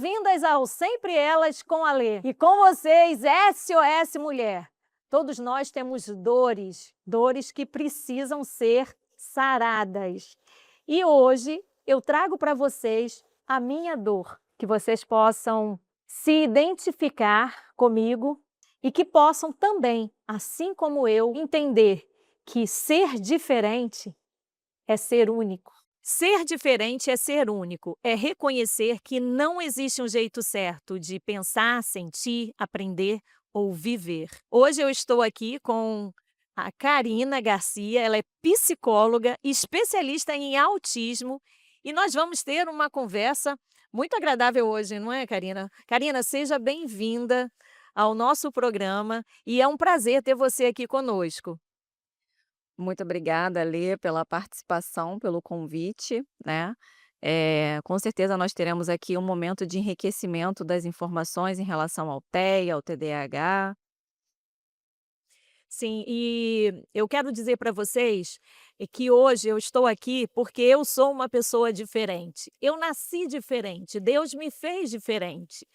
bem-vindas ao Sempre Elas com a Lê. E com vocês, SOS Mulher. Todos nós temos dores que precisam ser saradas. E hoje eu trago para vocês a minha dor, que vocês possam se identificar comigo e que possam também, assim como eu, entender que ser diferente é ser único. Ser diferente é ser único, é reconhecer que não existe um jeito certo de pensar, sentir, aprender ou viver. Hoje eu estou aqui com a Karina Garcia, ela é psicóloga, especialista em autismo, e nós vamos ter uma conversa muito agradável hoje, não é, Karina? Karina, seja bem-vinda ao nosso programa e é um prazer ter você aqui conosco. Muito obrigada, Lê, pela participação, pelo convite, né. Com certeza nós teremos aqui um momento de enriquecimento das informações em relação ao TEA, ao TDAH. Sim, e eu quero dizer para vocês que hoje eu estou aqui porque eu sou uma pessoa diferente. Eu nasci diferente, Deus me fez diferente.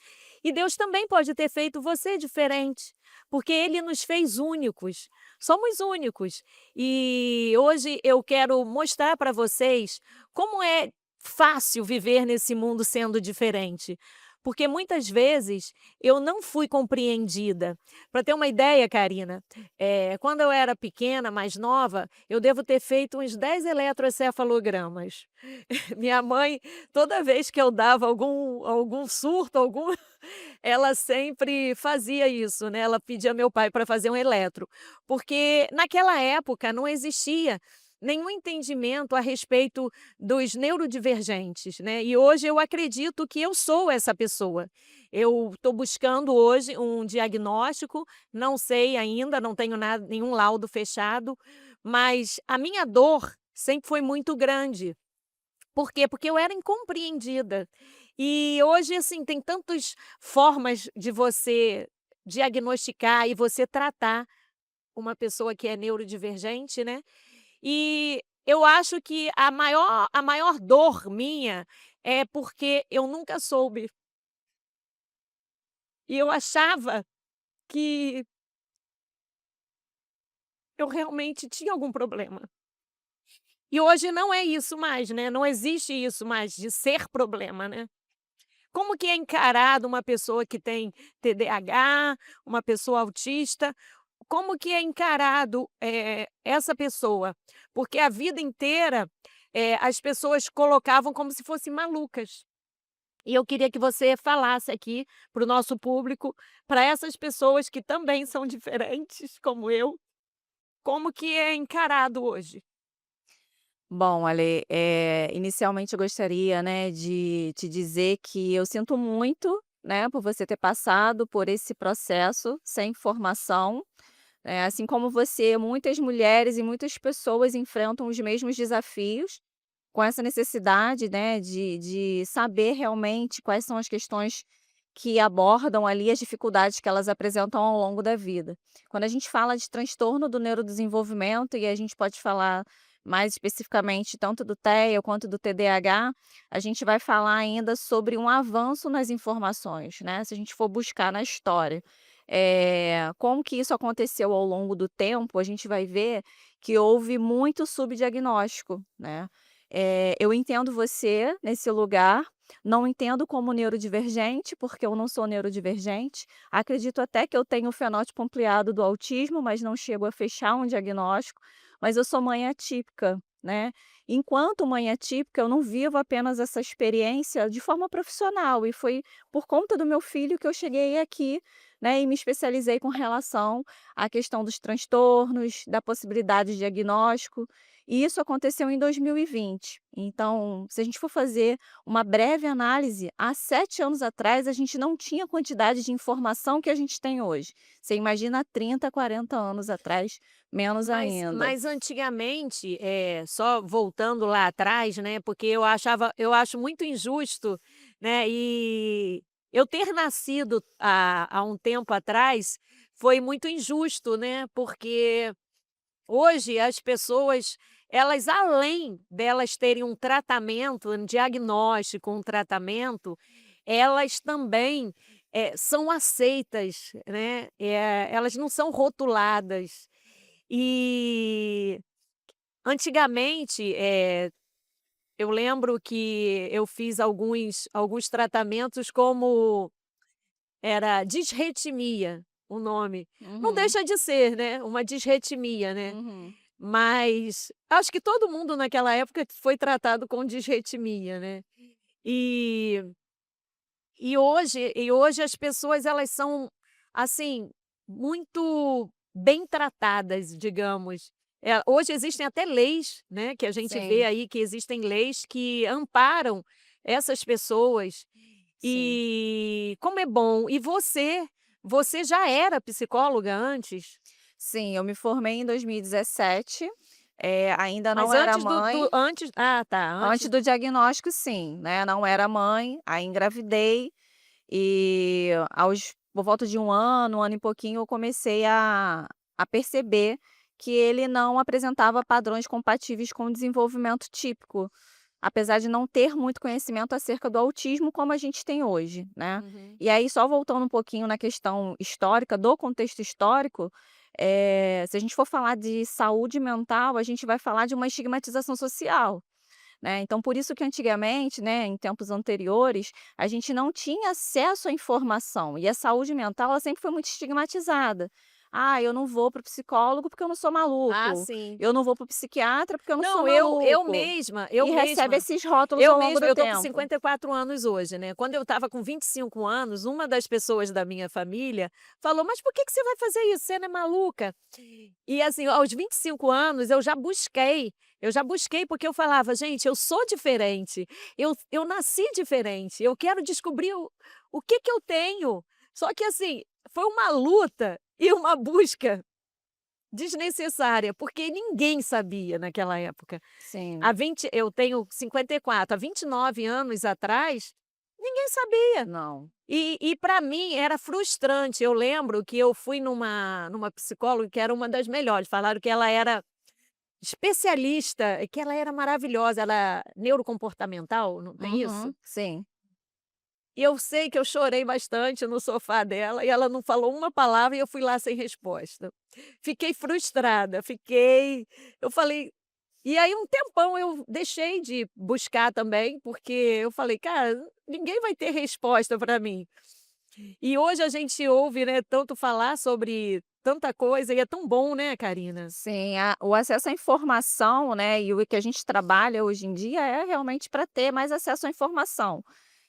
E Deus também pode ter feito você diferente, porque Ele nos fez únicos. Somos únicos. E hoje eu quero mostrar para vocês como é fácil viver nesse mundo sendo diferente. Porque muitas vezes eu não fui compreendida. Para ter uma ideia, Karina, quando eu era pequena, mais nova, eu devo ter feito uns 10 eletroencefalogramas. Minha mãe, toda vez que eu dava algum surto, ela sempre fazia isso, né, ela pedia meu pai para fazer um eletro, porque naquela época não existia nenhum entendimento a respeito dos neurodivergentes, né, e hoje eu acredito que eu sou essa pessoa. Eu estou buscando hoje um diagnóstico, não sei ainda, não tenho nada, nenhum laudo fechado, mas a minha dor sempre foi muito grande. Por quê? Porque eu era incompreendida. E hoje, assim, tem tantas formas de você diagnosticar e você tratar uma pessoa que é neurodivergente, né. E eu acho que a maior dor minha é porque eu nunca soube. E eu achava que eu realmente tinha algum problema. E hoje não é isso mais, né, não existe isso mais de ser problema, né. Como que é encarado uma pessoa que tem TDAH, uma pessoa autista, como que é encarado, essa pessoa? Porque a vida inteira, as pessoas colocavam como se fossem malucas. E eu queria que você falasse aqui para o nosso público, para essas pessoas que também são diferentes como eu, como que é encarado hoje? Bom, Ale, inicialmente eu gostaria, né, de te dizer que eu sinto muito, né, por você ter passado por esse processo sem formação. Assim como você, muitas mulheres e muitas pessoas enfrentam os mesmos desafios, com essa necessidade, né, de saber realmente quais são as questões que abordam ali as dificuldades que elas apresentam ao longo da vida. Quando a gente fala de transtorno do neurodesenvolvimento, e a gente pode falar mais especificamente tanto do TEA quanto do TDAH, a gente vai falar ainda sobre um avanço nas informações, né, se a gente for buscar na história. Como que isso aconteceu ao longo do tempo, a gente vai ver que houve muito subdiagnóstico, né. Eu entendo você nesse lugar, não entendo como neurodivergente, porque eu não sou neurodivergente. Acredito até que eu tenho o fenótipo ampliado do autismo, mas não chego a fechar um diagnóstico, mas eu sou mãe atípica, né. Enquanto mãe atípica, eu não vivo apenas essa experiência de forma profissional, e foi por conta do meu filho que eu cheguei aqui, né, e me especializei com relação à questão dos transtornos, da possibilidade de diagnóstico, e isso aconteceu em 2020. Então, se a gente for fazer uma breve análise, há 7 anos atrás a gente não tinha a quantidade de informação que a gente tem hoje. Você imagina há 30, 40 anos atrás, menos ainda. Mas antigamente, só voltando lá atrás, né, porque eu acho muito injusto, né, e eu ter nascido há um tempo atrás foi muito injusto, né, porque hoje as pessoas, elas além delas terem um tratamento, um diagnóstico, um tratamento, elas também, são aceitas, né, elas não são rotuladas. E antigamente, eu lembro que eu fiz alguns tratamentos como era disretimia, o nome. Não Uhum, deixa de ser, né, uma disretimia, né. uhum. Mas acho que todo mundo naquela época foi tratado com disretimia, né. E hoje as pessoas elas são, assim, muito bem tratadas, digamos. Hoje existem até leis, né, que a gente vê Sim, aí que existem leis que amparam essas pessoas, sim. e como é bom. E você já era psicóloga antes? Sim, eu me formei em 2017, ainda não Mas era antes do mãe. do antes ah, tá, Antes antes do diagnóstico sim, né, não era mãe, aí engravidei e por volta de um ano e pouquinho, eu comecei a perceber que ele não apresentava padrões compatíveis com o desenvolvimento típico, apesar de não ter muito conhecimento acerca do autismo como a gente tem hoje, né. uhum. E aí só voltando um pouquinho na questão histórica, do contexto histórico, se a gente for falar de saúde mental, a gente vai falar de uma estigmatização social. Né, então por isso que antigamente, né, em tempos anteriores, a gente não tinha acesso à informação e a saúde mental ela sempre foi muito estigmatizada. "Ah, eu não vou para o psicólogo porque eu não sou Ah, maluco, sim. eu não vou para o psiquiatra porque eu não sou Não, eu maluco", mesma e recebe esses rótulos eu ao longo mesma, do eu tô com tempo. 54 anos hoje, né, quando eu estava com 25 anos, uma das pessoas da minha família falou: "Mas por que que você vai fazer isso? Você não é maluca?". E assim, aos 25 anos eu já busquei porque eu falava: "Gente, eu sou diferente, eu nasci diferente, eu quero descobrir o que que eu tenho". Só que assim, foi uma luta e uma busca desnecessária, porque ninguém sabia naquela época. Sim, Eu tenho 54, há 29 anos atrás, ninguém sabia. não. E para mim era frustrante. Eu lembro que eu fui numa psicóloga que era uma das melhores, falaram que ela era especialista, que ela era maravilhosa, ela neurocomportamental, não tem isso? Uhum, sim. E eu sei que eu chorei bastante no sofá dela e ela não falou uma palavra e eu fui lá sem resposta. Fiquei frustrada, eu falei e aí um tempão eu deixei de buscar também, porque eu falei: "Cara, ninguém vai ter resposta para mim". E hoje a gente ouve, né, tanto falar sobre tanta coisa e é tão bom, né, Karina? Sim, o acesso à informação, né, e o que a gente trabalha hoje em dia é realmente para ter mais acesso à informação.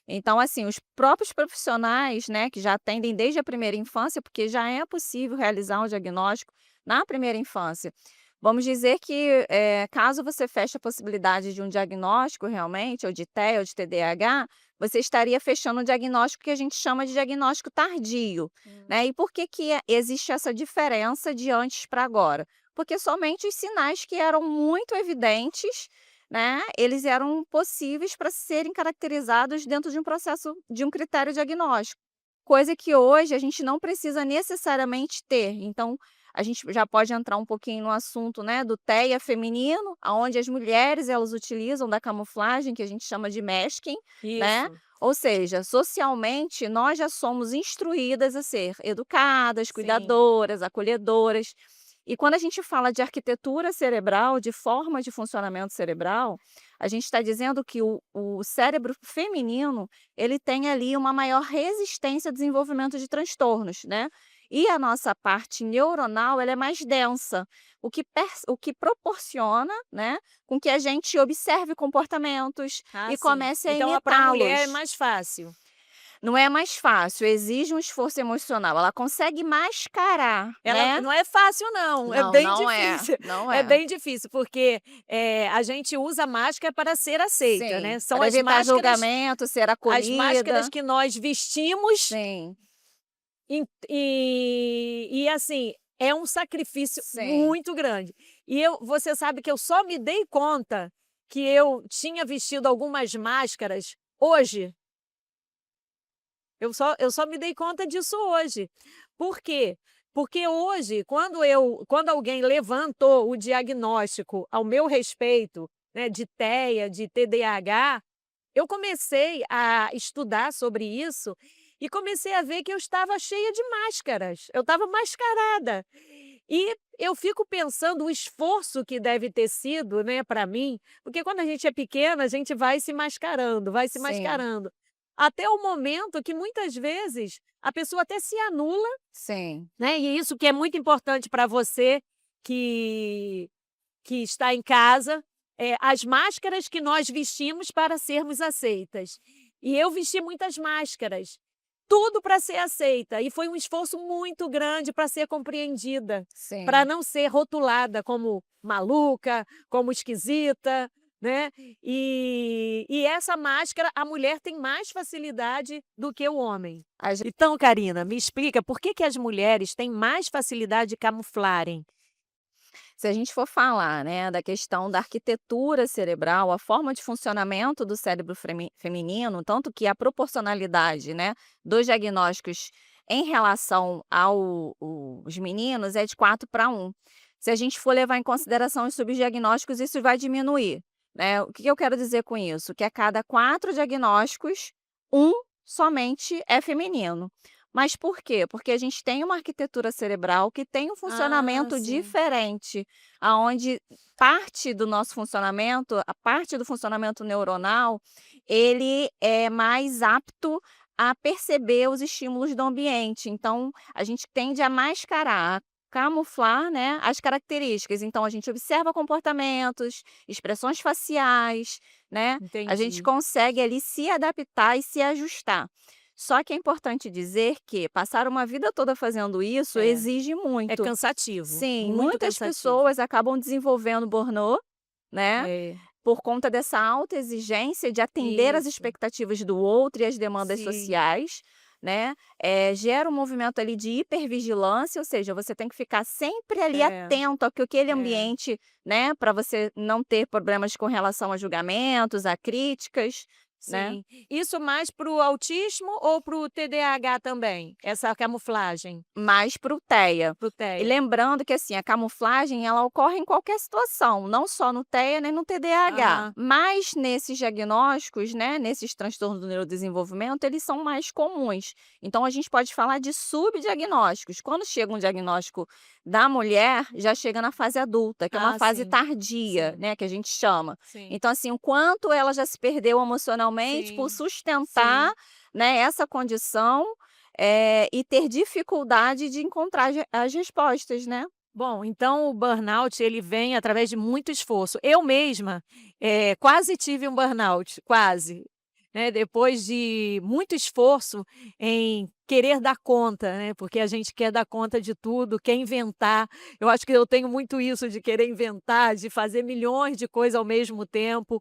Então, assim, os próprios profissionais, né, que já atendem desde a primeira infância, porque já é possível realizar um diagnóstico na primeira infância. Vamos dizer que, caso você feche a possibilidade de um diagnóstico realmente, ou de TEA ou de TDAH, você estaria fechando um diagnóstico que a gente chama de diagnóstico tardio, Hum. né. E por que que existe essa diferença de antes para agora? Porque somente os sinais que eram muito evidentes, né, eles eram possíveis para serem caracterizados dentro de um processo de um critério diagnóstico, coisa que hoje a gente não precisa necessariamente ter. Então, a gente já pode entrar um pouquinho no assunto, né, do TEA feminino, aonde as mulheres elas utilizam da camuflagem, que a gente chama de masking, né, Isso, ou seja, socialmente nós já somos instruídas a ser educadas, sim, cuidadoras, acolhedoras. E quando a gente fala de arquitetura cerebral, de forma de funcionamento cerebral, a gente está dizendo que o cérebro feminino, ele tem ali uma maior resistência ao desenvolvimento de transtornos, né. E a nossa parte neuronal, ela é mais densa, o que proporciona, né, com que a gente observe comportamentos ah, e sim. comece a Então para a mulher é imitá-los. mais fácil. Não é mais fácil, exige um esforço emocional, ela consegue mascarar, Ela né. não é fácil não, é Não, bem não é, difícil, não é é. bem difícil, porque, a gente usa máscara para ser aceita, Sim, né, são para evitar julgamento, ser as máscaras acolhida. que nós vestimos, Sim, e assim, é um sacrifício sim. muito grande. E você sabe que eu só me dei conta que eu tinha vestido algumas máscaras hoje, eu só me dei conta disso hoje. Por quê? Porque hoje, quando alguém levantou o diagnóstico ao meu respeito, né, de TEA, de TDAH, eu comecei a estudar sobre isso e comecei a ver que eu estava cheia de máscaras, eu estava mascarada. E eu fico pensando o esforço que deve ter sido, né, para mim, porque quando a gente é pequena, a gente vai se Sim, mascarando, até o momento que muitas vezes a pessoa até se anula, sim. né, e isso que é muito importante para você que está em casa, as máscaras que nós vestimos para sermos aceitas. E eu vesti muitas máscaras, tudo para ser aceita, e foi um esforço muito grande para ser compreendida, para Sim. não ser rotulada como maluca, como esquisita, né. E essa máscara, a mulher tem mais facilidade do que o homem. A gen Então, Karina, me explica por que as mulheres têm mais facilidade de camuflarem? Se a gente for falar, né, da questão da arquitetura cerebral, a forma de funcionamento do cérebro feminino, tanto que a proporcionalidade, né, dos diagnósticos em relação os meninos é de 4 para 1. Se a gente for levar em consideração os subdiagnósticos, isso vai diminuir, né? O que eu quero dizer com isso? Que a cada 4 diagnósticos, um somente é feminino. Mas por quê? Porque a gente tem uma arquitetura cerebral que tem um Ah, funcionamento sim. diferente, aonde parte do nosso funcionamento, a parte do funcionamento neuronal, ele é mais apto a perceber os estímulos do ambiente. Então, a gente tende a mascarar, a camuflar, né, as características. Então, a gente observa comportamentos, expressões faciais, né? A gente Entendi. consegue ali se adaptar e se ajustar. Só que é importante dizer que passar uma vida toda fazendo isso É, exige é muito. cansativo, Sim, muito muitas cansativo. pessoas acabam desenvolvendo burnout, né, É, por conta dessa alta exigência de atender às isso, expectativas do outro e às demandas sim, sociais, né, gera um movimento ali de hipervigilância, ou seja, você tem que ficar sempre ali é, atento ao que aquele é. ambiente, né, para você não ter problemas com relação a julgamentos, a críticas, né. Sim. Isso mais para o autismo ou para o TDAH também? Essa camuflagem? Mais para o TEA. Para o E TEA? lembrando que, assim, a camuflagem ela ocorre em qualquer situação, não só no TEA nem no TDAH, Ah, mas nesses diagnósticos, né, nesses transtornos do neurodesenvolvimento, eles são mais comuns. Então a gente pode falar de subdiagnósticos. Quando chega um diagnóstico da mulher, já chega na fase adulta, que é uma fase sim, tardia, sim, né, que a gente chama. sim, Então, assim, o quanto ela já se perdeu emocionalmente por sim, sustentar, sim. né, essa condição e ter dificuldade de encontrar as respostas, né. Bom, então o burnout ele vem através de muito esforço. Eu mesma, quase tive um burnout, quase, né, depois de muito esforço em querer dar conta, né, porque a gente quer dar conta de tudo, quer inventar. Eu acho que eu tenho muito isso de querer inventar, de fazer milhões de coisas ao mesmo tempo,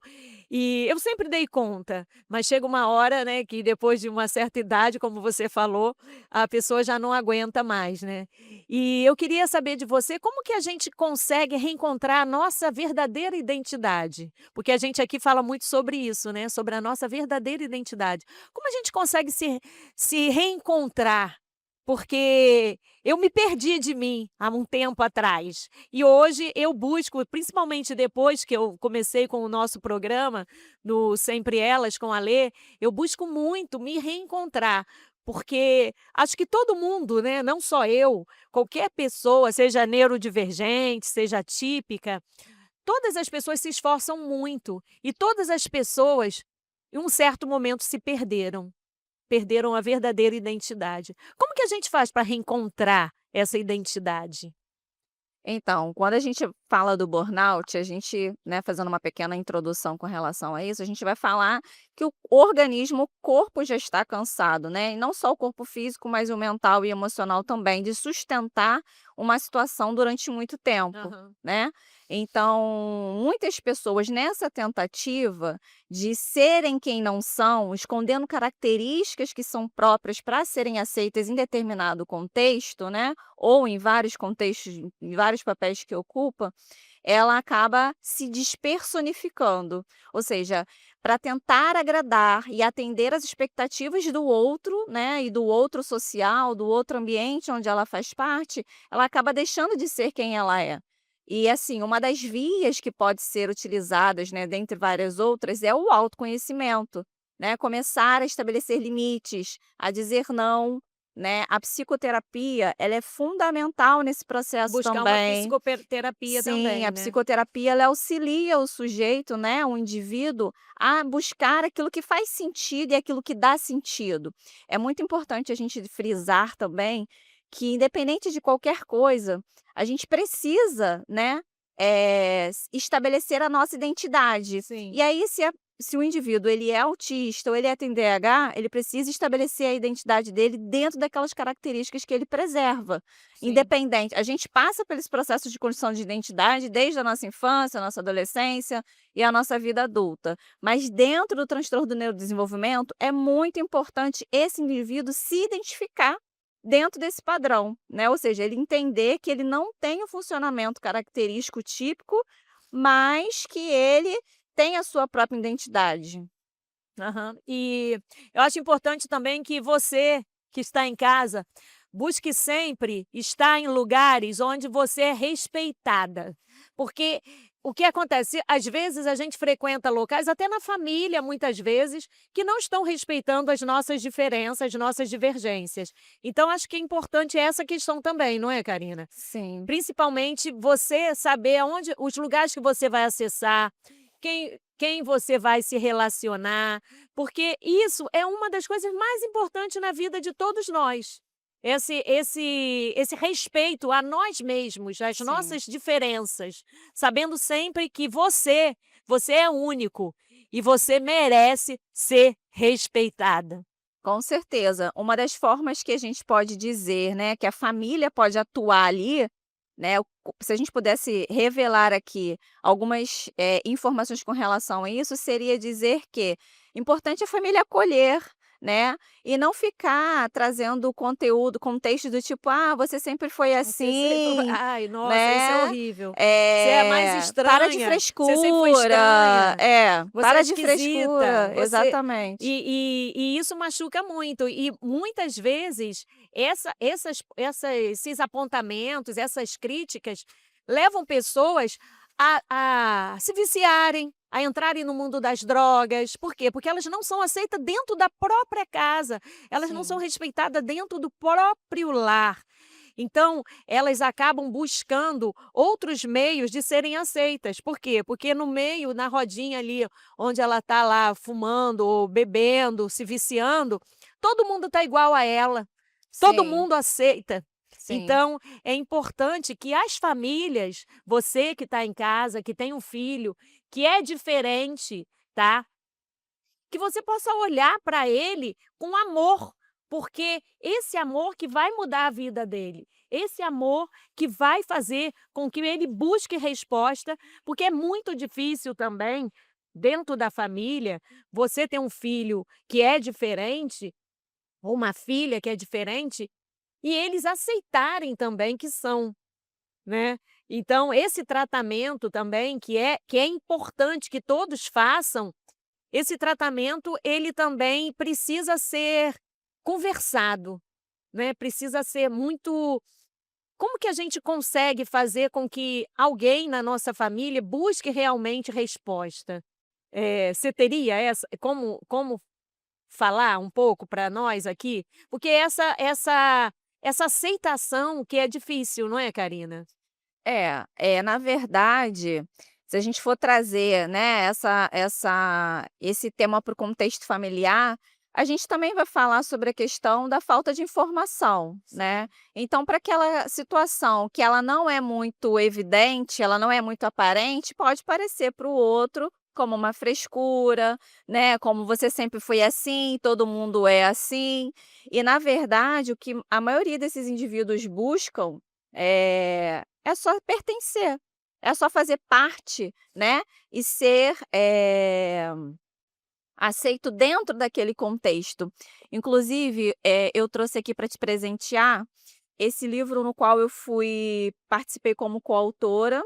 e eu sempre dei conta, mas chega uma hora, né, que depois de uma certa idade, como você falou, a pessoa já não aguenta mais, né. E eu queria saber de você como que a gente consegue reencontrar a nossa verdadeira identidade? Porque a gente aqui fala muito sobre isso, né, sobre a nossa verdadeira identidade. Como a gente consegue se reencontrar? Porque eu me perdi de mim há um tempo atrás. E hoje eu busco, principalmente depois que eu comecei com o nosso programa, no Sempre Elas com a Lê, eu busco muito me reencontrar, porque acho que todo mundo, né, não só eu, qualquer pessoa, seja neurodivergente, seja atípica, todas as pessoas se esforçam muito e todas as pessoas, em um certo momento, se perderam, perderam a verdadeira identidade. Como que a gente faz para reencontrar essa identidade? Então, quando a gente fala do burnout, a gente, né, fazendo uma pequena introdução com relação a isso, a gente vai falar que o organismo, o corpo já está cansado, né? E não só o corpo físico, mas o mental e emocional também, de sustentar uma situação durante muito tempo, Aham. né? Então, muitas pessoas nessa tentativa de serem quem não são, escondendo características que são próprias para serem aceitas em determinado contexto, né? Ou em vários contextos, em vários papéis que ocupa, ela acaba se despersonificando. Ou seja, para tentar agradar e atender às expectativas do outro, né, e do outro social, do outro ambiente onde ela faz parte, ela acaba deixando de ser quem ela é. E assim, uma das vias que pode ser utilizadas, né, dentre várias outras, é o autoconhecimento, né, começar a estabelecer limites, a dizer não, né. A psicoterapia, ela é fundamental nesse processo Buscar uma também. psicoterapia Sim, a também, né. psicoterapia ela auxilia o sujeito, né, o indivíduo, a buscar aquilo que faz sentido e aquilo que dá sentido. É muito importante a gente frisar também que independente de qualquer coisa, a gente precisa, né, estabelecer a nossa identidade. Sim, E aí se o indivíduo ele é autista ou ele é TDAH, ele precisa estabelecer a identidade dele dentro daquelas características que ele preserva. sim. Independente a gente passa pelos processos de construção de identidade desde a nossa infância, a nossa adolescência e a nossa vida adulta, mas dentro do transtorno do neurodesenvolvimento é muito importante esse indivíduo se identificar dentro desse padrão, né, ou seja, ele entender que ele não tem o funcionamento característico típico, mas que ele tem a sua própria identidade. Aham. E eu acho importante também que você, que está em casa, busque sempre estar em lugares onde você é respeitada. Porque o que acontece? Às vezes a gente frequenta locais, até na família, muitas vezes, que não estão respeitando as nossas diferenças, nossas divergências. Então, acho que é importante essa questão também, não é, Karina? Sim, Principalmente você saber aonde os lugares que você vai acessar, quem você vai se relacionar, porque isso é uma das coisas mais importantes na vida de todos nós. Esse respeito a nós mesmos, às sim. nossas diferenças, sabendo sempre que você é único e você merece ser respeitada. Com certeza. Uma das formas que a gente pode dizer, né, que a família pode atuar ali, né, se a gente pudesse revelar aqui algumas, informações com relação a isso, seria dizer que importante a família acolher, né, e não ficar trazendo conteúdo, contexto do tipo: "Ah, você sempre foi Você sempre vai assim", ai, nossa, isso é né, horrível. Você é a mais "Para de estranha, você sempre foi frescura", estranha, você é "Para de esquisita, frescura", você exatamente. e isso machuca muito. E muitas vezes esses apontamentos, essas críticas, levam pessoas a se viciarem, a entrarem no mundo das drogas. Por quê? Porque elas não são aceitas dentro da própria casa, elas não são Sim, respeitadas dentro do próprio lar. Então, elas acabam buscando outros meios de serem aceitas. Por quê? Porque no meio, na rodinha ali, onde ela está lá fumando ou bebendo, se viciando, todo mundo está igual a ela, todo sim, mundo aceita. sim. Então, é importante que as famílias, você que está em casa, que tem um filho, que é diferente, tá? Que você possa olhar para ele com amor, porque esse amor que vai mudar a vida dele, esse amor que vai fazer com que ele busque resposta, porque é muito difícil também, dentro da família, você ter um filho que é diferente, ou uma filha que é diferente, e eles aceitarem também que são, né. Então esse tratamento também que é importante que todos façam, esse tratamento, ele também precisa ser conversado, né, precisa ser muito como que a gente consegue fazer com que alguém na nossa família busque realmente resposta? Você teria como falar um pouco para nós aqui? Porque essa aceitação que é difícil, não é, Karina? Na verdade, se a gente for trazer, né, esse tema para o contexto familiar, a gente também vai falar sobre a questão da falta de informação, né. Sim. Então para aquela situação que ela não é muito evidente, ela não é muito aparente, pode parecer para o outro como uma frescura, né, como "você sempre foi assim, todo mundo é assim", e na verdade o que a maioria desses indivíduos buscam, é só pertencer, é só fazer parte, né, e ser, aceito dentro daquele contexto. Inclusive, eu trouxe aqui para te presentear esse livro no qual eu participei como coautora,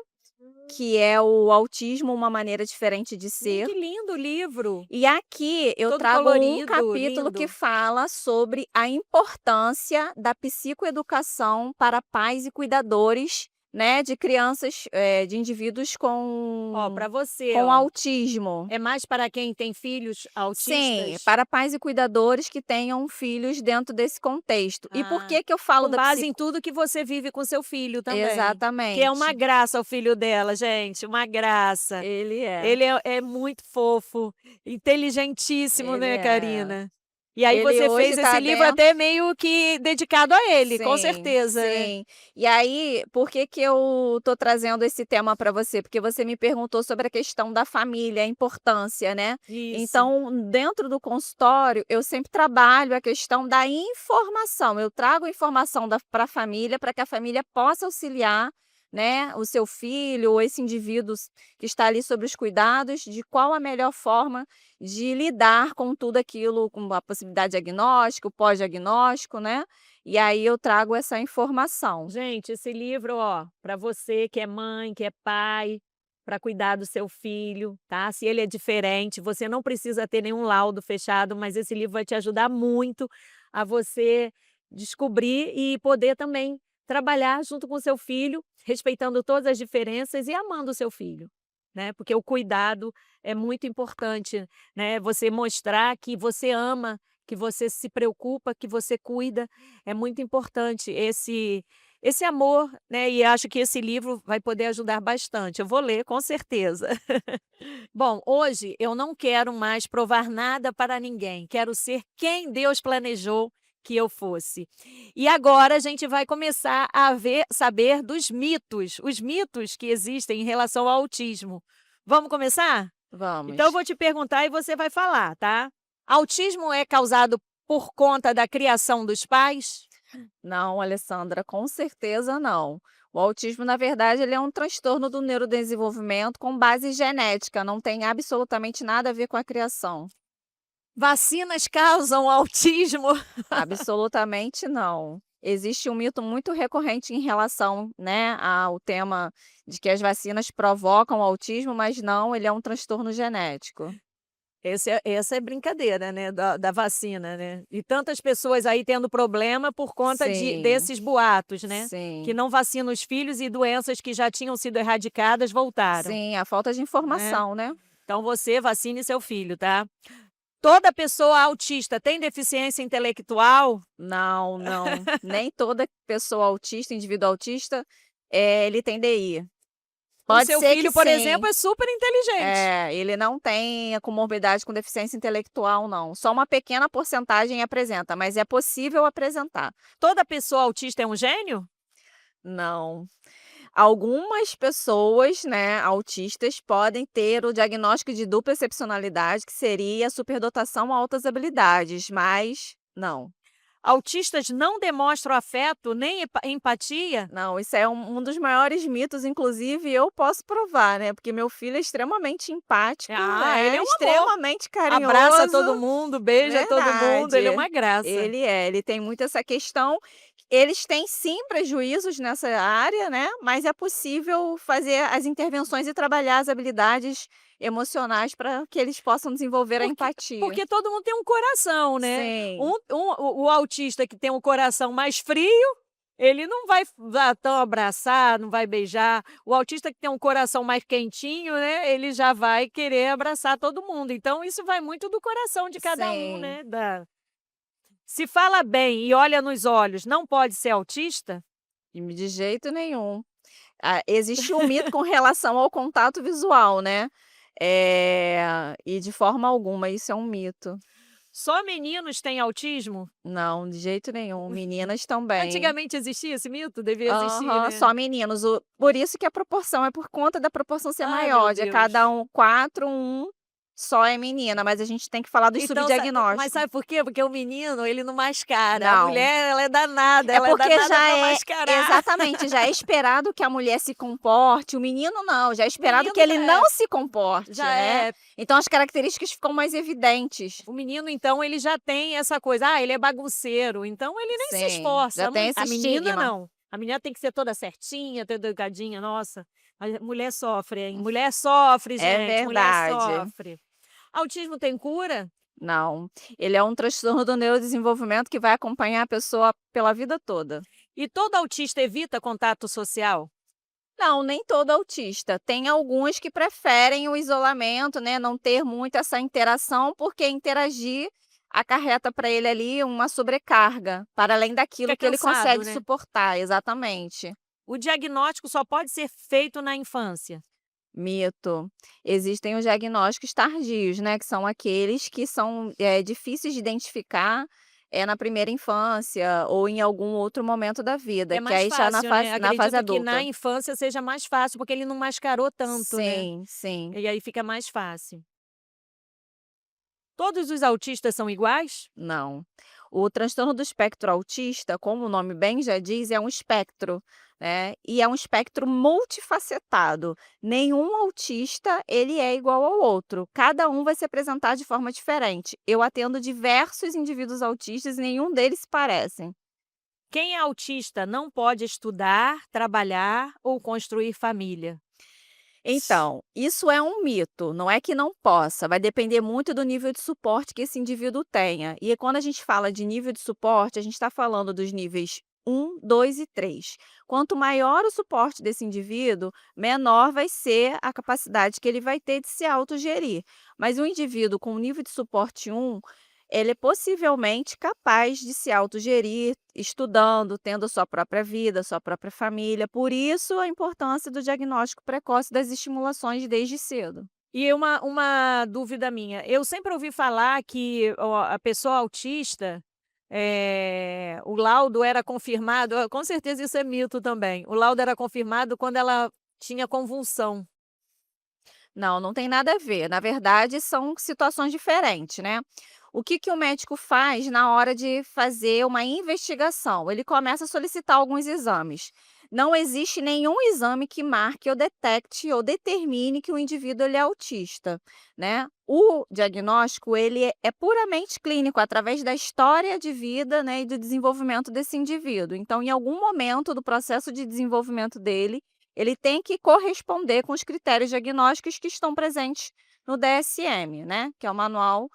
que é o Autismo: Uma Maneira Diferente de Ser. Que lindo o livro, E aqui eu todo trago um colorido, capítulo que lindo. fala sobre a importância da psicoeducação para pais e cuidadores né, de crianças, de indivíduos Ó, com para você, com ó, autismo. é mais para quem tem filhos Sim, autistas? para pais e cuidadores que tenham filhos dentro desse contexto. E por Ah, que que eu falo com da base em psico tudo que você vive com seu filho também, que é uma exatamente, graça o filho dela, gente, uma graça. ele é, Ele é muito fofo, inteligentíssimo, ele né, é. Karina? E aí Ele você hoje fez esse está livro dentro. até meio que dedicado a ele, com Sim, certeza, né? sim. E aí, por que que eu tô trazendo esse tema para você? Porque você me perguntou sobre a questão da família, a importância, né. Isso. Então, dentro do consultório, eu sempre trabalho a questão da informação, eu trago a informação para a família, para que a família possa auxiliar, né, o seu filho ou esse indivíduo que está ali sobre os cuidados, de qual a melhor forma de lidar com tudo aquilo, com a possibilidade de diagnóstico, pós-diagnóstico, né. E aí eu trago essa informação. Gente, esse livro, ó, para você que é mãe, que é pai, para cuidar do seu filho, tá? Se ele é diferente, você não precisa ter nenhum laudo fechado, mas esse livro vai te ajudar muito a você descobrir e poder também trabalhar junto com o seu filho, respeitando todas as diferenças e amando o seu filho, né? Porque o cuidado é muito importante, né? Você mostrar que você ama, que você se preocupa, que você cuida, é muito importante esse amor, né, e acho que esse livro vai poder ajudar bastante. Eu vou ler, com certeza. Bom, hoje eu não quero mais provar nada para ninguém, quero ser quem Deus planejou que eu fosse. E agora a gente vai começar a saber dos mitos, os mitos que existem em relação ao autismo. Vamos começar? Então eu Vamos. vou te perguntar e você vai falar, tá? Autismo é causado por conta da criação dos pais? Não, Alessandra, com certeza não. O autismo, na verdade, ele é um transtorno do neurodesenvolvimento com base genética, não tem absolutamente nada a ver com a criação. Vacinas causam autismo? Absolutamente não. Existe um mito muito recorrente em relação, né, ao tema de que as vacinas provocam autismo, mas não, ele é um transtorno genético. Essa é brincadeira, né, da vacina, né. E tantas pessoas aí tendo problema por conta Sim, desses boatos, né, que sim. não vacinam os filhos e doenças que já tinham sido erradicadas voltaram, Sim, a falta de né. informação, né. Então você vacine seu filho, tá. Toda pessoa autista tem deficiência intelectual? Não, não, nem toda pessoa autista, indivíduo autista, ele tem DI. O Pode seu ser que filho, por sim. exemplo, é super inteligente. Ele não tem a comorbidade com deficiência intelectual não, só uma pequena porcentagem apresenta, mas é possível apresentar. Toda pessoa autista é um gênio? Não. Algumas pessoas, né, autistas podem ter o diagnóstico de dupla excepcionalidade, que seria superdotação a altas habilidades, mas não. Autistas não demonstram afeto nem empatia? Não, isso é um dos maiores mitos, inclusive eu posso provar, né, porque meu filho é extremamente empático, Ah, ele né, é um amor. extremamente Abraça carinhoso. todo mundo, beija todo mundo, ele é Verdade. uma graça. Ele tem muito essa questão. Eles têm sim prejuízos nessa área, né, mas é possível fazer as intervenções e trabalhar as habilidades emocionais para que eles possam desenvolver a Porque empatia. porque todo mundo tem um coração, né. Sim, O autista que tem um coração mais frio, ele não vai tão abraçar, não vai beijar. O autista que tem um coração mais quentinho, né, ele já vai querer abraçar todo mundo. Então isso vai muito do coração de cada um, sim. né, da se fala bem e olha nos olhos, não pode ser autista? De jeito nenhum. Ah, existe um mito com relação ao contato visual, né, e de forma alguma isso é um mito. Só meninos têm autismo? Não, de jeito nenhum, meninas também. Antigamente existia esse mito? Devia existir, Aham, né? só meninos, por isso que a proporção é por conta da proporção ser Ai, meu maior, de cada Deus. 4, 1 só é menina, mas a gente tem que falar dos Então, mas subdiagnósticos. sabe por quê? Porque o menino, ele não mascara, a Não. mulher, É ela é porque danada já para é mascarar. exatamente, já é esperado que a mulher se comporte, o menino não, já é O esperado menino que ele não se comporte, já né. é, Então as características ficam mais evidentes. o menino então ele já tem essa coisa, ele é bagunceiro, então ele nem se Sim, esforça, já tem esse a menina estigma. não, a menina tem que ser toda certinha, toda educadinha, nossa, a mulher sofre, hein, mulher sofre É gente, mulher verdade. sofre. Autismo tem cura? Não, ele é um transtorno do neurodesenvolvimento que vai acompanhar a pessoa pela vida toda. E todo autista evita contato social? Não, nem todo autista. Tem alguns que preferem o isolamento, né, não ter muito essa interação, porque interagir acarreta para ele ali uma sobrecarga, para além daquilo Fica que ele cansado, consegue né. suportar, exatamente. O diagnóstico só pode ser feito na infância. Mito. Existem os diagnósticos tardios, né, que são aqueles que são, difíceis de identificar, na primeira infância ou em algum outro momento da vida, É que mais aí já na fácil, né. fase Acredito que na adulta. infância seja mais fácil, porque ele não mascarou tanto, né. Sim, sim. E aí fica mais fácil. Todos os autistas são iguais? Não. O transtorno do espectro autista, como o nome bem já diz, é um espectro, né, e é um espectro multifacetado. Nenhum autista, ele é igual ao outro, cada um vai se apresentar de forma diferente. Eu atendo diversos indivíduos autistas e nenhum deles se parecem. Quem é autista não pode estudar, trabalhar ou construir família. Então, isso é um mito, não é que não possa, vai depender muito do nível de suporte que esse indivíduo tenha. E quando a gente fala de nível de suporte, a gente está falando dos níveis 1, 2 e 3. Quanto maior o suporte desse indivíduo, menor vai ser a capacidade que ele vai ter de se autogerir. Mas o indivíduo com nível de suporte 1, ele é possivelmente capaz de se autogerir, estudando, tendo a sua própria vida, sua própria família. Por isso, a importância do diagnóstico precoce das estimulações desde cedo. E uma dúvida minha, eu sempre ouvi falar que a pessoa autista, o laudo era confirmado, com certeza isso é mito também, o laudo era confirmado quando ela tinha convulsão. Não, não tem nada a ver. Na verdade, são situações diferentes, né? O que que o médico faz na hora de fazer uma investigação? Ele começa a solicitar alguns exames. Não existe nenhum exame que marque ou detecte ou determine que o indivíduo ele é autista, né? O diagnóstico ele é puramente clínico através da história de vida, né, e do desenvolvimento desse indivíduo. Então, em algum momento do processo de desenvolvimento dele, ele tem que corresponder com os critérios diagnósticos que estão presentes no DSM, né, que é o Manual,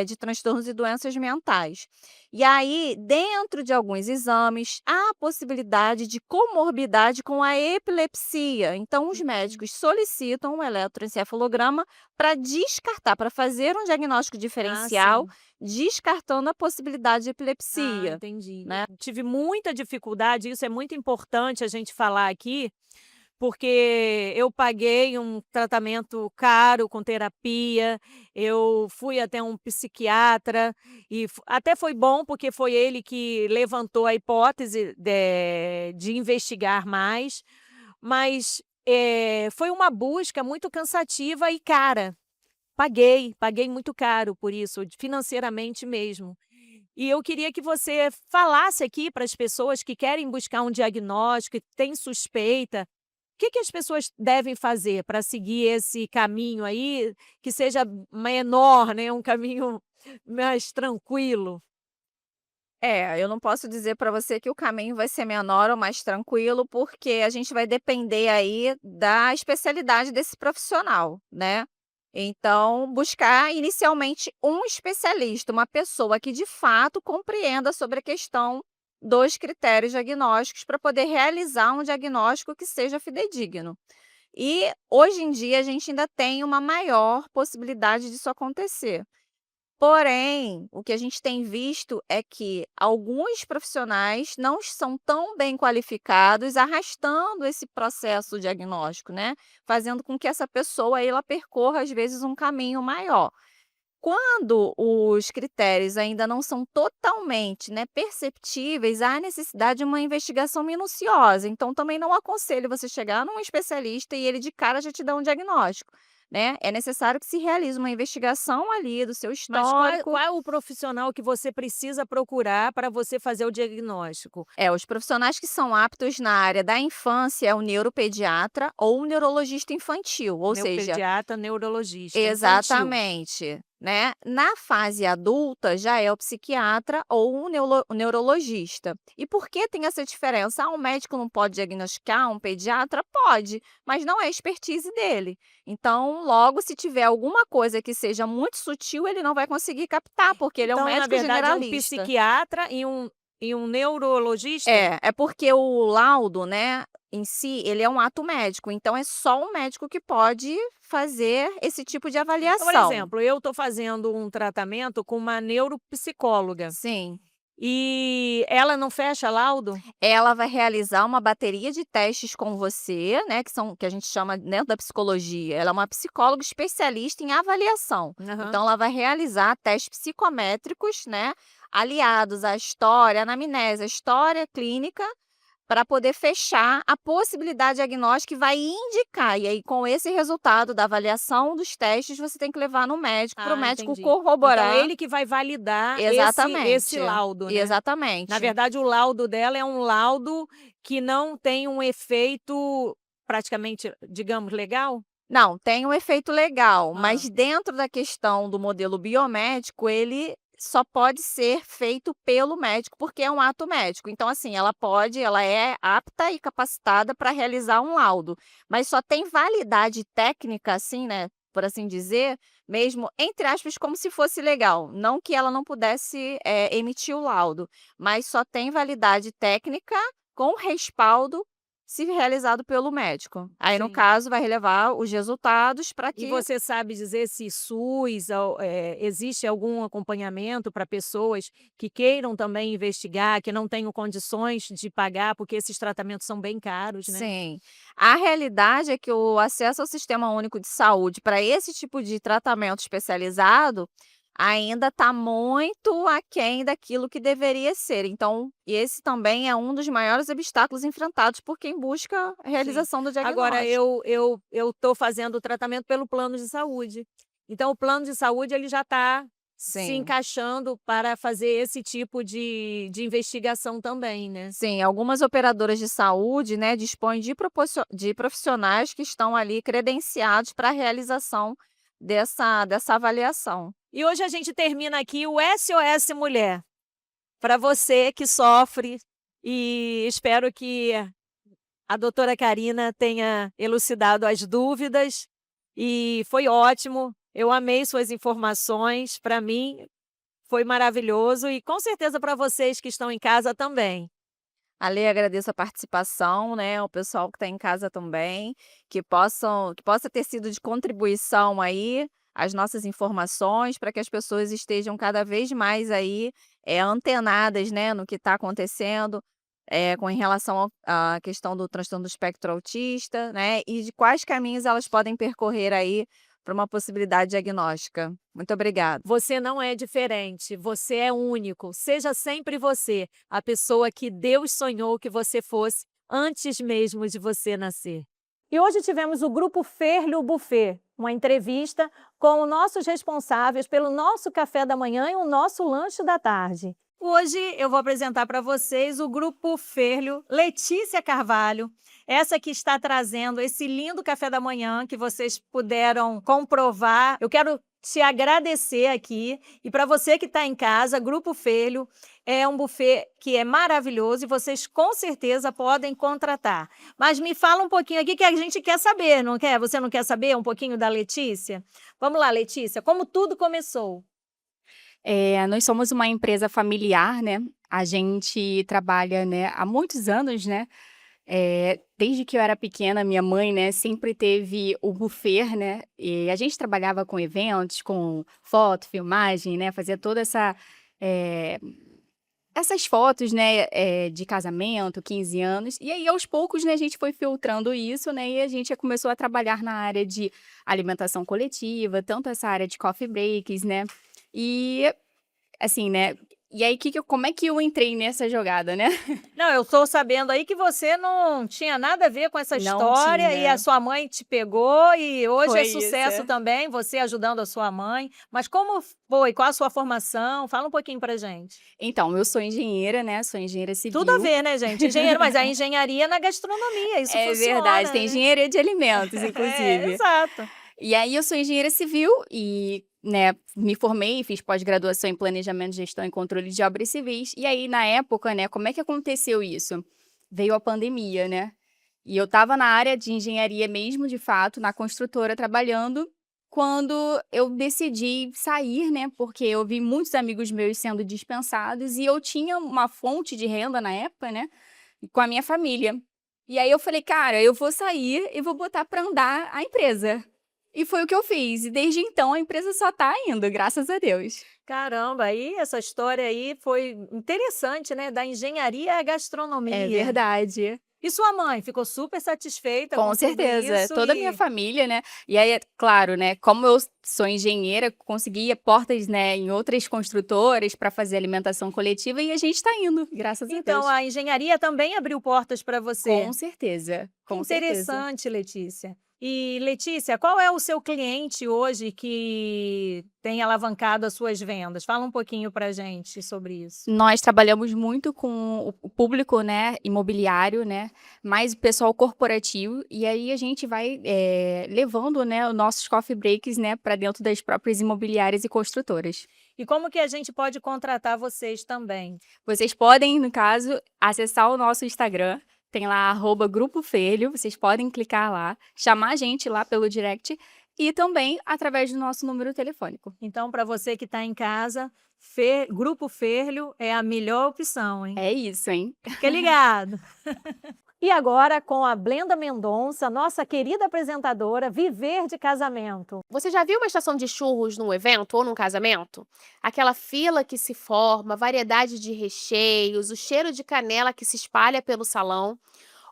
de Transtornos e Doenças Mentais. E aí, dentro de alguns exames, há a possibilidade de comorbidade com a epilepsia. Então, os Hum. médicos solicitam um eletroencefalograma para descartar, para fazer um diagnóstico Ah, diferencial, sim. descartando a possibilidade de Ah, epilepsia, entendi. né. Tive muita dificuldade, isso é muito importante a gente falar aqui, porque eu paguei um tratamento caro com terapia, eu fui até um psiquiatra e até foi bom, porque foi ele que levantou a hipótese de investigar mais, mas foi uma busca muito cansativa e cara. Paguei muito caro por isso, financeiramente mesmo. E eu queria que você falasse aqui para as pessoas que querem buscar um diagnóstico, que têm suspeita, o que que as pessoas devem fazer para seguir esse caminho aí, que seja menor, né, um caminho mais tranquilo? É, eu não posso dizer para você que o caminho vai ser menor ou mais tranquilo, porque a gente vai depender aí da especialidade desse profissional, né. Então, buscar inicialmente um especialista, uma pessoa que de fato compreenda sobre a questão dos critérios diagnósticos para poder realizar um diagnóstico que seja fidedigno. E hoje em dia a gente ainda tem uma maior possibilidade disso acontecer. Porém, o que a gente tem visto é que alguns profissionais não são tão bem qualificados, arrastando esse processo diagnóstico, né, fazendo com que essa pessoa ela percorra, às vezes, um caminho maior. Quando os critérios ainda não são totalmente, né, perceptíveis, há necessidade de uma investigação minuciosa. Então, também não aconselho você chegar num especialista e ele de cara já te dá um diagnóstico, né. É necessário que se realize uma investigação ali do seu Mas qual histórico. é o profissional que você precisa procurar para você fazer o diagnóstico? É, os profissionais que são aptos na área da infância é o neuropediatra ou o neurologista infantil, ou seja. Neopediatra, neurologista, infantil. Exatamente, né. Na fase adulta, já é o psiquiatra ou o neurologista. E por que tem essa diferença? Ah, um médico não pode diagnosticar, um pediatra pode, mas não é expertise dele. Então, logo, se tiver alguma coisa que seja muito sutil, ele não vai conseguir captar, porque ele é um Então, na médico verdade, é um generalista. psiquiatra e um em um neurologista? É porque o laudo, né, em si, ele é um ato médico, então é só o médico que pode fazer esse tipo de Por avaliação. exemplo, eu estou fazendo um tratamento com uma neuropsicóloga, Sim. e ela não fecha laudo? Ela vai realizar uma bateria de testes com você, né, que a gente chama dentro da psicologia, ela é uma psicóloga especialista em avaliação. Aham. Então ela vai realizar testes psicométricos, né, aliados à história, à anamnese, à história clínica, para poder fechar a possibilidade diagnóstica e vai indicar. E aí, com esse resultado da avaliação dos testes, você tem que levar no médico, para o Ah, médico entendi. Então corroborar. ele que vai validar esse Exatamente, laudo, né. Na exatamente. verdade, o laudo dela é um laudo que não tem um efeito praticamente, digamos, legal? Não, tem um efeito legal, Hã. mas dentro da questão do modelo biomédico, ele só pode ser feito pelo médico, porque é um ato médico. Então, assim, ela é apta e capacitada para realizar um laudo, mas só tem validade técnica, assim, né, por assim dizer, mesmo, entre aspas, como se fosse legal. Não que ela não pudesse, emitir o laudo, mas só tem validade técnica com respaldo se realizado pelo médico. Aí, no Sim. caso, vai relevar os resultados para E que você sabe dizer se SUS existe algum acompanhamento para pessoas que queiram também investigar, que não tenham condições de pagar, porque esses tratamentos são bem caros, né? sim. A realidade é que o acesso ao Sistema Único de Saúde para esse tipo de tratamento especializado ainda está muito aquém daquilo que deveria ser. Então, esse também é um dos maiores obstáculos enfrentados por quem busca a Sim. realização do Agora diagnóstico. eu estou fazendo o tratamento pelo plano de saúde. Então o plano de saúde ele já está se Sim. encaixando para fazer esse tipo de investigação também, né? Sim, algumas operadoras de saúde, né, dispõem de profissionais que estão ali credenciados para a realização dessa avaliação. E hoje a gente termina aqui o SOS Mulher, para você que sofre, e espero que a doutora Carina tenha elucidado as dúvidas, e foi ótimo, eu amei suas informações, para mim foi maravilhoso e com certeza para vocês que estão em casa também. Ali agradeço a participação, né, o pessoal que está em casa também, que possa ter sido de contribuição aí as nossas informações para que as pessoas estejam cada vez mais aí, antenadas, né, no que está acontecendo, com em relação à questão do transtorno do espectro autista, né, e de quais caminhos elas podem percorrer aí para uma possibilidade diagnóstica. Muito obrigada. Você não é diferente, você é único. Seja sempre você, a pessoa que Deus sonhou que você fosse antes mesmo de você nascer. E hoje tivemos o grupo Ferlio Buffet, uma entrevista com os nossos responsáveis pelo nosso café da manhã e o nosso lanche da tarde. Hoje eu vou apresentar para vocês o grupo Ferlio, Letícia Carvalho, essa que está trazendo esse lindo café da manhã que vocês puderam comprovar. Eu quero te agradecer aqui. E para você que está em casa, Grupo Ferlio é um buffet que é maravilhoso e vocês com certeza podem contratar. Mas me fala um pouquinho aqui que a gente quer saber, não quer? Você não quer saber um pouquinho da Letícia? Vamos lá, Letícia, como tudo começou? Nós somos uma empresa familiar, né, a gente trabalha, né, há muitos anos, né, desde que eu era pequena, minha mãe, né, sempre teve o buffet, né, e a gente trabalhava com eventos, com foto, filmagem, né, fazia toda eh, essas fotos, né, de casamento, 15 anos, e aí aos poucos, né, a gente foi filtrando isso, né, e a gente começou a trabalhar na área de alimentação coletiva, tanto essa área de coffee breaks, né, e assim, né, e aí como é que eu entrei nessa jogada, né? Não, eu estou sabendo aí que você não tinha nada a ver com essa Não história e a tinha. sua mãe te pegou e hoje é Foi isso. sucesso também, você ajudando a sua mãe. Mas como foi? Qual a sua formação? Fala um pouquinho pra gente. Então, eu sou engenheira, né, sou engenheira Tudo a civil. ver, né, gente? Engenheiro, mas a engenharia na gastronomia, isso É verdade, funciona, tem né? engenharia de alimentos, É, inclusive. exato. E aí eu sou engenheira civil e, né, me formei, fiz pós-graduação em planejamento, gestão e controle de obras civis. E aí, na época, né, como é que aconteceu isso? Veio a pandemia, né? E eu estava na área de engenharia mesmo, de fato, na construtora trabalhando. quando eu decidi sair, né, porque eu vi muitos amigos meus sendo dispensados e eu tinha uma fonte de renda na época, né, com a minha família. E aí eu falei: "Cara, eu vou sair e vou botar pra andar a empresa". E foi o que eu fiz, e desde então a empresa só tá indo, graças a Deus. Caramba, aí essa história aí foi interessante, né, da engenharia à É gastronomia. verdade. E sua mãe ficou super satisfeita Com com tudo certeza, isso toda a minha e família, né. E aí, é claro, né, como eu sou engenheira, conseguia portas, né, em outras construtoras para fazer alimentação coletiva e a gente tá indo, graças a então Deus. a engenharia também abriu portas para você. Com certeza, Que com certeza. interessante, Letícia. E Letícia, qual é o seu cliente hoje que tem alavancado as suas vendas? Fala um pouquinho pra gente sobre isso. Nós trabalhamos muito com o público, né, imobiliário, né, mais o pessoal corporativo, e aí a gente vai, levando, né, os nossos coffee breaks, né, para dentro das próprias imobiliárias e construtoras. E como que a gente pode contratar vocês também? Vocês podem, no caso, acessar o nosso Instagram, tem lá @Grupo Ferlio, vocês podem clicar lá, chamar a gente lá pelo direct e também através do nosso número telefônico. Então, para você que está em casa, Grupo Ferlio é a melhor opção, hein? É isso, hein. Fica ligado. E agora com a Blenda Mendonça, nossa querida apresentadora, Viver de Casamento. Você já viu uma estação de churros num evento ou num casamento? Aquela fila que se forma, variedade de recheios, o cheiro de canela que se espalha pelo salão.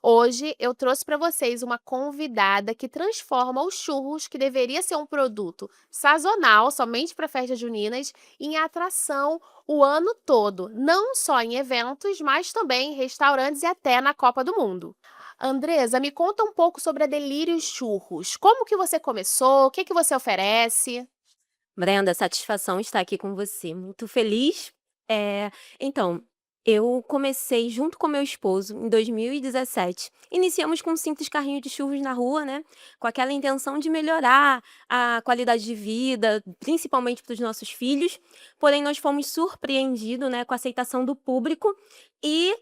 Hoje eu trouxe para vocês uma convidada que transforma os churros, que deveria ser um produto sazonal, somente para festas juninas, em atração o ano todo, não só em eventos, mas também em restaurantes e até na Copa do Mundo. Andresa, me conta um pouco sobre a Delírios Churros. Como que você começou? O que que você oferece? Brenda, satisfação estar aqui com você. Muito feliz. Então, eu comecei junto com meu esposo em 2017. Iniciamos com um simples carrinho de churros na rua, né? Com aquela intenção de melhorar a qualidade de vida, principalmente para os nossos filhos. Porém, nós fomos surpreendidos, né, com a aceitação do público e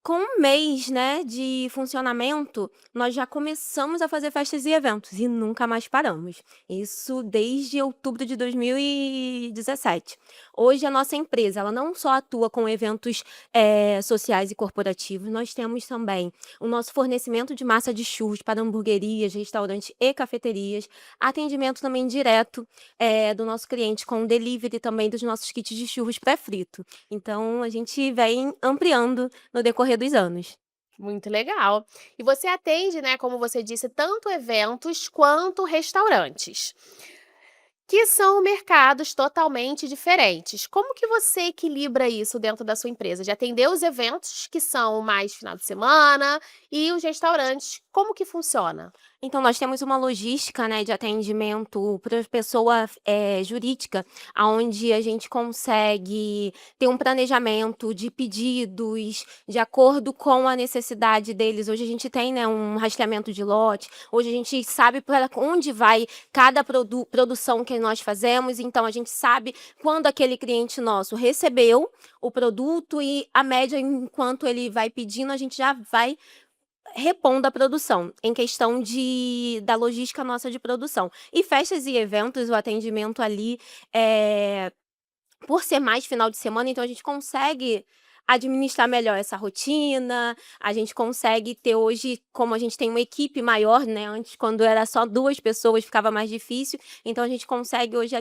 com um mês, né, de funcionamento, nós já começamos a fazer festas e eventos e nunca mais paramos. Isso desde outubro de 2017. Hoje a nossa empresa, ela não só atua com eventos, sociais e corporativos, nós temos também o nosso fornecimento de massa de churros para hamburguerias, restaurantes e cafeterias, atendimento também direto, do nosso cliente com delivery também dos nossos kits de churros pré-frito. Então a gente vem ampliando no decorrer dos anos. Muito legal. E você atende, né, como você disse, tanto eventos quanto restaurantes, que são mercados totalmente diferentes. Como que você equilibra isso dentro da sua empresa? De atender os eventos, que são mais final de semana, e os restaurantes, como que funciona? Então nós temos uma logística, né, de atendimento para pessoa, jurídica, aonde a gente consegue ter um planejamento de pedidos de acordo com a necessidade deles. Hoje a gente tem, né, um rastreamento de lote, hoje a gente sabe para onde vai cada produção que nós fazemos, então a gente sabe quando aquele cliente nosso recebeu o produto e a média enquanto ele vai pedindo, a gente já vai repondo a produção, em questão da logística nossa de produção. E festas e eventos, o atendimento ali, por ser mais final de semana, então a gente consegue administrar melhor essa rotina, a gente consegue ter hoje, como a gente tem uma equipe maior, né, antes quando era só 2 pessoas ficava mais difícil, então a gente consegue hoje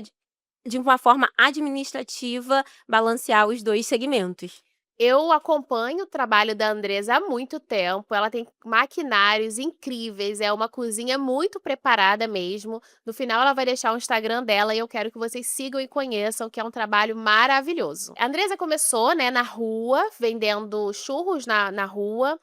de uma forma administrativa balancear os 2 segmentos. Eu acompanho o trabalho da Andresa há muito tempo, ela tem maquinários incríveis, é uma cozinha muito preparada mesmo. No final ela vai deixar o Instagram dela e eu quero que vocês sigam e conheçam, que é um trabalho maravilhoso. A Andresa começou, né, na rua, vendendo churros na rua,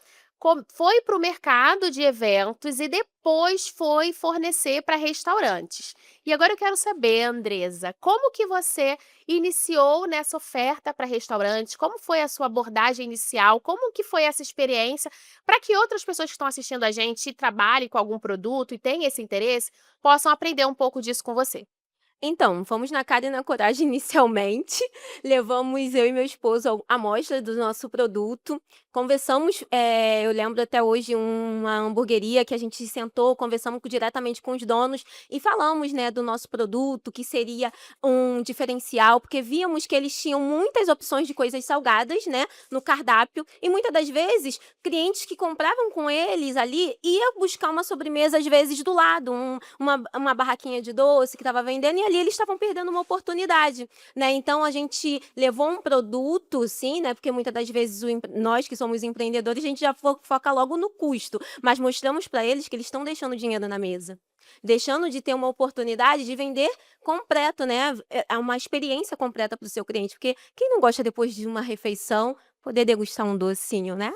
foi para o mercado de eventos e depois foi fornecer para restaurantes. E agora eu quero saber, Andresa, como que você iniciou nessa oferta para restaurantes? Como foi a sua abordagem inicial? Como que foi essa experiência? Para que outras pessoas que estão assistindo a gente e trabalhem com algum produto e tenham esse interesse, possam aprender um pouco disso com você. Então, fomos na cara e na coragem inicialmente, levamos eu e meu esposo a amostra do nosso produto, conversamos, eu lembro até hoje uma hamburgueria que a gente sentou, conversamos diretamente com os donos e falamos, né, do nosso produto, que seria um diferencial, porque víamos que eles tinham muitas opções de coisas salgadas, né, no cardápio, e muitas das vezes, clientes que compravam com eles ali, ia buscar uma sobremesa, às vezes, do lado, uma barraquinha de doce que estava vendendo, e ali eles estavam perdendo uma oportunidade, né. Então a gente levou um produto, sim, né, porque muitas das vezes nós que somos empreendedores, a gente já foca logo no custo, mas mostramos para eles que eles estão deixando dinheiro na mesa, deixando de ter uma oportunidade de vender completo, né, é uma experiência completa para o seu cliente, porque quem não gosta depois de uma refeição, poder degustar um docinho, né?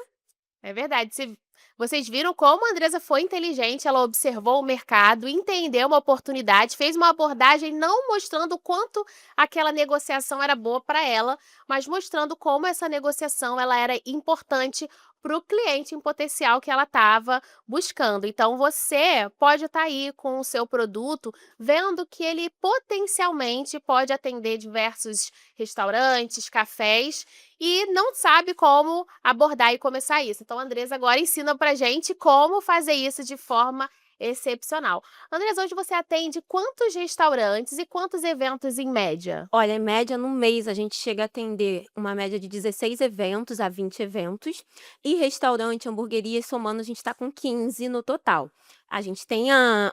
É verdade. Vocês viram como a Andresa foi inteligente, ela observou o mercado, entendeu uma oportunidade, fez uma abordagem não mostrando o quanto aquela negociação era boa para ela, mas mostrando como essa negociação ela era importante para o cliente em potencial que ela estava buscando. Então você pode estar aí com o seu produto, vendo que ele potencialmente pode atender diversos restaurantes, cafés, e não sabe como abordar e começar isso. Então a Andresa agora ensina pra gente como fazer isso de forma excepcional. Andresa, hoje você atende quantos restaurantes e quantos eventos em média? Olha, em média, no mês, a gente chega a atender uma média de 16 eventos a 20 eventos, e restaurante, hamburgueria, somando, a gente está com 15 no total. A gente tem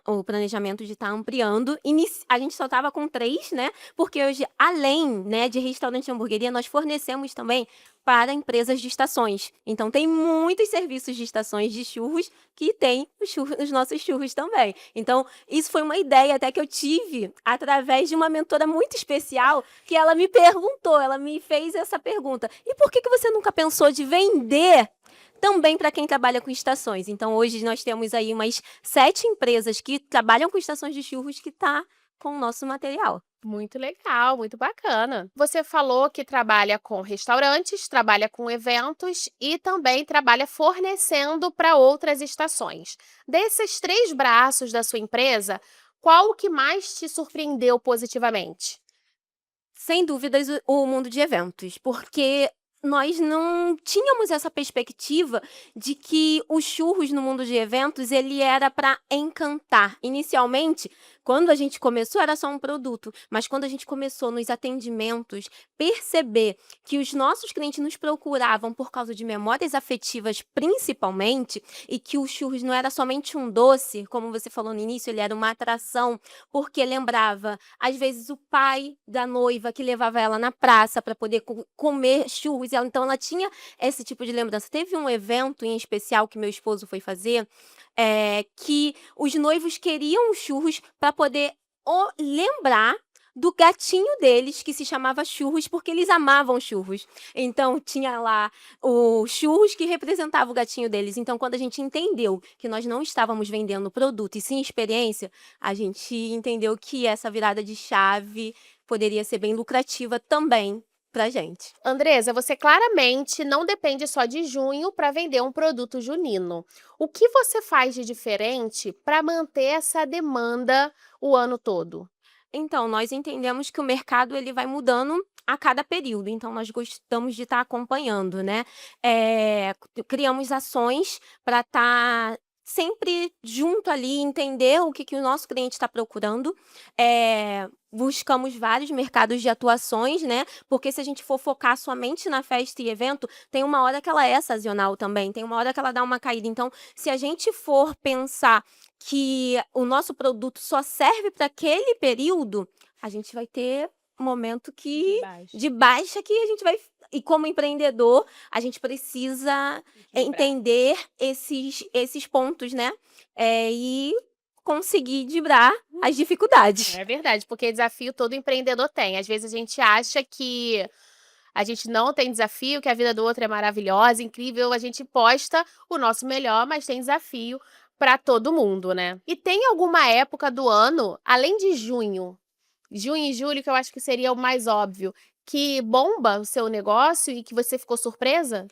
o planejamento de estar ampliando. A gente só estava com 3, né? Porque hoje, além, né, de restaurante e hamburgueria, nós fornecemos também para empresas de estações. Então, tem muitos serviços de estações de churros que tem os nossos churros também. Então, isso foi uma ideia até que eu tive através de uma mentora muito especial, que ela me perguntou, ela me fez essa pergunta: e por que você nunca pensou de vender também para quem trabalha com estações? Então, hoje nós temos aí umas 7 empresas que trabalham com estações de churros que tá com o nosso material. Muito legal, muito bacana. Você falou que trabalha com restaurantes, trabalha com eventos e também trabalha fornecendo para outras estações. Desses 3 braços da sua empresa, qual o que mais te surpreendeu positivamente? Sem dúvidas, o mundo de eventos, porque nós não tínhamos essa perspectiva de que os churros no mundo de eventos, ele era para encantar. Inicialmente, quando a gente começou, era só um produto, mas quando a gente começou nos atendimentos, perceber que os nossos clientes nos procuravam por causa de memórias afetivas, principalmente, e que os churros não era somente um doce, como você falou no início, ele era uma atração, porque lembrava, às vezes, o pai da noiva que levava ela na praça para poder comer churros, então ela tinha esse tipo de lembrança. Teve um evento em especial que meu esposo foi fazer, que os noivos queriam os churros para poder lembrar do gatinho deles, que se chamava Churros, porque eles amavam churros. Então tinha lá o churros que representava o gatinho deles. Então, quando a gente entendeu que nós não estávamos vendendo produto e sim experiência, a gente entendeu que essa virada de chave poderia ser bem lucrativa também pra gente. Andresa, você claramente não depende só de junho para vender um produto junino. O que você faz de diferente para manter essa demanda o ano todo? Então, nós entendemos que o mercado ele vai mudando a cada período, então nós gostamos de estar acompanhando, né. Criamos ações para estar sempre junto ali, entender o que o nosso cliente está procurando. Buscamos vários mercados de atuações, né, porque se a gente for focar somente na festa e evento, tem uma hora que ela é sazonal também, tem uma hora que ela dá uma caída. Então, se a gente for pensar que o nosso produto só serve para aquele período, a gente vai ter um momento de baixa que a gente vai, e como empreendedor, a gente precisa entender esses pontos, né, e conseguir driblar as dificuldades. É verdade, porque desafio todo empreendedor tem. Às vezes a gente acha que a gente não tem desafio, que a vida do outro é maravilhosa, incrível, a gente posta o nosso melhor, mas tem desafio para todo mundo, né? E tem alguma época do ano, além de junho e julho, que eu acho que seria o mais óbvio, que bomba o seu negócio e que você ficou surpresa?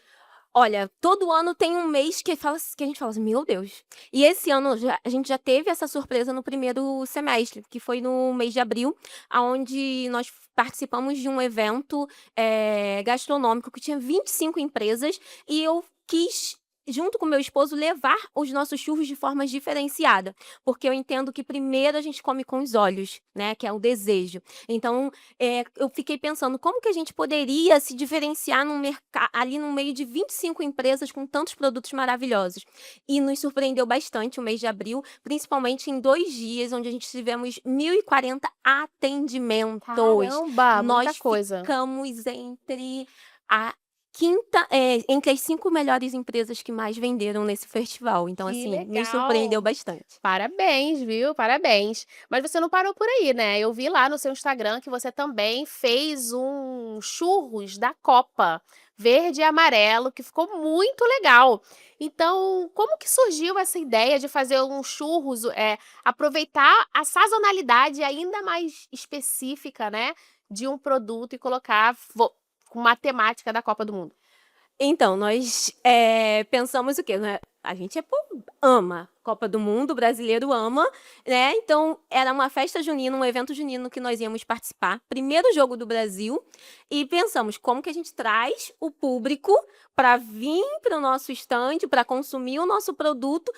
Olha, todo ano tem um mês que a gente fala assim: "Meu Deus". E esse ano a gente já teve essa surpresa no primeiro semestre, que foi no mês de abril, aonde nós participamos de um evento, gastronômico que tinha 25 empresas, e eu quis, junto com meu esposo, levar os nossos churros de forma diferenciada, porque eu entendo que primeiro a gente come com os olhos, né, que é o desejo. Então, eu fiquei pensando como que a gente poderia se diferenciar ali no meio de 25 empresas com tantos produtos maravilhosos. E nos surpreendeu bastante o mês de abril, principalmente em 2 dias, onde a gente tivemos 1.040 atendimentos. Caramba, muita Nós coisa. ficamos a entre as 5 melhores empresas que mais venderam nesse festival. Então, Que assim, nos surpreendeu legal. bastante. Parabéns, viu? Parabéns. Mas você não parou por aí, né? Eu vi lá no seu Instagram que você também fez um churros da Copa, verde e amarelo, que ficou muito legal. Então, como que surgiu essa ideia de fazer um churros, aproveitar a sazonalidade ainda mais específica, né, de um produto e colocar com uma temática da Copa do Mundo? Então, nós, pensamos o quê, né, a gente ama Copa do Mundo, o brasileiro ama, né, então era uma festa junina, um evento junino que nós íamos participar, primeiro jogo do Brasil, e pensamos: como que a gente traz o público para vir para o nosso estande, para consumir o nosso produto,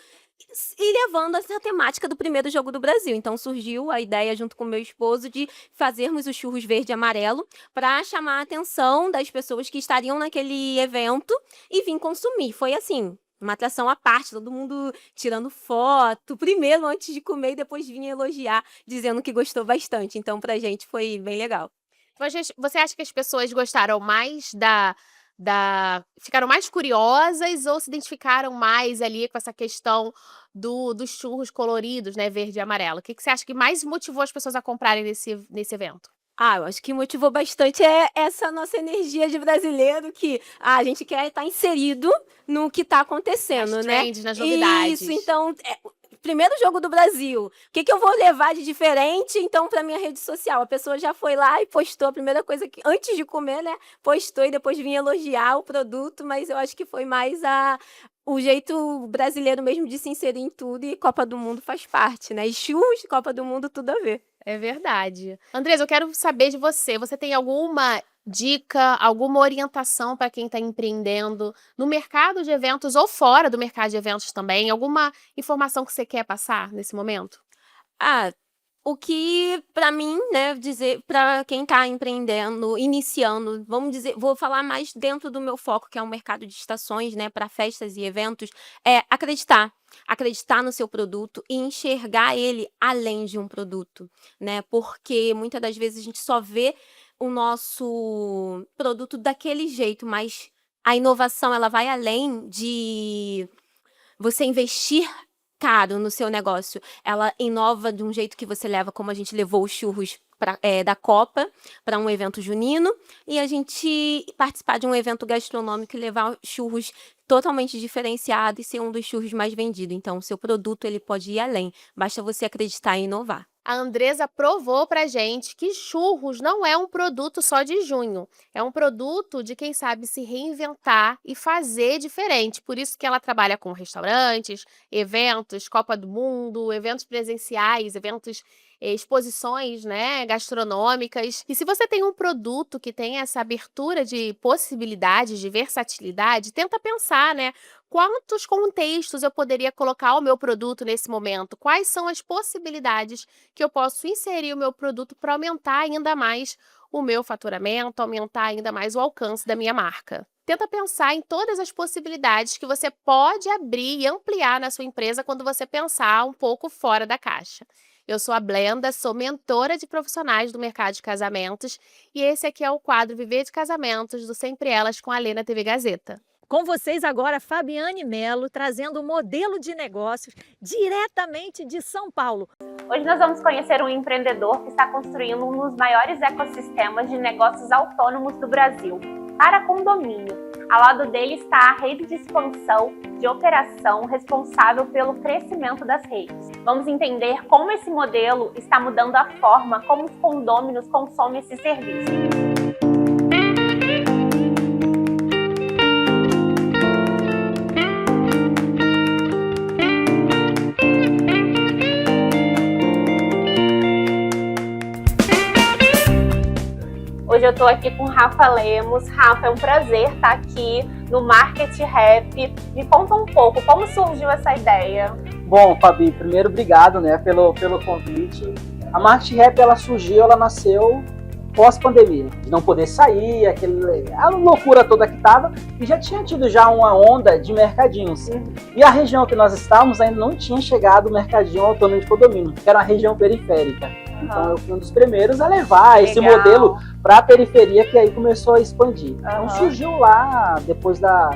e levando essa temática do primeiro jogo do Brasil. Então surgiu a ideia, junto com meu esposo, de fazermos os churros verde e amarelo para chamar a atenção das pessoas que estariam naquele evento e vir consumir. Foi assim, uma atração à parte, todo mundo tirando foto, primeiro antes de comer e depois vinha elogiar, dizendo que gostou bastante. Então pra gente foi bem legal. Você acha que as pessoas gostaram mais ficaram mais curiosas ou se identificaram mais ali com essa questão dos churros coloridos, né, verde e amarelo? O que que você acha que mais motivou as pessoas a comprarem nesse evento? Eu acho que motivou bastante essa nossa energia de brasileiro que, a gente quer estar inserido no que está Nas acontecendo, né. trends, nas novidades. Isso, então, primeiro jogo do Brasil, o que que eu vou levar de diferente, então, para minha rede social? A pessoa já foi lá e postou a primeira coisa que antes de comer, né, postou e depois vinha elogiar o produto, mas eu acho que foi mais o jeito brasileiro mesmo de se inserir em tudo, e Copa do Mundo faz parte, né, e churros, Copa do Mundo, tudo a ver. É verdade. Andresa, eu quero saber de você. Você tem alguma dica, alguma orientação para quem está empreendendo no mercado de eventos ou fora do mercado de eventos também? Alguma informação que você quer passar nesse momento? O que para mim, né, dizer para quem está empreendendo, iniciando, vamos dizer, vou falar mais dentro do meu foco, que é o mercado de estações, né, para festas e eventos, é acreditar. Acreditar no seu produto e enxergar ele além de um produto, né? Porque muitas das vezes a gente só vê o nosso produto daquele jeito, mas a inovação ela vai além de você investir caro no seu negócio. Ela inova de um jeito que você leva, como a gente levou os churros da Copa para um evento junino, e a gente participar de um evento gastronômico e levar churros totalmente diferenciado e ser um dos churros mais vendidos. Então, o seu produto ele pode ir além, basta você acreditar e inovar. A Andresa provou pra gente que churros não é um produto só de junho, é um produto de quem sabe se reinventar e fazer diferente. Por isso que ela trabalha com restaurantes, eventos, Copa do Mundo, eventos presenciais, eventos, exposições, né, gastronômicas. E se você tem um produto que tem essa abertura de possibilidades, de versatilidade, tenta pensar, né, quantos contextos eu poderia colocar o meu produto nesse momento? Quais são as possibilidades que eu posso inserir o meu produto para aumentar ainda mais o meu faturamento, aumentar ainda mais o alcance da minha marca? Tenta pensar em todas as possibilidades que você pode abrir e ampliar na sua empresa quando você pensar um pouco fora da caixa. Eu sou a Blenda, sou mentora de profissionais do mercado de casamentos e esse aqui é o quadro Viver de Casamentos do Sempre Elas com a Lê na TV Gazeta. Com vocês agora, Fabiane Melo, trazendo o modelo de negócios diretamente de São Paulo. Hoje nós vamos conhecer um empreendedor que está construindo um dos maiores ecossistemas de negócios autônomos do Brasil, para condomínio. Ao lado dele está a rede de expansão de operação responsável pelo crescimento das redes. Vamos entender como esse modelo está mudando a forma como os condôminos consomem esse serviço. eu tô aqui com o Rafa Lemos. Rafa, é um prazer estar aqui no Market Rap. Me conta um pouco, como surgiu essa ideia? Bom, Fabi, primeiro obrigado, né, pelo convite. A Market Rap, ela nasceu pós-pandemia, de não poder sair, a loucura toda que tava, e já tinha tido já uma onda de mercadinhos. E a região que nós estávamos ainda não tinha chegado o mercadinho autônomo de condomínio, que era uma região periférica. Então eu fui um dos primeiros a levar esse modelo para a periferia, que aí começou a expandir. Então surgiu lá depois da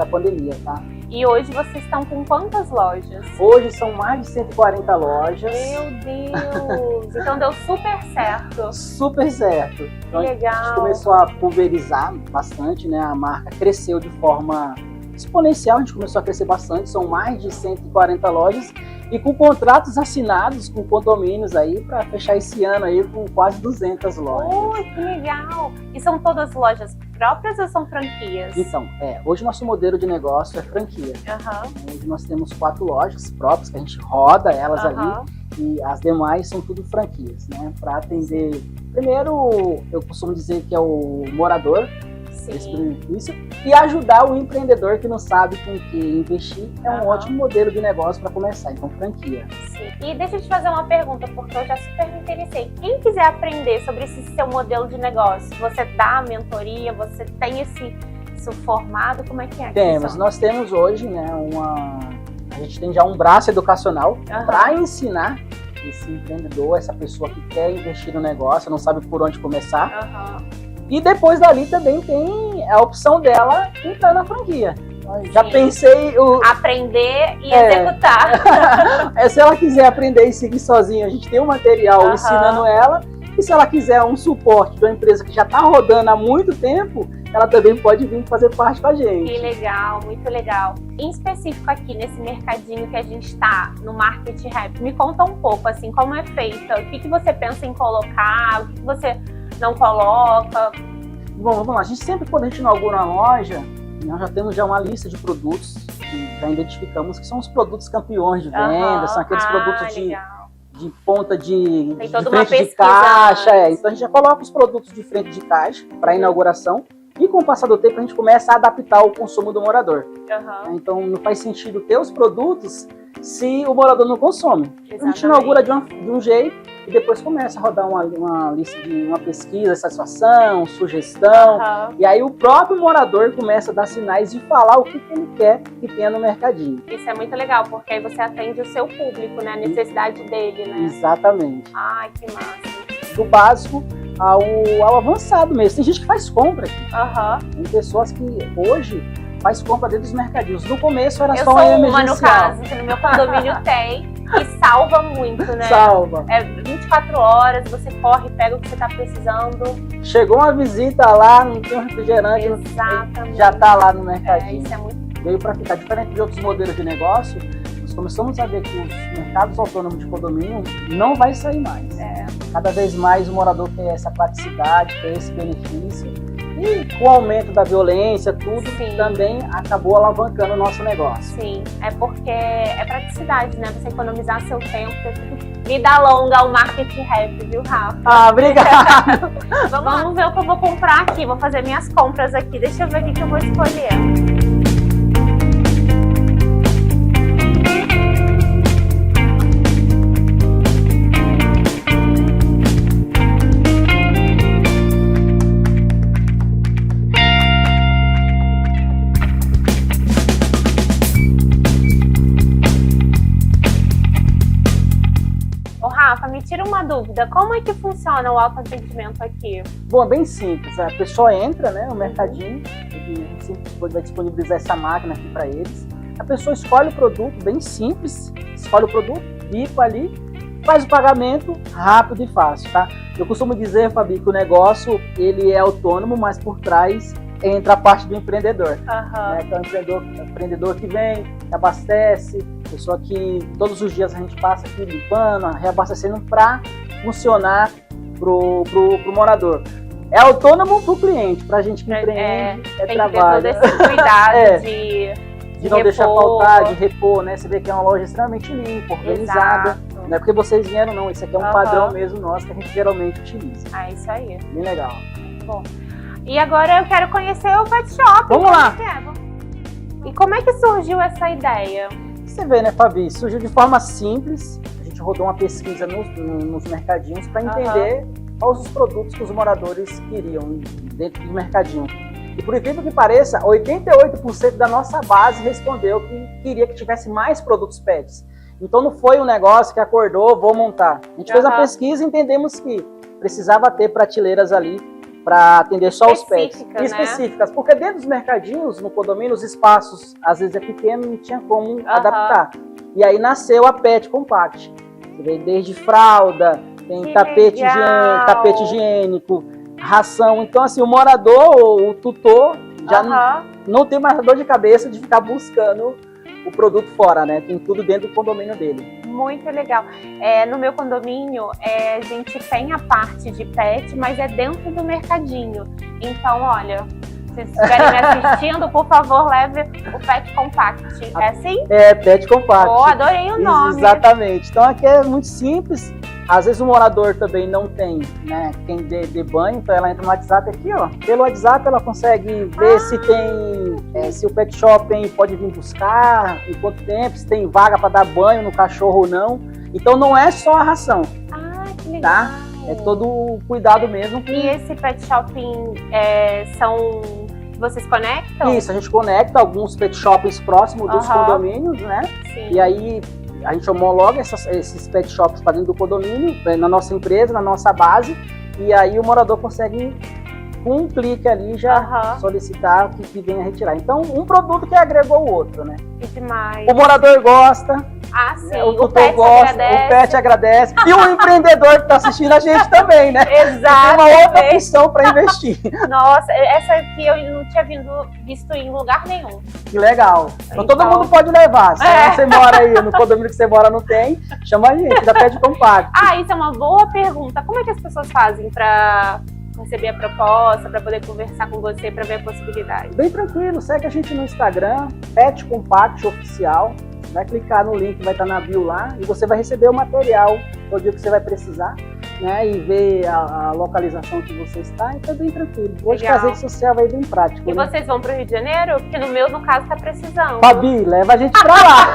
pandemia, tá? E hoje vocês estão com quantas lojas? Hoje são mais de 140 lojas. Meu Deus! Então deu super certo. Super certo. Então, Legal. A gente começou a pulverizar bastante, né? A marca cresceu de forma exponencial, a gente começou a crescer bastante, são mais de 140 lojas e com contratos assinados com condomínios aí para fechar esse ano aí com quase 200 lojas. Que legal! E são todas lojas próprias ou são franquias? Então, hoje nosso modelo de negócio é franquia. Hoje nós temos 4 lojas próprias que a gente roda elas ali e as demais são tudo franquias, né? Para atender, primeiro eu costumo dizer que é o morador, esse benefício, e ajudar o empreendedor que não sabe com que investir, é um ótimo modelo de negócio para começar, então franquia. Sim. E deixa eu te fazer uma pergunta, porque eu já super me interessei. Quem quiser aprender sobre esse seu modelo de negócio, você dá a mentoria, você tem isso formado, como é que é? Temos, nós temos hoje, né, a gente tem já um braço educacional para ensinar esse empreendedor, essa pessoa que quer investir no negócio, não sabe por onde começar. E depois dali também tem a opção dela entrar na franquia. Já pensei... Aprender e executar. Se ela quiser aprender e seguir sozinha, a gente tem um material ensinando ela. E se ela quiser um suporte de uma empresa que já está rodando há muito tempo, ela também pode vir fazer parte com a gente. Que legal, muito legal. Em específico aqui nesse mercadinho que a gente está, no Market Rap, me conta um pouco, assim, como é feita, o que você pensa em colocar, o que você não coloca. Bom, vamos lá. A gente sempre, quando a gente inaugura uma loja, nós já temos uma lista de produtos que já identificamos que são os produtos campeões de venda, são aqueles produtos de ponta de frente de caixa. Então a gente já coloca os produtos de frente de caixa para a inauguração e com o passar do tempo a gente começa a adaptar o consumo do morador. Então não faz sentido ter os produtos se o morador não consome. A gente inaugura de um jeito e depois começa a rodar uma lista de uma pesquisa, satisfação, sugestão. E aí o próprio morador começa a dar sinais de falar o que ele quer que tenha no mercadinho. Isso é muito legal, porque aí você atende o seu público, né? A necessidade dele, né? Exatamente. Ai, que massa. Do básico ao avançado mesmo. Tem gente que faz compra aqui. Tem pessoas que hoje faz compra dentro dos mercadinhos. No começo era só emergencial. Eu sou uma, no caso, que no meu condomínio tem. E salva muito, né? Salva. É 24 horas, você corre, pega o que você tá precisando. Chegou uma visita lá, não tem um refrigerante, já tá lá no mercadinho. Isso é muito... Veio para ficar diferente de outros modelos de negócio. Nós começamos a ver que os mercados autônomos de condomínio não vai sair mais. Cada vez mais o morador quer essa praticidade, quer esse benefício. E com o aumento da violência, tudo também acabou alavancando o nosso negócio. Sim, é porque é praticidade, né? Você economizar seu tempo. Vida longa ao Market Rap, viu, Rafa? Obrigado! Vamos ver o que eu vou comprar aqui. Vou fazer minhas compras aqui. Deixa eu ver o que eu vou escolher. Rafa, me tira uma dúvida, como é que funciona o autoatendimento aqui? Bom, é bem simples, a pessoa entra, né, no mercadinho, a gente sempre vai disponibilizar essa máquina aqui para eles, a pessoa escolhe o produto, bem simples, escolhe o produto, bipa ali, faz o pagamento rápido e fácil, tá? Eu costumo dizer, Fabi, que o negócio, ele é autônomo, mas por trás entra a parte do empreendedor, né? Então, o empreendedor que vem, que abastece, pessoa que todos os dias a gente passa aqui limpando, reabastecendo para funcionar pro morador. É autônomo pro cliente, pra gente que empreende, tem trabalho. Tem que ter todo esse cuidado de não deixar faltar, de repor, né? Você vê que é uma loja extremamente limpa, organizada. Não é porque vocês vieram, não. Isso aqui é um padrão mesmo nosso que a gente geralmente utiliza. Ah, isso aí. Bem legal. bom. E agora eu quero conhecer o pet shop. Vamos lá. Como que é? E como é que surgiu essa ideia? Você vê, né, Fabi? Surgiu de forma simples. A gente rodou uma pesquisa nos mercadinhos para entender quais os produtos que os moradores queriam dentro do mercadinho. E por incrível que pareça, 88% da nossa base respondeu que queria que tivesse mais produtos pets. Então não foi um negócio que acordou, vou montar. A gente fez uma pesquisa e entendemos que precisava ter prateleiras ali para atender só os pets. Específicas, porque dentro dos mercadinhos, no condomínio, os espaços às vezes é pequeno, não tinha como adaptar. E aí nasceu a Pet Compact. Você vê desde fralda, tem tapete higiênico, ração. Então assim, o morador ou o tutor já não tem mais dor de cabeça de ficar buscando o produto fora, né? Tem tudo dentro do condomínio dele. Muito legal. No meu condomínio, a gente tem a parte de pet, mas é dentro do mercadinho. Então, olha, se vocês estiverem me assistindo, por favor, leve o Pet Compact. É assim? É, Pet Compact. Oh, adorei o nome. Exatamente. Então aqui é muito simples. Às vezes o morador também não tem, né, quem dê banho, então ela entra no WhatsApp aqui, ó. Pelo WhatsApp ela consegue ver se tem, se o pet shop pode vir buscar, em quanto tempo, se tem vaga para dar banho no cachorro ou não. Então não é só a ração. Ah, que legal. Tá? É todo o cuidado mesmo. E esse pet shopping vocês conectam? Isso, a gente conecta alguns pet shops próximos dos condomínios, né? Sim. E aí a gente homologa esses pet shops para dentro do condomínio, na nossa empresa, na nossa base, e aí o morador consegue, com um clique ali, já solicitar que venha retirar. Então, um produto que agregou o outro, né? Que demais. O morador gosta, Ah, sim. o O tutor pet gosta, agradece. o pet agradece, e o empreendedor que está assistindo a gente também, né? Exato. Tem uma outra opção para investir. Nossa, essa aqui eu não tinha visto em lugar nenhum. Que legal. Então todo mundo pode levar. Se você mora aí no condomínio que você mora não tem, chama a gente, da Pet Compact. Ah, isso é uma boa pergunta. Como é que as pessoas fazem para receber a proposta, para poder conversar com você, para ver a possibilidade? Bem tranquilo, segue a gente no Instagram, Pet Compact Oficial. Vai clicar no link, vai estar na bio lá, e você vai receber o material todo dia que você vai precisar, né? E ver a localização que você está, então é bem tranquilo. Hoje fazer rede social é bem prático. E né? vocês vão para o Rio de Janeiro? Porque no meu, no caso, está precisando. Fabi, leva a gente pra lá.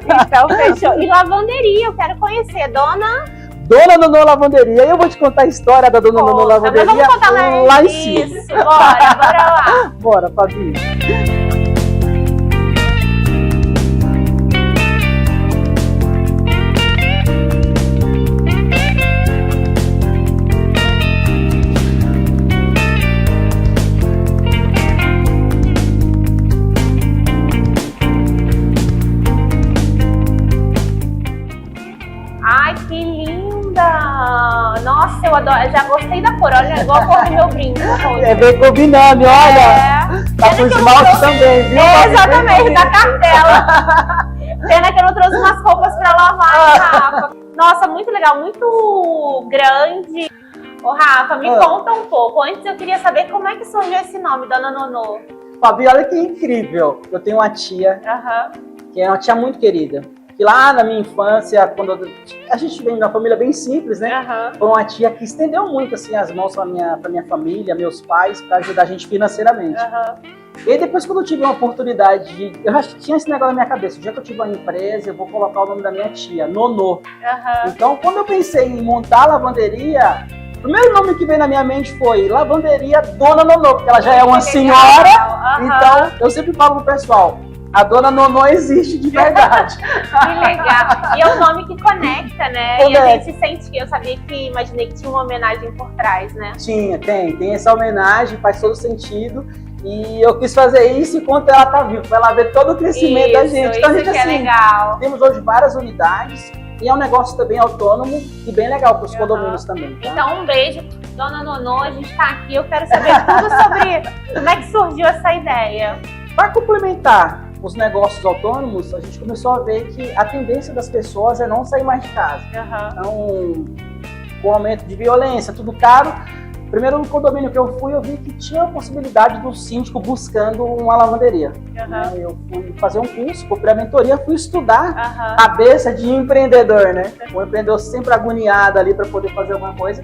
Então, fechou. E lavanderia, eu quero conhecer. Dona Nonô Lavanderia. Eu vou te contar a história da Dona Nonô Lavanderia vamos contar lá em cima. Isso, bora lá. Bora, Fabi. Ai, que linda! Nossa, eu adoro. Já gostei da cor. Olha, igual a cor do meu brinco. Bem combinando, olha. Tá com esmalte também, viu? Exatamente, da cartela. Pena que eu não trouxe umas roupas pra lavar, Rafa. Nossa, muito legal, muito grande. Ô, Rafa, me conta um pouco. Antes eu queria saber como é que surgiu esse nome, Dona Nonô. Fabi, olha que incrível. Eu tenho uma tia, que é uma tia muito querida. Que lá na minha infância, quando a gente vem de uma família bem simples, né? Foi uma tia que estendeu muito assim, as mãos para minha família, meus pais, para ajudar a gente financeiramente. E aí, depois, quando eu tive uma oportunidade de... Eu já tinha esse negócio na minha cabeça. O dia que eu tive uma empresa, eu vou colocar o nome da minha tia, Nonô. Então, quando eu pensei em montar a lavanderia, o primeiro nome que veio na minha mente foi Lavanderia Dona Nonô, porque ela já é uma senhora. Então, eu sempre falo pro pessoal, a Dona Nonô existe de verdade. Que legal. E é um nome que conecta, né? E a gente sente que eu imaginei que tinha uma homenagem por trás, né? Tem essa homenagem, faz todo sentido. E eu quis fazer isso enquanto ela tá viva, para ela ver todo o crescimento da gente. Então, a gente, é legal. Temos hoje várias unidades e é um negócio também autônomo e bem legal para os condomínios também. Tá? Então, um beijo, Dona Nonô, a gente tá aqui, eu quero saber tudo sobre como é que surgiu essa ideia. Para complementar os negócios autônomos, a gente começou a ver que a tendência das pessoas é não sair mais de casa. Então, com o aumento de violência, tudo caro. Primeiro, no condomínio que eu fui, eu vi que tinha a possibilidade do síndico buscando uma lavanderia. Eu fui fazer um curso, comprei a mentoria, fui estudar cabeça de empreendedor, né? O empreendedor sempre agoniado ali para poder fazer alguma coisa.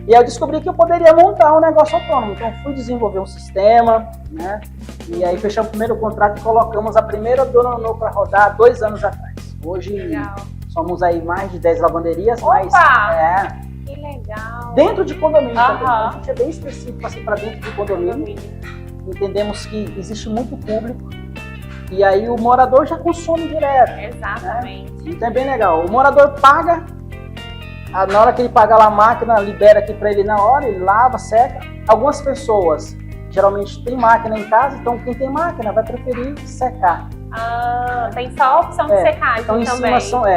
E aí eu descobri que eu poderia montar um negócio autônomo. Então fui desenvolver um sistema, né? E aí fechamos o primeiro contrato e colocamos a primeira Dona Nô para rodar 2 anos atrás. Hoje Legal. somos aí mais de 10 lavanderias, Opa! mas Que legal. dentro de condomínio também. Aham. A gente é bem específico assim para dentro de condomínio. Entendemos que existe muito público e aí o morador já consome direto. Exatamente. Então é bem legal. O morador paga, na hora que ele paga lá a máquina, libera aqui para ele na hora, ele lava, seca. Algumas pessoas geralmente tem máquina em casa, então quem tem máquina vai preferir secar. Tem só a opção de secagem Então em também. cima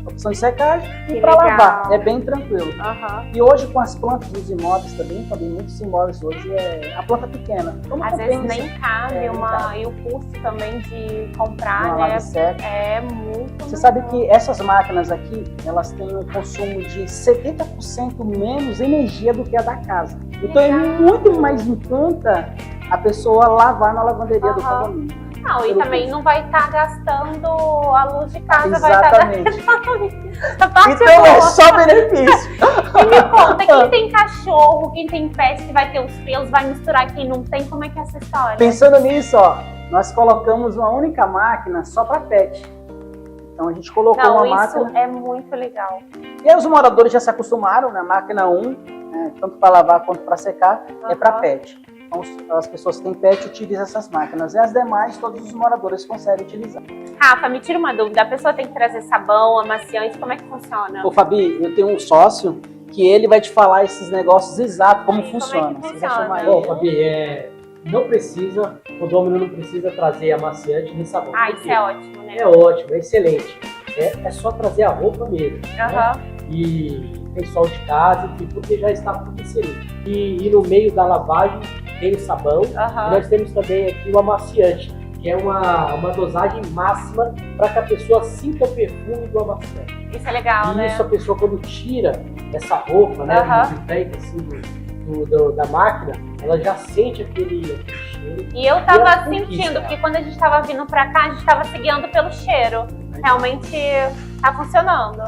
opção de secagem Que e para legal. lavar. É bem tranquilo. Aham. E hoje com as plantas dos imóveis também muitos imóveis hoje a planta pequena. Então, Às vezes compensa. nem cabe nem cabe. e o custo também de comprar, Uma né? lava e seca. É muito. Você sabe que essas máquinas aqui, elas têm um consumo de 70% menos energia do que a da casa. Então é muito mais em conta a pessoa lavar na lavanderia do Aham. condomínio. Não, e pelo também custo. não vai estar gastando a luz de casa, vai estar Exatamente. gastando essa parte Então é boa. só benefício. E me conta, quem tem cachorro, quem tem pet que vai ter os pelos, vai misturar quem não tem, como é que é essa história? Pensando nisso, ó, nós colocamos uma única máquina só para pet. Então a gente colocou Não, uma isso máquina. é muito legal. E aí os moradores já se acostumaram, né? Máquina 1, né? Tanto para lavar quanto para secar, é para Aham. pet. Então as pessoas que têm pet utilizam essas máquinas. E as demais, todos os moradores conseguem utilizar. Rafa, me tira uma dúvida, a pessoa tem que trazer sabão, amaciante, como é que funciona? Ô Fabi, eu tenho um sócio que ele vai te falar esses negócios exatos, como Sim, funciona. como é que Você vai funciona? chamar Bom, ele. Fabi, não precisa, o condomínio não precisa trazer amaciante nem sabão. Ah, Por isso quê? é ótimo, né? É ótimo, é excelente. É só trazer a roupa mesmo. Né? Aham. E tem sol de casa, enfim, porque já está tudo inserido. E no meio da lavagem tem o sabão. E Aham. nós temos também aqui o amaciante, que é uma dosagem máxima para que a pessoa sinta o perfume do amaciante. Isso é legal, E né? isso a pessoa, quando tira essa roupa, né, Aham. do tanque, assim, da máquina, ela já sente aquele cheiro. E eu E tava ela conquista. sentindo, porque quando a gente tava vindo pra cá, a gente tava se guiando pelo cheiro. Realmente tá funcionando.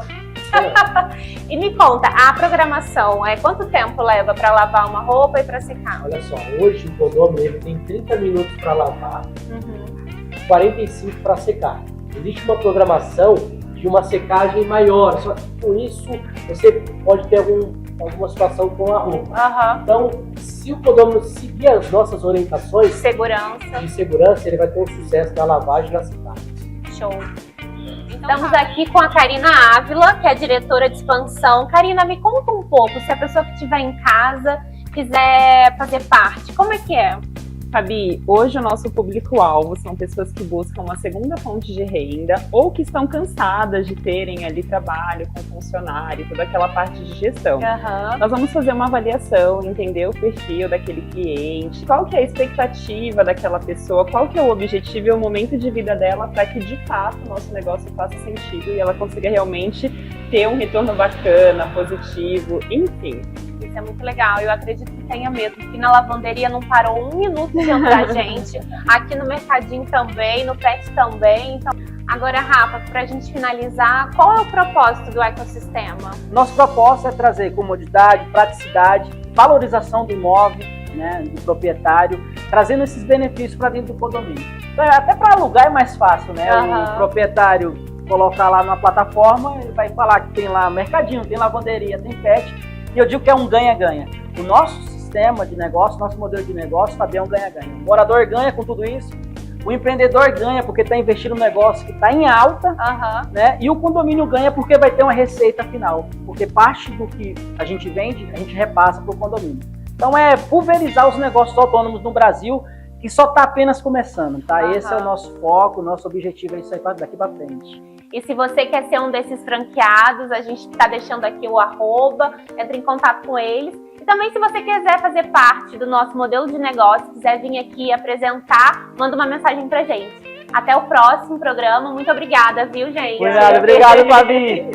E me conta, a programação, quanto tempo leva pra lavar uma roupa e pra secar? Olha só, hoje o condomínio ele tem 30 minutos para lavar, Uhum. 45 para secar. Existe uma programação de uma secagem maior, só que com isso você pode ter alguma situação com a roupa. Aham. Então, se o condomínio seguir as nossas orientações Segurança, de segurança, ele vai ter um sucesso na lavagem e na secagem. show. Estamos aqui com a Karina Ávila, que é diretora de expansão. Karina, me conta um pouco, se a pessoa que estiver em casa quiser fazer parte, como é que é? Fabi, hoje o nosso público-alvo são pessoas que buscam uma segunda fonte de renda ou que estão cansadas de terem ali trabalho com funcionário, toda aquela parte de gestão. Aham. Nós vamos fazer uma avaliação, entender o perfil daquele cliente, qual que é a expectativa daquela pessoa, qual que é o objetivo e o momento de vida dela para que de fato o nosso negócio faça sentido e ela consiga realmente ter um retorno bacana, positivo, enfim. Isso é muito legal, eu acredito que tenha mesmo, que na lavanderia não parou um minuto de entrar gente, aqui no mercadinho também, no pet também. Então, agora, Rafa, para a gente finalizar, qual é o propósito do ecossistema? Nosso propósito é trazer comodidade, praticidade, valorização do imóvel, né, do proprietário, trazendo esses benefícios para dentro do condomínio. Até para alugar é mais fácil, né? Aham. O proprietário colocar lá na plataforma, ele vai falar que tem lá mercadinho, tem lavanderia, tem pet, e eu digo que é um ganha-ganha. O nosso sistema de negócio, nosso modelo de negócio, Fabi, é um ganha-ganha. O morador ganha com tudo isso, o empreendedor ganha porque está investindo no negócio que está em alta, Aham. né? E o condomínio ganha porque vai ter uma receita final, porque parte do que a gente vende, a gente repassa para o condomínio. Então é pulverizar os negócios autônomos no Brasil, que só está apenas começando, tá? Aham. Esse é o nosso foco, o nosso objetivo é isso aí daqui para frente. E se você quer ser um desses franqueados, a gente está deixando aqui o @, entre em contato com eles. E também, se você quiser fazer parte do nosso modelo de negócio, quiser vir aqui apresentar, manda uma mensagem pra gente. Até o próximo programa. Muito obrigada, viu, gente? Obrigado, Fabi.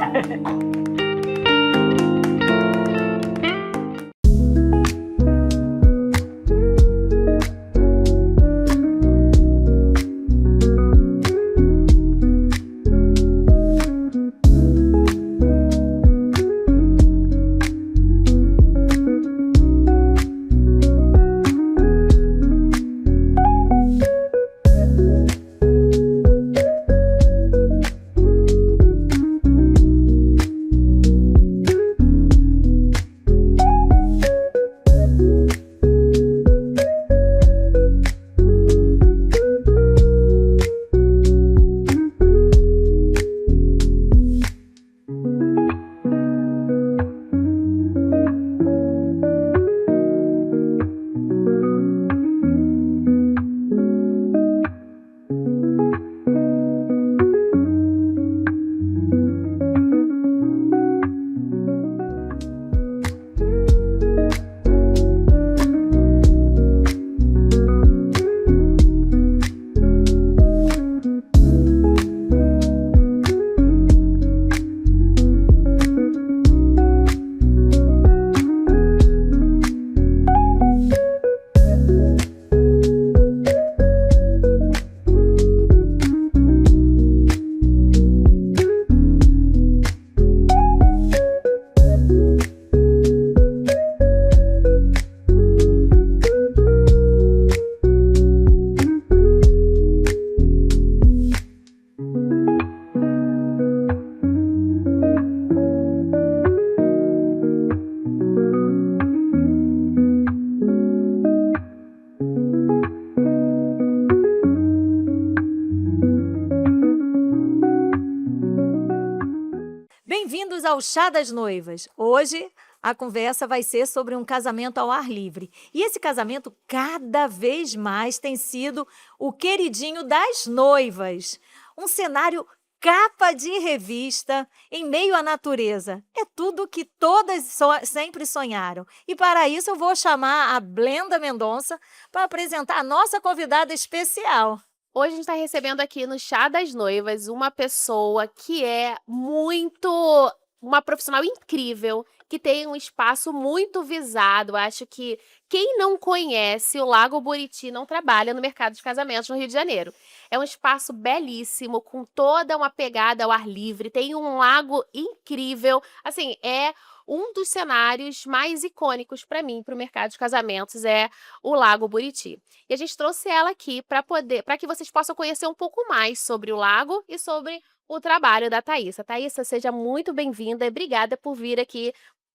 ao Chá das Noivas. Hoje a conversa vai ser sobre um casamento ao ar livre. E esse casamento cada vez mais tem sido o queridinho das noivas. Um cenário capa de revista, em meio à natureza. É tudo que todas sempre sonharam. E para isso eu vou chamar a Blenda Mendonça para apresentar a nossa convidada especial. Hoje a gente está recebendo aqui no Chá das Noivas uma pessoa que é uma profissional incrível, que tem um espaço muito visado. Acho que quem não conhece o Lago Buriti não trabalha no mercado de casamentos no Rio de Janeiro. É um espaço belíssimo, com toda uma pegada ao ar livre, tem um lago incrível. Assim, é um dos cenários mais icônicos para mim, para o mercado de casamentos, é o Lago Buriti. E a gente trouxe ela aqui para que vocês possam conhecer um pouco mais sobre o lago e sobre o trabalho da Thaísa. Thaísa, seja muito bem-vinda e obrigada por vir aqui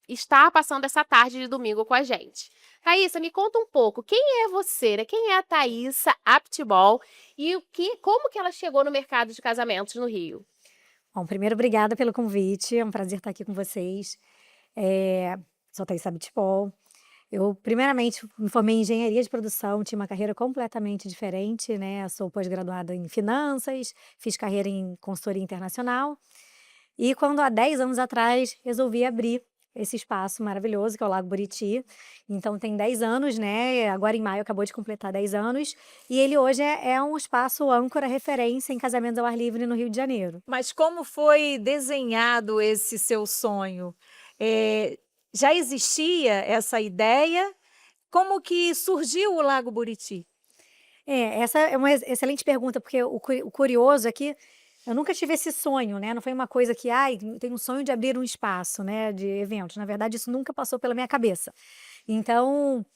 estar passando essa tarde de domingo com a gente. Thaísa, me conta um pouco, quem é você, né? Quem é a Thaísa Aptball e como que ela chegou no mercado de casamentos no Rio? Bom, primeiro, obrigada pelo convite, é um prazer estar aqui com vocês. Sou a Thaísa Aptball. Eu, primeiramente, me formei em engenharia de produção, tinha uma carreira completamente diferente, né? Sou pós-graduada em finanças, fiz carreira em consultoria internacional. E quando, há 10 anos atrás, resolvi abrir esse espaço maravilhoso, que é o Lago Buriti. Então, tem 10 anos, né? Agora, em maio, acabou de completar 10 anos. E ele hoje é um espaço âncora, referência em casamentos ao ar livre no Rio de Janeiro. Mas como foi desenhado esse seu sonho? Já existia essa ideia? Como que surgiu o Lago Buriti? Essa é uma excelente pergunta, porque o curioso é que eu nunca tive esse sonho, né? Não foi uma coisa que, tenho um sonho de abrir um espaço, né, de eventos. Na verdade, isso nunca passou pela minha cabeça. Então,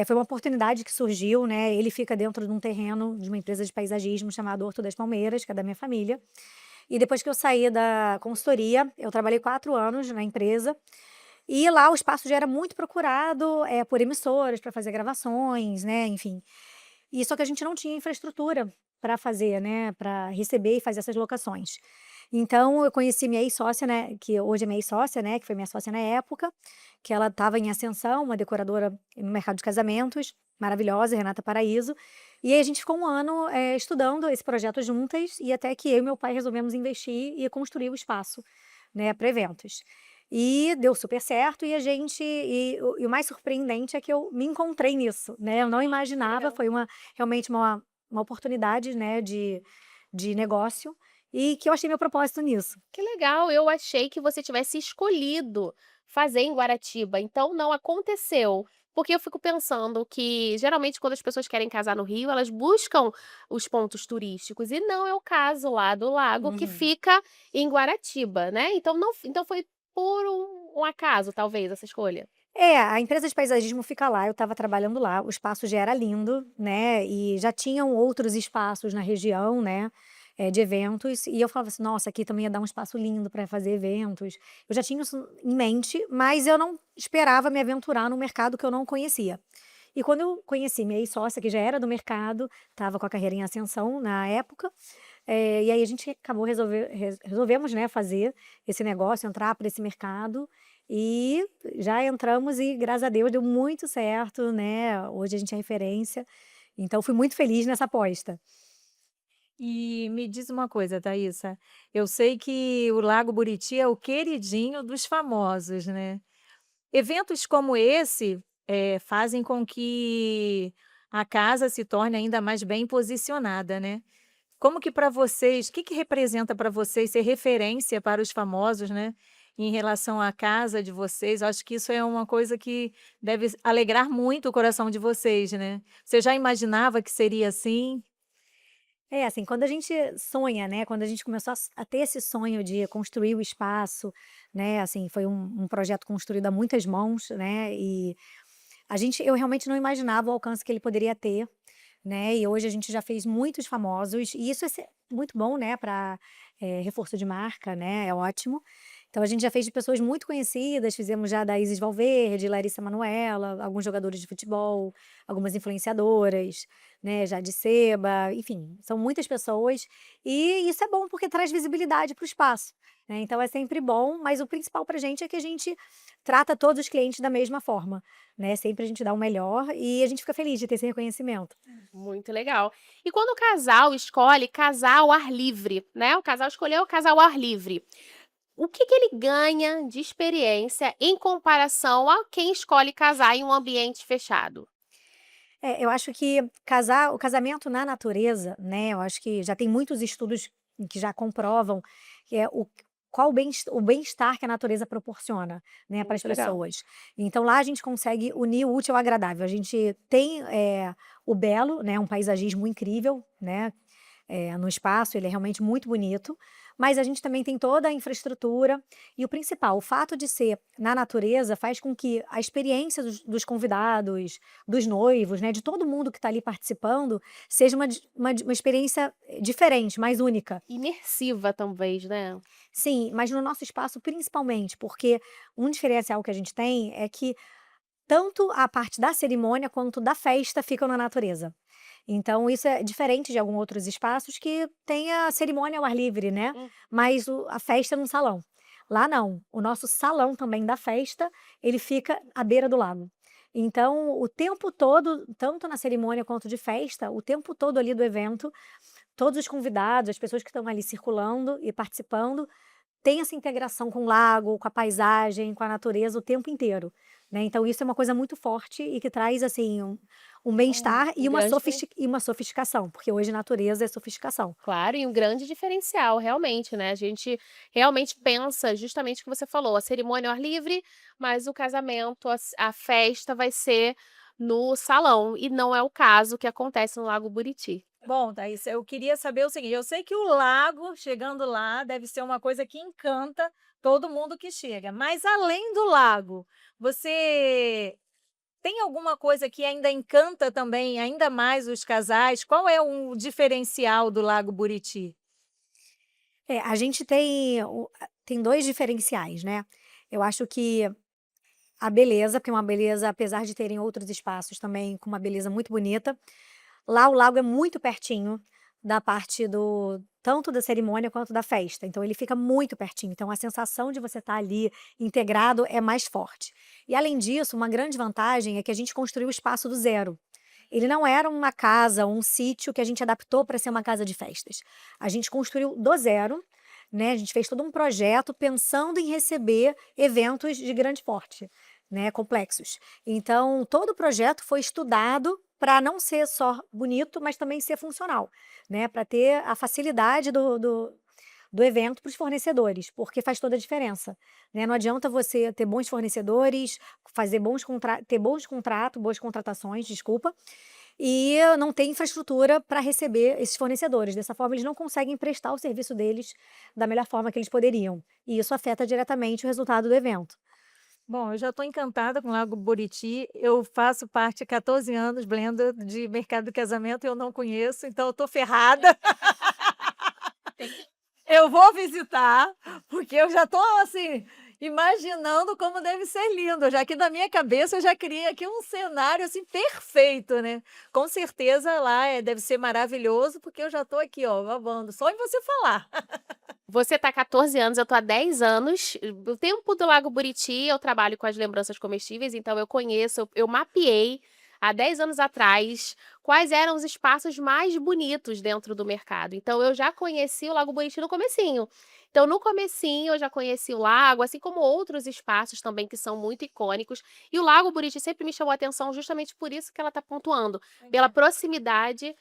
foi uma oportunidade que surgiu, né? Ele fica dentro de um terreno de uma empresa de paisagismo chamada Horto das Palmeiras, que é da minha família. E depois que eu saí da consultoria, eu trabalhei 4 anos na empresa. E lá o espaço já era muito procurado por emissoras para fazer gravações, né? Enfim. E só que a gente não tinha infraestrutura para fazer, né? Para receber e fazer essas locações. Então eu conheci minha ex-sócia, né? Que hoje é minha ex-sócia, né? Que foi minha sócia na época, que ela estava em ascensão, uma decoradora no mercado de casamentos, maravilhosa, Renata Paraíso. E aí a gente ficou um ano estudando esse projeto juntas, e até que eu e meu pai resolvemos investir e construir o espaço, né? Para eventos. E deu super certo, e o mais surpreendente é que eu me encontrei nisso, né? Eu não imaginava, foi realmente uma oportunidade, né, de negócio, e que eu achei meu propósito nisso. Que legal, eu achei que você tivesse escolhido fazer em Guaratiba, então não aconteceu. Porque eu fico pensando que, geralmente, quando as pessoas querem casar no Rio, elas buscam os pontos turísticos, e não é o caso lá do lago, que fica em Guaratiba, né? Então foi por um acaso, talvez, essa escolha. A empresa de paisagismo fica lá, eu estava trabalhando lá, o espaço já era lindo, né, e já tinham outros espaços na região, né, de eventos, e eu falava assim: "Nossa, aqui também ia dar um espaço lindo para fazer eventos". Eu já tinha isso em mente, mas eu não esperava me aventurar num mercado que eu não conhecia. E quando eu conheci minha ex-sócia, que já era do mercado, estava com a carreira em ascensão na época, e aí a gente resolvemos, né, fazer esse negócio, entrar para esse mercado, e já entramos e, graças a Deus, deu muito certo, né, hoje a gente é referência, então fui muito feliz nessa aposta. E me diz uma coisa, Thaísa, eu sei que o Lago Buriti é o queridinho dos famosos, né? Eventos como esse, fazem com que a casa se torne ainda mais bem posicionada, né? Como que para vocês, o que que representa para vocês ser referência para os famosos, né, em relação à casa de vocês? Eu acho que isso é uma coisa que deve alegrar muito o coração de vocês, né? Você já imaginava que seria assim? Assim, quando a gente sonha, né, quando a gente começou a ter esse sonho de construir o espaço, né, assim, foi um projeto construído a muitas mãos, né, e eu realmente não imaginava o alcance que ele poderia ter, né, e hoje a gente já fez muitos famosos, e isso muito bom, né, para reforço de marca, né, é ótimo. Então a gente já fez de pessoas muito conhecidas, fizemos já da Isis Valverde, Larissa Manoela, alguns jogadores de futebol, algumas influenciadoras, né, Jade Seba, enfim, são muitas pessoas e isso é bom porque traz visibilidade para o espaço, né, então é sempre bom, mas o principal pra gente é que a gente trata todos os clientes da mesma forma, né, sempre a gente dá o melhor e a gente fica feliz de ter esse reconhecimento. Muito legal. E quando o casal escolhe casar ao ar livre, né? O casal escolheu casar ao ar livre. O que que ele ganha de experiência em comparação a quem escolhe casar em um ambiente fechado? Eu acho que o casamento na natureza, né, eu acho que já tem muitos estudos que já comprovam que é qual o bem-estar que a natureza proporciona, né, para as Muito legal. pessoas. Então lá a gente consegue unir o útil ao agradável. A gente tem, o belo, né, um paisagismo incrível, né, no espaço, ele é realmente muito bonito, mas a gente também tem toda a infraestrutura e o principal, o fato de ser na natureza faz com que a experiência dos convidados, dos noivos, né, de todo mundo que está ali participando, seja uma experiência diferente, mais única. Imersiva, talvez, né? Sim, mas no nosso espaço principalmente, porque um diferencial que a gente tem é que tanto a parte da cerimônia quanto da festa ficam na natureza. Então isso é diferente de alguns outros espaços que tem a cerimônia ao ar livre, né, Hum. mas a festa é num salão. Lá não, o nosso salão também da festa, ele fica à beira do lago. Então o tempo todo, tanto na cerimônia quanto de festa, o tempo todo ali do evento, todos os convidados, as pessoas que estão ali circulando e participando, tem essa integração com o lago, com a paisagem, com a natureza o tempo inteiro, né, então isso é uma coisa muito forte e que traz, assim, um bem-estar e Um grande uma sofisticação, porque hoje natureza é sofisticação. Claro, e um grande diferencial, realmente, né? A gente realmente pensa justamente o que você falou, a cerimônia ao ar livre, mas o casamento, a festa vai ser no salão, e não é o caso que acontece no Lago Buriti. Bom, Thaís, eu queria saber o seguinte, eu sei que o lago, chegando lá, deve ser uma coisa que encanta todo mundo que chega, mas além do lago, você tem alguma coisa que ainda encanta também, ainda mais os casais? Qual é o diferencial do Lago Buriti? A gente tem 2 diferenciais, né. Eu acho que a beleza, porque é uma beleza apesar de terem outros espaços também com uma beleza muito bonita, lá o lago é muito pertinho da parte do tanto da cerimônia quanto da festa, então ele fica muito pertinho, então a sensação de você estar ali integrado é mais forte. E além disso, uma grande vantagem é que a gente construiu o espaço do zero. Ele não era uma casa, um sítio que a gente adaptou para ser uma casa de festas. A gente construiu do zero, né, a gente fez todo um projeto pensando em receber eventos de grande porte, né, complexos. Então, todo o projeto foi estudado para não ser só bonito, mas também ser funcional, né, para ter a facilidade do evento para os fornecedores, porque faz toda a diferença, né. Não adianta você ter bons fornecedores, fazer ter bons contratos, boas contratações, desculpa, e não ter infraestrutura para receber esses fornecedores. Dessa forma, eles não conseguem prestar o serviço deles da melhor forma que eles poderiam, e isso afeta diretamente o resultado do evento. Bom, eu já estou encantada com o Lago Buriti, eu faço parte há 14 anos, Blenda, de mercado de casamento, eu não conheço, então eu estou ferrada. Eu vou visitar, porque eu já estou, assim, imaginando como deve ser lindo, já que na minha cabeça eu já criei aqui um cenário, assim, perfeito, né. Com certeza lá, deve ser maravilhoso, porque eu já estou aqui, ó, babando, só em você falar. Você tá há 14 anos, eu tô há 10 anos. O tempo do Lago Buriti, eu trabalho com as lembranças comestíveis, então eu conheço, eu mapeei há 10 anos atrás quais eram os espaços mais bonitos dentro do mercado. Então eu já conheci o Lago Buriti no comecinho. Então no comecinho eu já conheci o lago, assim como outros espaços também que são muito icônicos. E o Lago Buriti sempre me chamou a atenção justamente por isso que ela tá pontuando, pela proximidade.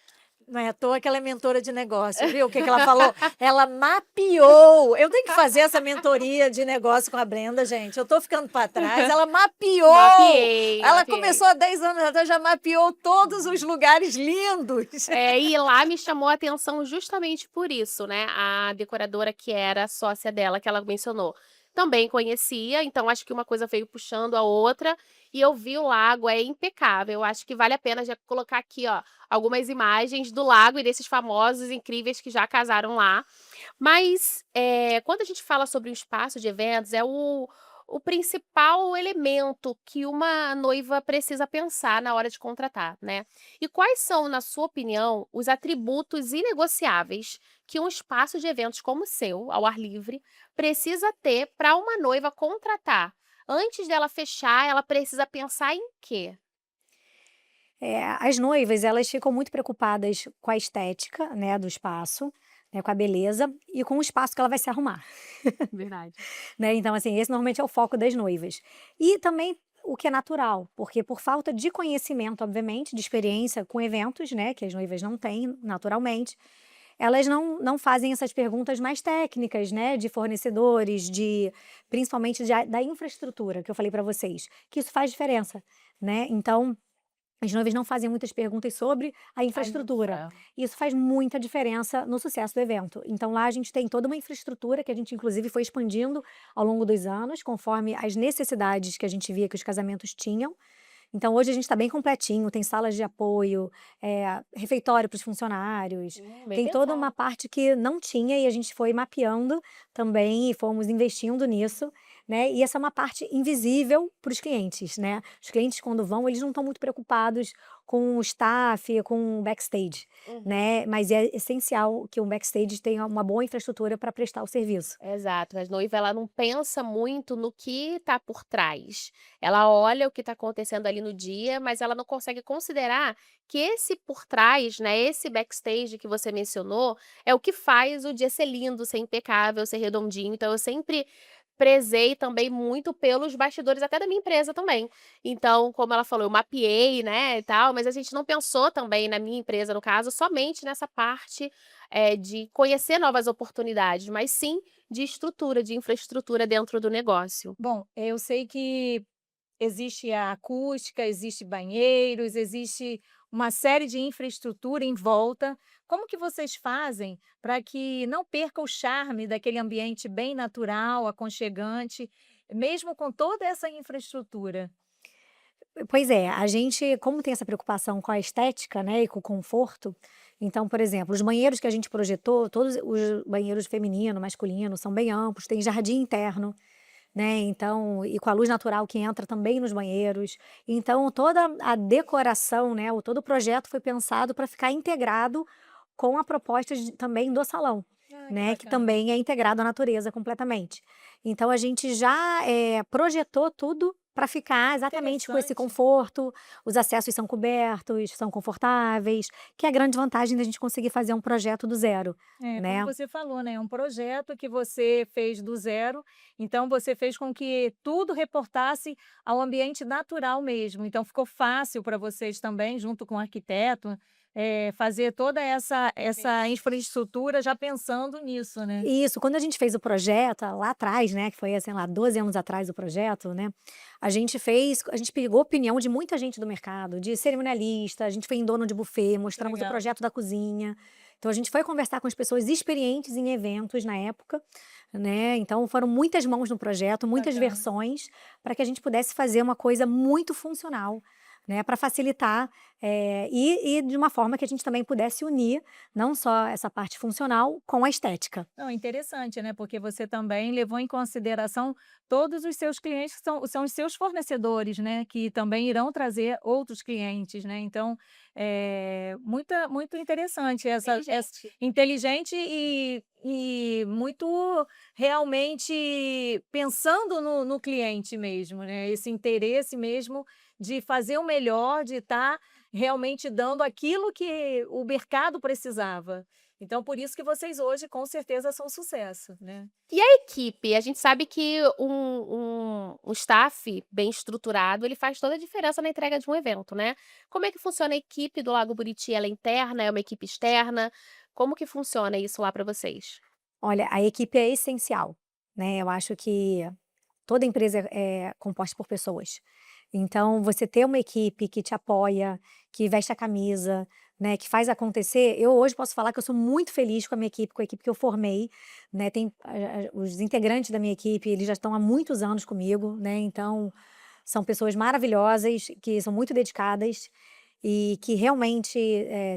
Não é à toa que ela é mentora de negócio, viu o que ela falou? Ela mapeou. Eu tenho que fazer essa mentoria de negócio com a Brenda, gente. Eu tô ficando para trás. Ela mapeou. Ela Mapeei. começou há 10 anos atrás, já mapeou todos os lugares lindos. E lá me chamou a atenção justamente por isso, né? A decoradora que era sócia dela, que ela mencionou. também conhecia, então acho que uma coisa veio puxando a outra, e eu vi o lago, é impecável. Eu acho que vale a pena já colocar aqui, ó, algumas imagens do lago e desses famosos incríveis que já casaram lá. Mas, quando a gente fala sobre o espaço de eventos, é o principal elemento que uma noiva precisa pensar na hora de contratar, né. E quais são, na sua opinião, os atributos inegociáveis que um espaço de eventos como o seu, ao ar livre, precisa ter para uma noiva contratar? Antes dela fechar, ela precisa pensar em quê? As noivas, elas ficam muito preocupadas com a estética, né, do espaço, né, com a beleza e com o espaço que ela vai se arrumar. Verdade. Né, então assim, esse normalmente é o foco das noivas. E também o que é natural, porque por falta de conhecimento, obviamente, de experiência com eventos, né, que as noivas não têm naturalmente, elas não fazem essas perguntas mais técnicas, né, de fornecedores, principalmente da infraestrutura, que eu falei para vocês, que isso faz diferença, né. Então as noivas não fazem muitas perguntas sobre a A infraestrutura. infra. Isso faz muita diferença no sucesso do evento. Então lá a gente tem toda uma infraestrutura que a gente inclusive foi expandindo ao longo dos anos, conforme as necessidades que a gente via que os casamentos tinham. Então hoje a gente está bem completinho, tem salas de apoio, refeitório para os funcionários, Bem tem toda pensado. uma parte que não tinha e a gente foi mapeando também e fomos investindo nisso, né, e essa é uma parte invisível para os clientes, né. Os clientes quando vão, eles não estão muito preocupados com o staff, com o backstage, Uhum. né, mas é essencial que o backstage tenha uma boa infraestrutura para prestar o serviço. Exato, a noiva ela não pensa muito no que está por trás. Ela olha o que está acontecendo ali no dia, mas ela não consegue considerar que esse por trás, né, esse backstage que você mencionou, é o que faz o dia ser lindo, ser impecável, ser redondinho. Então eu sempre prezei também muito pelos bastidores até da minha empresa também. Então, como ela falou, eu mapeei, né, e tal, mas a gente não pensou também na minha empresa, no caso, somente nessa parte, de conhecer novas oportunidades, mas sim de estrutura, de infraestrutura dentro do negócio. Bom, eu sei que existe a acústica, existe banheiros, existe uma série de infraestrutura em volta. Como que vocês fazem para que não perca o charme daquele ambiente bem natural, aconchegante, mesmo com toda essa infraestrutura? Pois é, a gente, como tem essa preocupação com a estética, né, e com o conforto, então, por exemplo, os banheiros que a gente projetou, todos os banheiros feminino, masculino, são bem amplos, tem jardim interno, né, então e com a luz natural que entra também nos banheiros. Então toda a decoração, né, todo o projeto foi pensado para ficar integrado com a proposta também do salão, Ah, que né, que bacana. também é integrado à natureza completamente. Então a gente já, projetou tudo para ficar exatamente com esse Interessante. conforto, os acessos são cobertos, são confortáveis, que é a grande vantagem da gente conseguir fazer um projeto do zero, É, como né. você falou, né, é um projeto que você fez do zero, então você fez com que tudo reportasse ao ambiente natural mesmo, então ficou fácil para vocês também, junto com o arquiteto, fazer toda essa infraestrutura já pensando nisso, né? Isso, quando a gente fez o projeto, lá atrás, né, que foi, sei lá, 12 anos atrás o projeto, né, a gente pegou a opinião de muita gente do mercado, de cerimonialista, a gente foi em dono de buffet, Que mostramos o legal. projeto da cozinha. Então a gente foi conversar com as pessoas experientes em eventos na época, né, então foram muitas mãos no projeto, muitas Bacana. versões, para que a gente pudesse fazer uma coisa muito funcional, né, para facilitar, e de uma forma que a gente também pudesse unir, não só essa parte funcional com a estética. Não, interessante, né, porque você também levou em consideração todos os seus clientes que são os seus fornecedores, né, que também irão trazer outros clientes, né, então, muito interessante essa Inteligente. inteligente e muito realmente pensando no cliente mesmo, né, esse interesse mesmo de fazer o melhor, de estar realmente dando aquilo que o mercado precisava. Então por isso que vocês hoje com certeza são sucesso, né. E a equipe? A gente sabe que um staff bem estruturado, ele faz toda a diferença na entrega de um evento, né. Como é que funciona a equipe do Lago Buriti? Ela é interna, é uma equipe externa? Como que funciona isso lá para vocês? Olha, a equipe é essencial, né, eu acho que toda empresa é composta por pessoas. Então você ter uma equipe que te apoia, que veste a camisa, né, que faz acontecer, eu hoje posso falar que eu sou muito feliz com a minha equipe, com a equipe que eu formei, né, os integrantes da minha equipe, eles já estão há muitos anos comigo, né, então são pessoas maravilhosas, que são muito dedicadas e que realmente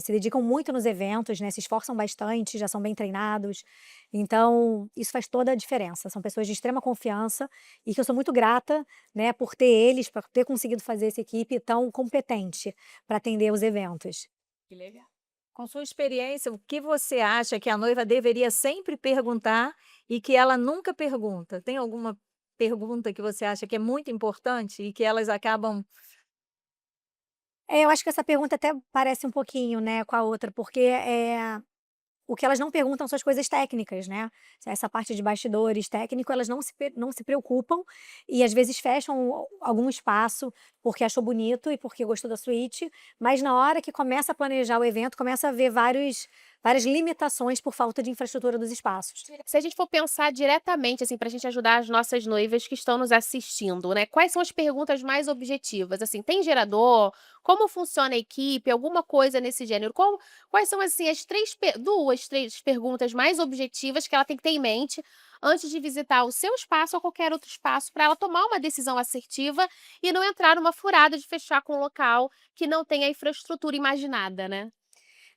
se dedicam muito nos eventos, né, se esforçam bastante, já são bem treinados. Então, isso faz toda a diferença. São pessoas de extrema confiança e que eu sou muito grata, né, por ter eles, por ter conseguido fazer essa equipe tão competente para atender os eventos. Que legal. Com sua experiência, o que você acha que a noiva deveria sempre perguntar e que ela nunca pergunta? Tem alguma pergunta que você acha que é muito importante e que elas acabam. Eu acho que essa pergunta até parece um pouquinho, né, com a outra, porque o que elas não perguntam são as coisas técnicas, né. Essa parte de bastidores técnico, elas não se preocupam e às vezes fecham algum espaço porque achou bonito e porque gostou da suíte, mas na hora que começa a planejar o evento, começa a ver várias limitações por falta de infraestrutura dos espaços. Se a gente for pensar diretamente, assim, pra gente ajudar as nossas noivas que estão nos assistindo, né? Quais são as perguntas mais objetivas? Assim, tem gerador? Como funciona a equipe? Alguma coisa nesse gênero? Quais são, assim, as duas, três perguntas mais objetivas que ela tem que ter em mente antes de visitar o seu espaço ou qualquer outro espaço para ela tomar uma decisão assertiva e não entrar numa furada de fechar com um local que não tem a infraestrutura imaginada, né?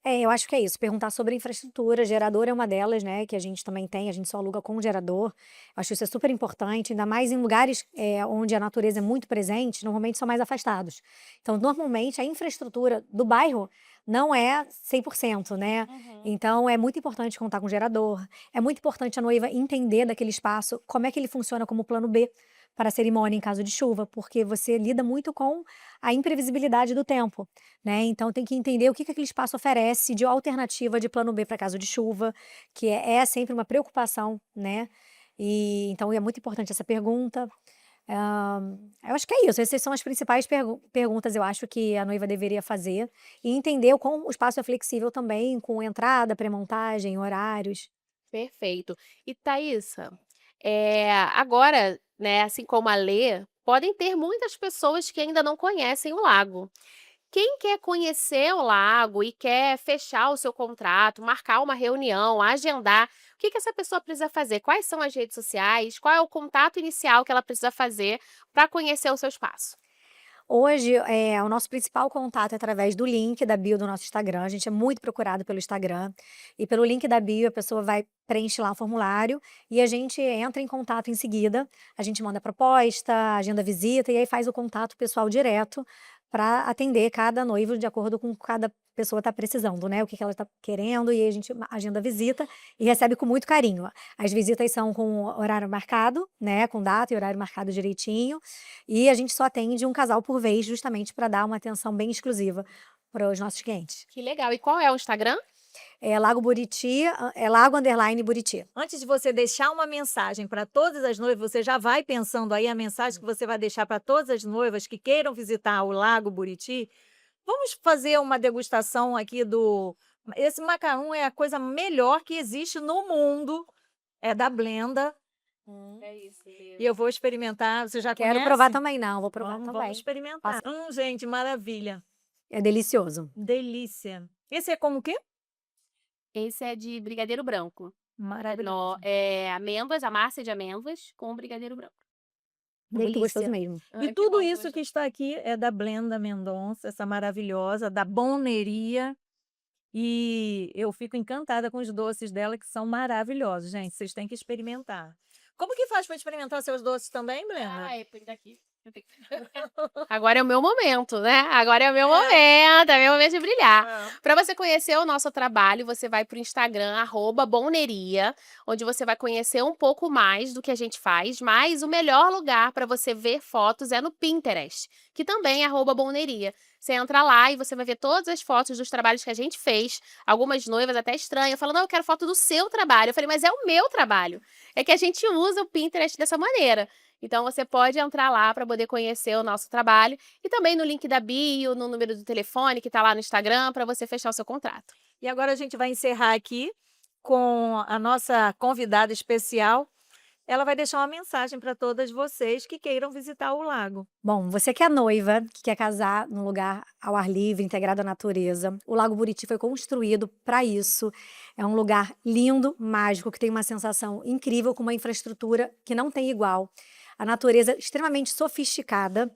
Eu acho que é isso, perguntar sobre infraestrutura, gerador é uma delas, né, que a gente também tem, a gente só aluga com gerador. Acho isso é super importante, ainda mais em lugares, onde a natureza é muito presente, normalmente são mais afastados. Então, normalmente, a infraestrutura do bairro não é 100%, né. Então é muito importante contar com gerador, é muito importante a noiva entender daquele espaço, como é que ele funciona como plano B para a cerimônia em caso de chuva, porque você lida muito com a imprevisibilidade do tempo, né, então tem que entender o que que aquele espaço oferece de alternativa de plano B para caso de chuva, que é sempre uma preocupação, né, e então é muito importante essa pergunta. Eu acho que é isso, essas são as principais perguntas, eu acho que a noiva deveria fazer, e entender o quão o espaço é flexível também, com entrada, pré-montagem, horários. Perfeito. E Thaisa, agora, né, assim como a Lê, podem ter muitas pessoas que ainda não conhecem o lago. Quem quer conhecer o lago e quer fechar o seu contrato, marcar uma reunião, agendar, o que que essa pessoa precisa fazer? Quais são as redes sociais? Qual é o contato inicial que ela precisa fazer para conhecer o seu espaço? Hoje, o nosso principal contato é através do link da bio do nosso Instagram, a gente é muito procurado pelo Instagram, e pelo link da bio a pessoa vai preenche lá um formulário, e a gente entra em contato em seguida, a gente manda proposta, agenda visita, e aí faz o contato pessoal direto, para atender cada noivo de acordo com o que cada pessoa está precisando, né, o que que ela está querendo, e aí a gente agenda a visita e recebe com muito carinho. As visitas são com horário marcado, né, com data e horário marcado direitinho, e a gente só atende um casal por vez, justamente para dar uma atenção bem exclusiva para os nossos clientes. Que legal. E qual é o Instagram? É Lago Buriti, é Lago_Buriti. Antes de você deixar uma mensagem para todas as noivas, você já vai pensando aí a mensagem que você vai deixar para todas as noivas que queiram visitar o Lago Buriti. Vamos fazer uma degustação aqui do. Esse macarrão é a coisa melhor que existe no mundo. É da Blenda. É isso. E eu vou experimentar. Você já Quero conhece? provar também não, vou provar Vamos também. experimentar. Gente, maravilha. É delicioso. Delícia. Esse é como o quê? Esse é de brigadeiro branco. Maravilhoso. Amêndoas, a massa é de amêndoas com brigadeiro branco. Muito Delícia. gostoso mesmo. E que tudo bom, isso gostei. que está aqui é da Blenda Mendonça, essa maravilhosa, da Boneria. E eu fico encantada com os doces dela, que são maravilhosos, gente. Vocês têm que experimentar. Como que faz para experimentar seus doces também, Blenda? Põe daqui. Agora é o meu momento, né? Agora é o meu momento, é meu momento de brilhar. Para você conhecer o nosso trabalho, você vai para o Instagram, @boneria, onde você vai conhecer um pouco mais do que a gente faz, mas o melhor lugar para você ver fotos é no Pinterest, que também é @boneria. Você entra lá e você vai ver todas as fotos dos trabalhos que a gente fez. Algumas noivas até estranham, falam, não, eu quero foto do seu trabalho. Eu falei, mas é o meu trabalho. É que a gente usa o Pinterest dessa maneira. Então, você pode entrar lá para poder conhecer o nosso trabalho. E também no link da bio, no número do telefone que está lá no Instagram, para você fechar o seu contrato. E agora a gente vai encerrar aqui com a nossa convidada especial. ela vai deixar uma mensagem para todas vocês que queiram visitar o lago. Bom, você que é noiva, que quer casar num lugar ao ar livre, integrado à natureza, o Lago Buriti foi construído para isso. É um lugar lindo, mágico, que tem uma sensação incrível, com uma infraestrutura que não tem igual. A natureza extremamente sofisticada,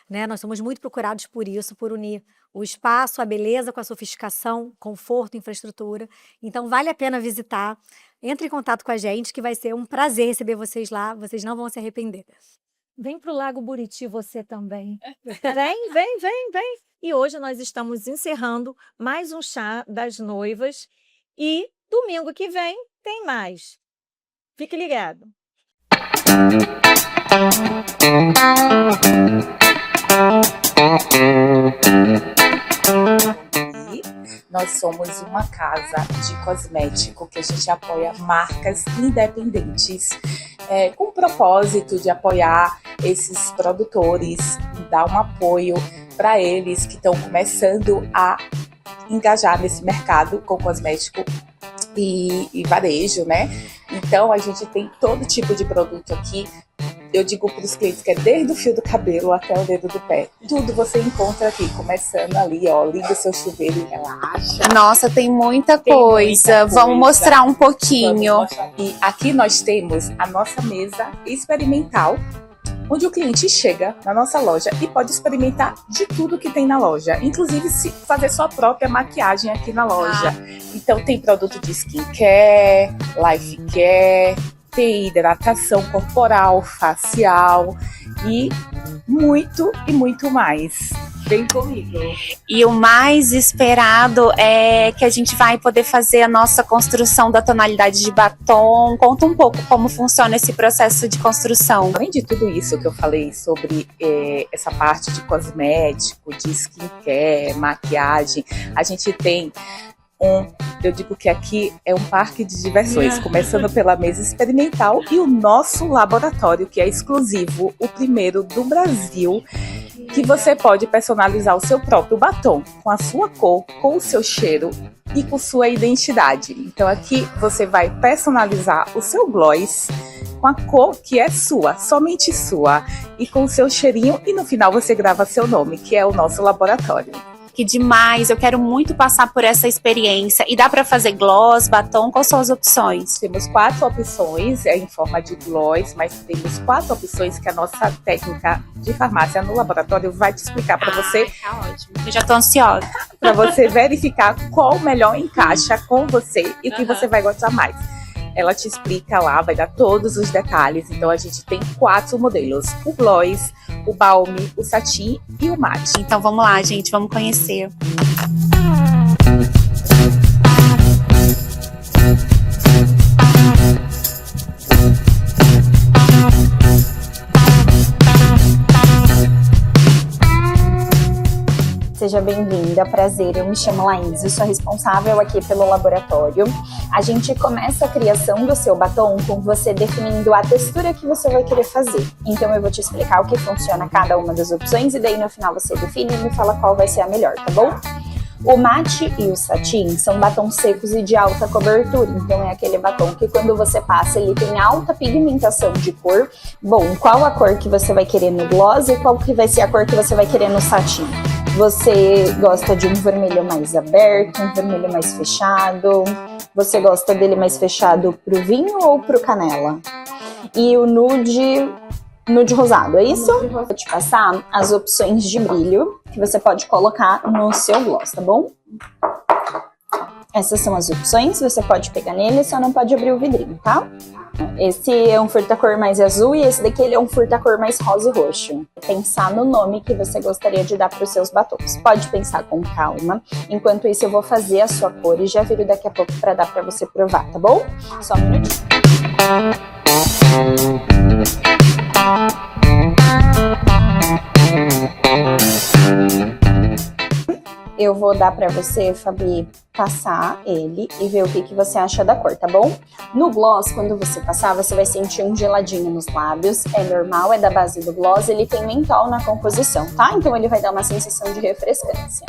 né? Nós somos muito procurados por isso, por unir o espaço, a beleza com a sofisticação, conforto, infraestrutura. Então, vale a pena visitar. Entre em contato com a gente, que vai ser um prazer receber vocês lá. Vocês não vão se arrepender. Vem para o Lago Buriti você também. Vem. E hoje nós estamos encerrando mais um chá das noivas. E domingo que vem tem mais. Fique ligado. Nós somos uma casa de cosmético que a gente apoia marcas independentes, com o propósito de apoiar esses produtores, dar um apoio para eles que estão começando a engajar nesse mercado com cosmético e varejo, né? Então a gente tem todo tipo de produto aqui. Eu digo para os clientes que é desde o fio do cabelo até o dedo do pé. Tudo você encontra aqui, começando ali, ó. Liga o seu chuveiro e relaxa. Nossa, tem muita coisa. Vamos mostrar um pouquinho. E aqui nós temos a nossa mesa experimental, onde o cliente chega na nossa loja e pode experimentar de tudo que tem na loja. Inclusive fazer sua própria maquiagem aqui na loja. Então tem produto de skincare, life care, tem hidratação corporal, facial e muito mais. Vem comigo. E o mais esperado é que a gente vai poder fazer a nossa construção da tonalidade de batom. Conta um pouco como funciona esse processo de construção. Além de tudo isso que eu falei sobre essa parte de cosmético, de skincare, maquiagem, a gente tem eu digo que aqui é um parque de diversões, começando pela mesa experimental e o nosso laboratório, que é exclusivo, o primeiro do Brasil, que você pode personalizar o seu próprio batom, com a sua cor, com o seu cheiro e com sua identidade. Então aqui você vai personalizar o seu gloss com a cor que é sua, somente sua, e com o seu cheirinho, e no final você grava seu nome, que é o nosso laboratório. Que demais, eu quero muito passar por essa experiência. E dá para fazer gloss, batom, quais são as opções? Temos 4 opções, em forma de gloss, mas temos 4 opções que a nossa técnica de farmácia no laboratório vai te explicar para você. Tá ótimo, eu já tô ansiosa. Para você verificar qual melhor encaixa com você e o que você vai gostar mais. Ela te explica lá, vai dar todos os detalhes. Então a gente tem 4 modelos: o gloss, o balme, o satin e o mate. Então vamos lá, gente, vamos conhecer. Seja bem-vinda, prazer, eu me chamo Laís, eu sou responsável aqui pelo laboratório. A gente começa a criação do seu batom com você definindo a textura que você vai querer fazer. Então eu vou te explicar o que funciona cada uma das opções e daí no final você define e me fala qual vai ser a melhor, tá bom? O mate e o satin são batons secos e de alta cobertura, então é aquele batom que quando você passa ele tem alta pigmentação de cor. Bom, qual a cor que você vai querer no gloss e qual que vai ser a cor que você vai querer no satin? Você gosta de um vermelho mais aberto, um vermelho mais fechado? Você gosta dele mais fechado pro vinho ou pro canela? E o nude rosado, é isso? Vou te passar as opções de brilho que você pode colocar no seu gloss, tá bom? Essas são as opções, você pode pegar nele, só não pode abrir o vidrinho, tá? Esse é um furta-cor mais azul e esse daqui ele é um furta-cor mais rosa e roxo. Pensar no nome que você gostaria de dar para os seus batons. Pode pensar com calma. Enquanto isso eu vou fazer a sua cor e já viro daqui a pouco para dar para você provar, tá bom? Só um minutinho. Eu vou dar pra você, Fabi, passar ele e ver o que você acha da cor, tá bom? No gloss, quando você passar, você vai sentir um geladinho nos lábios. É normal, é da base do gloss, ele tem mentol na composição, tá? Então ele vai dar uma sensação de refrescância.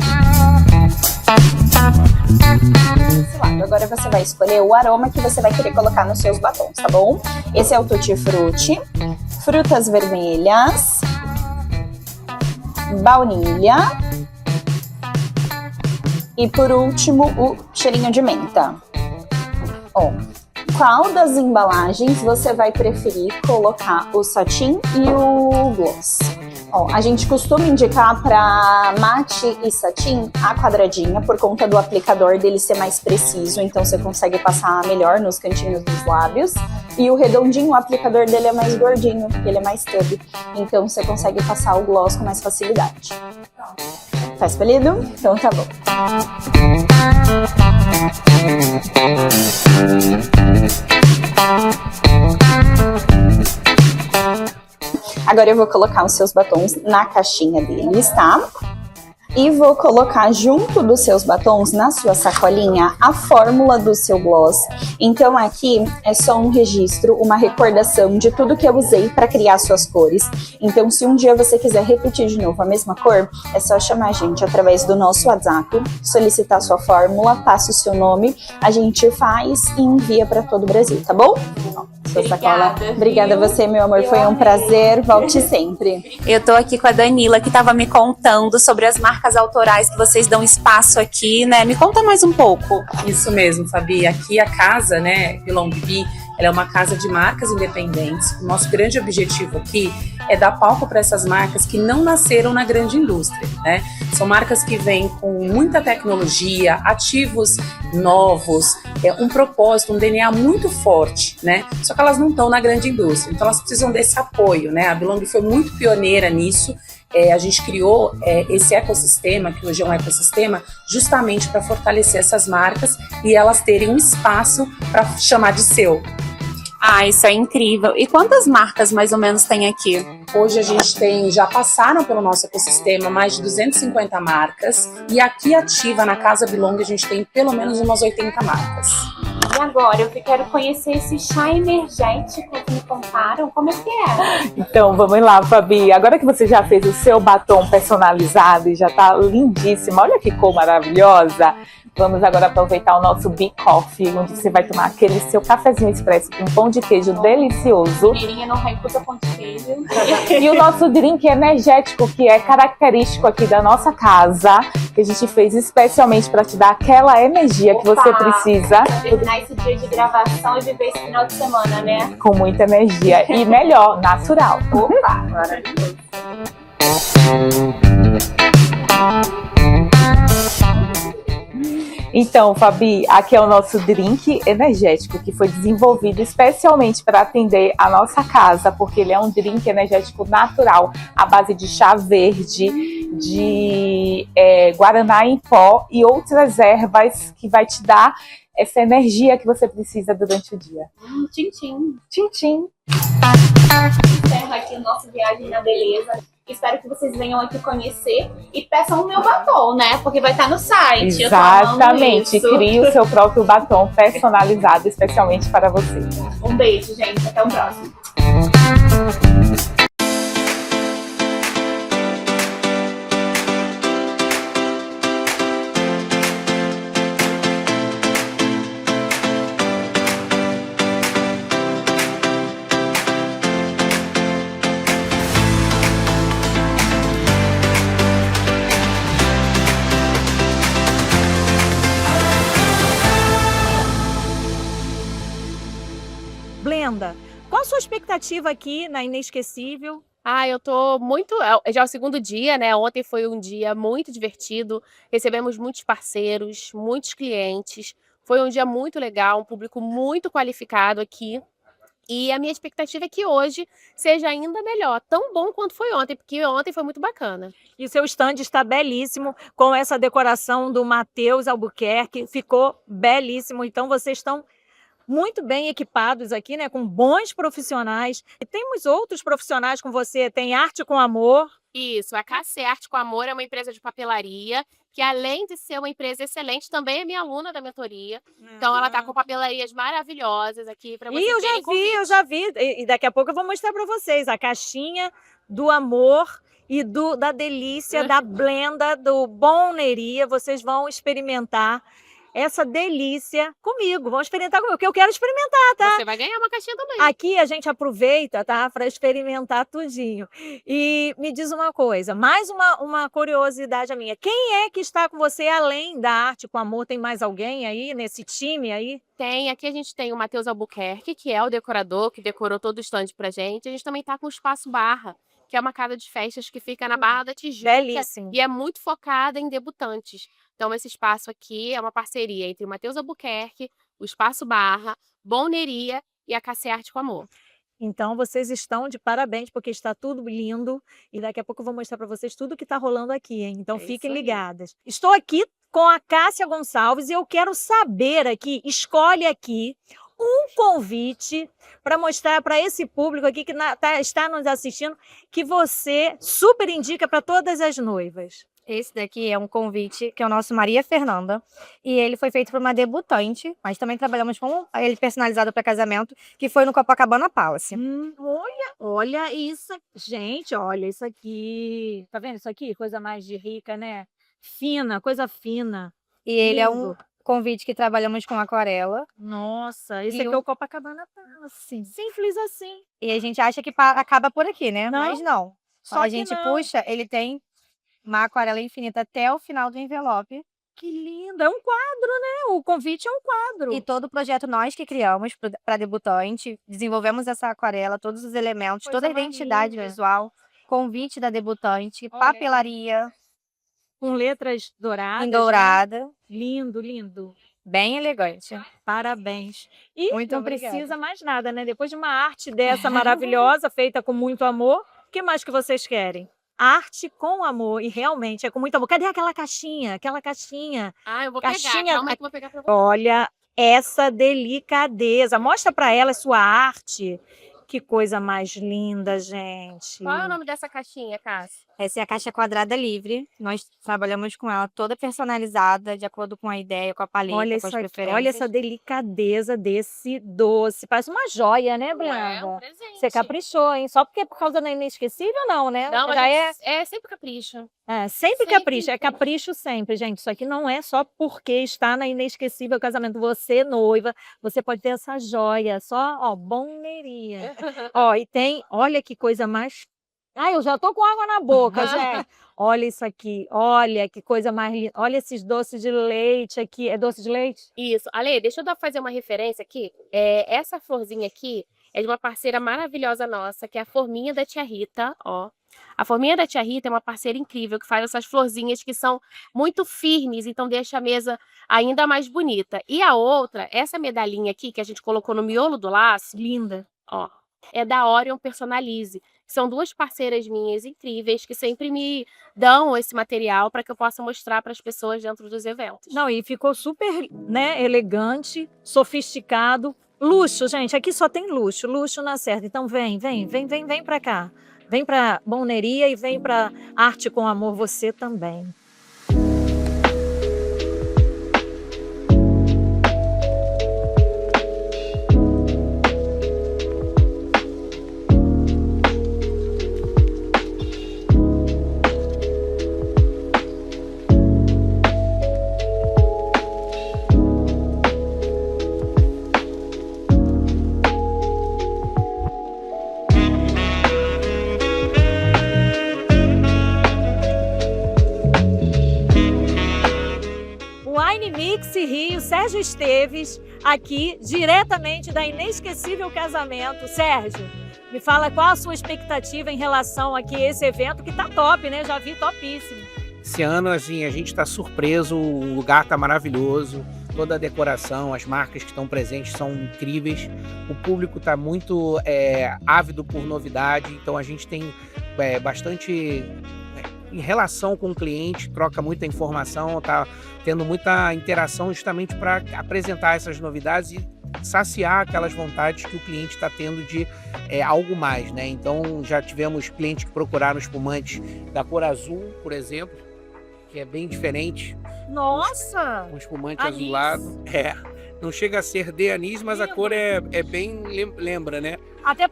Desse lado. Agora você vai escolher o aroma que você vai querer colocar nos seus batons, tá bom? Esse é o Tutti Frutti, frutas vermelhas, baunilha e por último o cheirinho de menta. Ó, qual das embalagens você vai preferir colocar o satin e o gloss? Ó, a gente costuma indicar para mate e satin a quadradinha por conta do aplicador dele ser mais preciso, então você consegue passar melhor nos cantinhos dos lábios. E o redondinho, o aplicador dele é mais gordinho, ele é mais tub, então você consegue passar o gloss com mais facilidade. Tá escolhido? Então tá bom. Agora eu vou colocar os seus batons na caixinha deles, tá? E vou colocar junto dos seus batons, na sua sacolinha, a fórmula do seu gloss. Então aqui é só um registro, uma recordação de tudo que eu usei para criar suas cores. Então se um dia você quiser repetir de novo a mesma cor, é só chamar a gente através do nosso WhatsApp, solicitar sua fórmula, passa o seu nome, a gente faz e envia para todo o Brasil, tá bom? Sua sacola. Obrigada a você, meu amor, foi um prazer, volte sempre. Eu tô aqui com a Danila, que tava me contando sobre as marcas autorais que vocês dão espaço aqui, né? Me conta mais um pouco. Isso mesmo, Fabi. Aqui a casa, né, Belong Bee, ela é uma casa de marcas independentes. O nosso grande objetivo aqui é dar palco para essas marcas que não nasceram na grande indústria, né? São marcas que vêm com muita tecnologia, ativos novos, um propósito, um DNA muito forte, né? Só que elas não estão na grande indústria, então elas precisam desse apoio, né? A Belong foi muito pioneira nisso. A gente criou esse ecossistema, que hoje é um ecossistema, justamente para fortalecer essas marcas e elas terem um espaço para chamar de seu. Ah, isso é incrível. E quantas marcas mais ou menos tem aqui? Hoje a gente tem, já passaram pelo nosso ecossistema mais de 250 marcas e aqui ativa na Casa Belong a gente tem pelo menos umas 80 marcas. E agora, eu quero conhecer esse chá energético que me contaram, como é que é? Então, vamos lá, Fabi. Agora que você já fez o seu batom personalizado e já tá lindíssima, olha que cor maravilhosa. Vamos agora aproveitar o nosso Bee Coffee, onde você vai tomar aquele seu cafezinho expresso com pão de queijo delicioso. Mineirinha não recusa pão de queijo. E o nosso drink energético, que é característico aqui da nossa casa, que a gente fez especialmente para te dar aquela energia que você precisa. Terminar esse dia de gravação e viver esse final de semana, né? Com muita energia e melhor, natural. Opa, maravilhoso. Então, Fabi, aqui é o nosso drink energético, que foi desenvolvido especialmente para atender a nossa casa, porque ele é um drink energético natural, à base de chá verde, de guaraná em pó e outras ervas que vai te dar essa energia que você precisa durante o dia. Tchim-tchim. Tchim-tchim. Encerro aqui a nossa viagem na beleza. Espero que vocês venham aqui conhecer e peçam o meu batom, né? Porque vai estar no site. Exatamente. Crie o seu próprio batom personalizado especialmente para você. Um beijo, gente. Até o próximo. Blenda, qual a sua expectativa aqui na Inesquecível? Eu tô muito. Já é o segundo dia, né? Ontem foi um dia muito divertido. Recebemos muitos parceiros, muitos clientes. Foi um dia muito legal, um público muito qualificado aqui. E a minha expectativa é que hoje seja ainda melhor, tão bom quanto foi ontem, porque ontem foi muito bacana. E o seu stand está belíssimo, com essa decoração do Matheus Albuquerque, ficou belíssimo. Então vocês estão muito bem equipados aqui, né, com bons profissionais. E temos outros profissionais com você, tem Arte com Amor. Isso, a KC Arte com Amor é uma empresa de papelaria, que além de ser uma empresa excelente, também é minha aluna da mentoria. Então ela tá com papelarias maravilhosas aqui para vocês verem. E eu já vi, e daqui a pouco eu vou mostrar para vocês a caixinha do amor e da delícia, da Blenda, do Bonneria. Vocês vão experimentar. essa delícia comigo. Vamos experimentar comigo, porque eu quero experimentar, tá? Você vai ganhar uma caixinha também. Aqui a gente aproveita, tá, para experimentar tudinho. E me diz uma coisa, mais uma curiosidade minha. Quem é que está com você além da Arte com Amor? Tem mais alguém aí nesse time aí? Tem, aqui a gente tem o Matheus Albuquerque, que é o decorador, que decorou todo o stand pra gente. A gente também tá com o Espaço Barra, que é uma casa de festas que fica na Barra da Tijuca. Belíssimo. E é muito focada em debutantes. Então, esse espaço aqui é uma parceria entre o Matheus Albuquerque, o Espaço Barra, Bonneria e a KC Arte com Amor. Então, vocês estão de parabéns, porque está tudo lindo. E daqui a pouco eu vou mostrar para vocês tudo que está rolando aqui, hein? Então, É fiquem isso aí. ligadas. Estou aqui com a Cássia Gonçalves e eu quero saber aqui, escolhe aqui um convite para mostrar para esse público aqui que está nos assistindo, que você super indica para todas as noivas. Esse daqui é um convite que é o nosso Maria Fernanda, e ele foi feito por uma debutante, mas também trabalhamos com ele personalizado para casamento, que foi no Copacabana Palace. Olha isso, gente, olha isso aqui. Tá vendo isso aqui? Coisa mais de rica, né? Fina, coisa fina. E ele é um Lindo. convite que trabalhamos com aquarela. Nossa, esse E aqui é o Copacabana Palace. Simples assim. E a gente acha que acaba por aqui, né? Não, Mas não. só Quando a que gente não. puxa, ele tem uma aquarela infinita até o final do envelope. Que lindo, é um quadro, né? O convite é um quadro. E todo o projeto nós que criamos para debutante, desenvolvemos essa aquarela, todos os elementos, Coisa toda a mais identidade linda. visual, convite da debutante, Olha. papelaria Com letras douradas. em né? dourada, Lindo, lindo. bem elegante. Parabéns. E Muito não obrigada. precisa mais nada, né? Depois de uma arte dessa maravilhosa, feita com muito amor, o que mais que vocês querem? Arte com amor, e realmente é com muito amor. Cadê aquela caixinha? Aquela caixinha. Ah, eu vou Caixinha- pegar. Calma aí que eu vou pegar pra você. Olha essa delicadeza. Mostra para ela a sua arte. Que coisa mais linda, gente. Qual é o nome dessa caixinha, Cássia? Essa é a caixa quadrada livre. Nós trabalhamos com ela toda personalizada, de acordo com a ideia, com a paleta, Olha com isso as aqui, preferências. olha essa delicadeza desse doce. Parece uma joia, né, É Brenda? um presente. Você caprichou, hein? Só porque é por causa da inesquecível, não, né? Não, mas Já é, é sempre capricho. sempre sempre capricho. É capricho sempre, gente. Isso aqui não é só porque está na inesquecível casamento. Você, noiva, você pode ter essa joia. Só, ó, bonneria. Ó, e tem, olha que coisa mais... Ai, eu já tô com água na boca, gente. Olha isso aqui, olha que coisa mais linda. Olha esses doces de leite aqui. É doce de leite? Isso. Ale, deixa eu fazer uma referência aqui. Essa florzinha aqui é de uma parceira maravilhosa nossa, que é a Forminha da Tia Rita, ó. A Forminha da Tia Rita é uma parceira incrível que faz essas florzinhas que são muito firmes, então deixa a mesa ainda mais bonita. E a outra, essa medalhinha aqui que a gente colocou no miolo do laço, Linda. ó, é da Orion Personalize. São duas parceiras minhas incríveis que sempre me dão esse material para que eu possa mostrar para as pessoas dentro dos eventos. Não, e ficou super, né, elegante, sofisticado. Luxo, gente, aqui só tem luxo, luxo na certa. Então vem pra cá. Vem pra Bonneria e vem pra Arte com Amor você também. Wine Mix Rio, Sérgio Esteves, aqui diretamente da Inesquecível Casamento. Sérgio, me fala qual a sua expectativa em relação aqui a esse evento que tá top, né? Já vi topíssimo. Esse ano, assim, a gente está surpreso, o lugar está maravilhoso, toda a decoração, as marcas que estão presentes são incríveis, o público está muito ávido por novidade, então a gente tem bastante em relação com o cliente, troca muita informação, está tendo muita interação justamente para apresentar essas novidades e saciar aquelas vontades que o cliente está tendo de algo mais, né? Então já tivemos clientes que procuraram espumantes da cor azul, por exemplo, que é bem diferente. Nossa! Um espumante Anis. azulado. Não chega a ser de anis, mas a cor é bem lembra, né? Até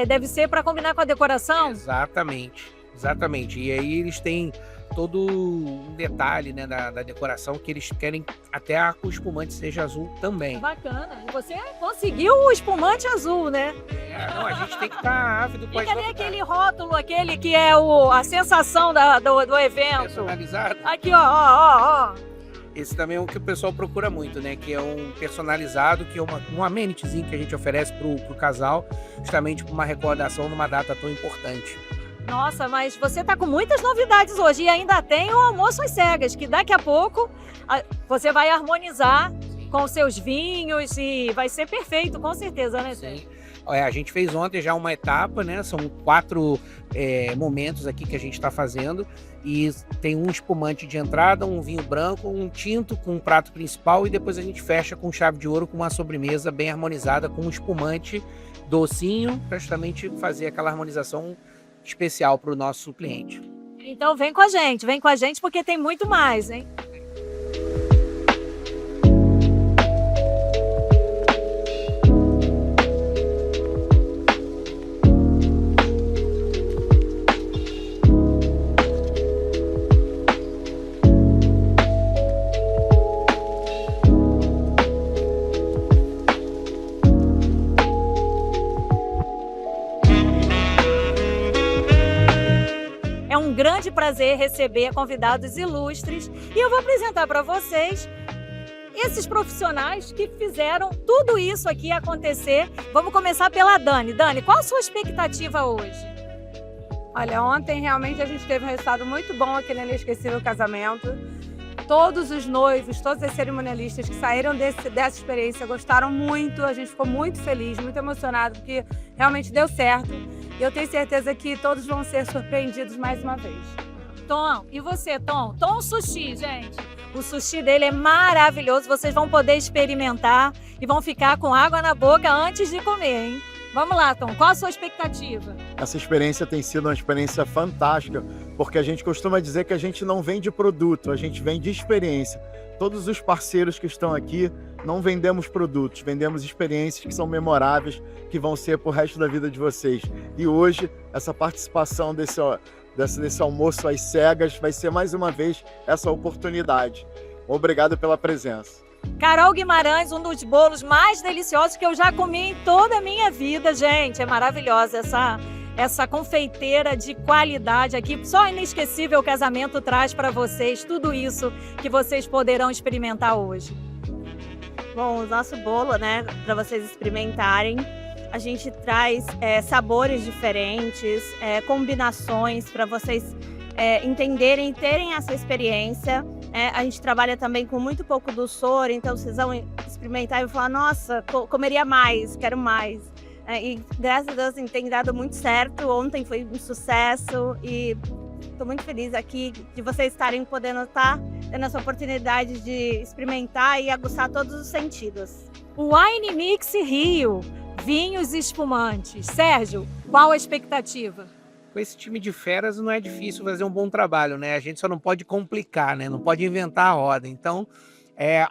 deve ser para combinar com a decoração? Exatamente. E aí eles têm todo um detalhe, né, da decoração, que eles querem até que o espumante seja azul também. Bacana. E você conseguiu o espumante azul, né? Não, a gente tem que estar ávido com E as cadê novidades. aquele rótulo, aquele que é a sensação do evento? Personalizado. Aqui, ó. Esse também é o que o pessoal procura muito, né? Que é um personalizado, que é um amenityzinho que a gente oferece pro casal, justamente para uma recordação numa data tão importante. Nossa, mas você tá com muitas novidades hoje e ainda tem o almoço às cegas, que daqui a pouco você vai harmonizar com os seus vinhos e vai ser perfeito, com certeza, né, Sérgio? A gente fez ontem já uma etapa, né? São 4 momentos aqui que a gente está fazendo. E tem um espumante de entrada, um vinho branco, um tinto com um prato principal e depois a gente fecha com chave de ouro com uma sobremesa bem harmonizada com um espumante docinho para justamente fazer aquela harmonização especial para o nosso cliente. Então vem com a gente porque tem muito mais, hein? É um grande prazer receber convidados ilustres e eu vou apresentar para vocês esses profissionais que fizeram tudo isso aqui acontecer. Vamos começar pela Dani. Dani, qual a sua expectativa hoje? Olha, ontem realmente a gente teve um resultado muito bom aqui no Inesquecível Casamento. Todos os noivos, todos os cerimonialistas que saíram dessa experiência gostaram muito, a gente ficou muito feliz, muito emocionado, porque realmente deu certo. E eu tenho certeza que todos vão ser surpreendidos mais uma vez. Tom, e você, Tom? Tom Sushi, gente. O sushi dele é maravilhoso, vocês vão poder experimentar e vão ficar com água na boca antes de comer, hein? Vamos lá, Tom, qual a sua expectativa? Essa experiência tem sido uma experiência fantástica, porque a gente costuma dizer que a gente não vende produto, a gente vende experiência. Todos os parceiros que estão aqui, não vendemos produtos, vendemos experiências que são memoráveis, que vão ser pro resto da vida de vocês. E hoje, essa participação desse almoço às cegas vai ser mais uma vez essa oportunidade. Obrigado pela presença. Carol Guimarães, um dos bolos mais deliciosos que eu já comi em toda a minha vida, gente. É maravilhosa essa confeiteira de qualidade aqui. Só Inesquecível Casamento traz para vocês tudo isso que vocês poderão experimentar hoje. Bom, o nosso bolo, né, para vocês experimentarem, a gente traz sabores diferentes, combinações para vocês entenderem e terem essa experiência. A gente trabalha também com muito pouco doçor, então vocês vão experimentar e vão falar, nossa, comeria mais, quero mais. E graças a Deus tem dado muito certo, ontem foi um sucesso e estou muito feliz aqui de vocês estarem podendo estar tendo essa oportunidade de experimentar e aguçar todos os sentidos. Wine Mix Rio, vinhos e espumantes. Sérgio, qual a expectativa? Com esse time de feras não é difícil fazer um bom trabalho, né? A gente só não pode complicar, né? Não pode inventar a roda. Então,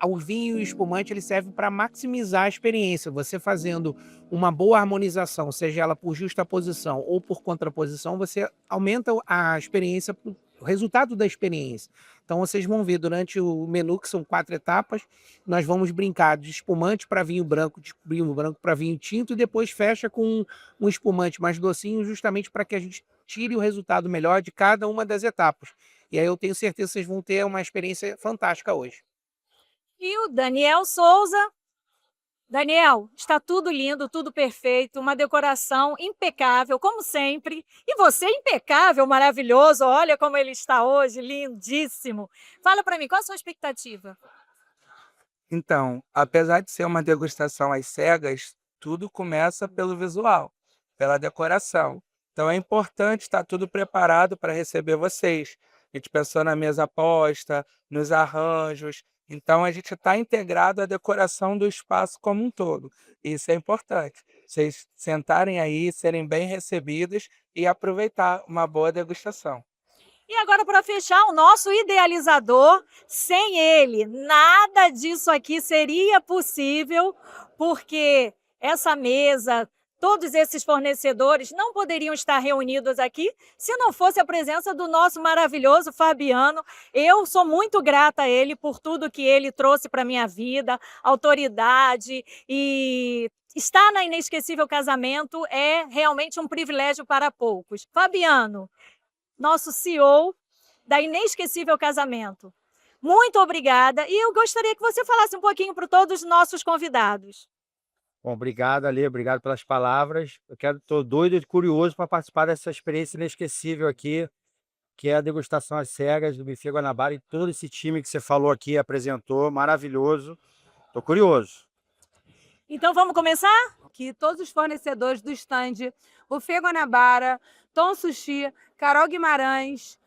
o vinho e o espumante eles servem para maximizar a experiência. Você fazendo uma boa harmonização, seja ela por justaposição ou por contraposição, você aumenta a experiência, o resultado da experiência. Então, vocês vão ver durante o menu, que são 4 etapas, nós vamos brincar de espumante para vinho branco, de vinho branco para vinho tinto, e depois fecha com um espumante mais docinho, justamente para que a gente tire o resultado melhor de cada uma das etapas. E aí eu tenho certeza que vocês vão ter uma experiência fantástica hoje. E o Daniel Souza. Daniel, está tudo lindo, tudo perfeito, uma decoração impecável, como sempre. E você impecável, maravilhoso, olha como ele está hoje, lindíssimo. Fala para mim, qual a sua expectativa? Então, apesar de ser uma degustação às cegas, tudo começa pelo visual, pela decoração. Então é importante estar tudo preparado para receber vocês. A gente pensou na mesa posta, nos arranjos. Então, a gente está integrado à decoração do espaço como um todo. Isso é importante. Vocês sentarem aí, serem bem recebidos e aproveitar uma boa degustação. E agora, para fechar, o nosso idealizador, sem ele, nada disso aqui seria possível, porque essa mesa, Todos esses fornecedores não poderiam estar reunidos aqui se não fosse a presença do nosso maravilhoso Fabiano. Eu sou muito grata a ele por tudo que ele trouxe para a minha vida, autoridade, e estar na Inesquecível Casamento é realmente um privilégio para poucos. Fabiano, nosso CEO da Inesquecível Casamento, muito obrigada, e eu gostaria que você falasse um pouquinho para todos os nossos convidados. Bom, obrigado, Ale, obrigado pelas palavras. Estou doido e curioso para participar dessa experiência inesquecível aqui, que é a degustação às cegas do Buffet Guanabara, e todo esse time que você falou aqui, apresentou, maravilhoso. Estou curioso. Então vamos começar? Que todos os fornecedores do stand, Buffet Guanabara, Tom Sushi, Carol Guimarães,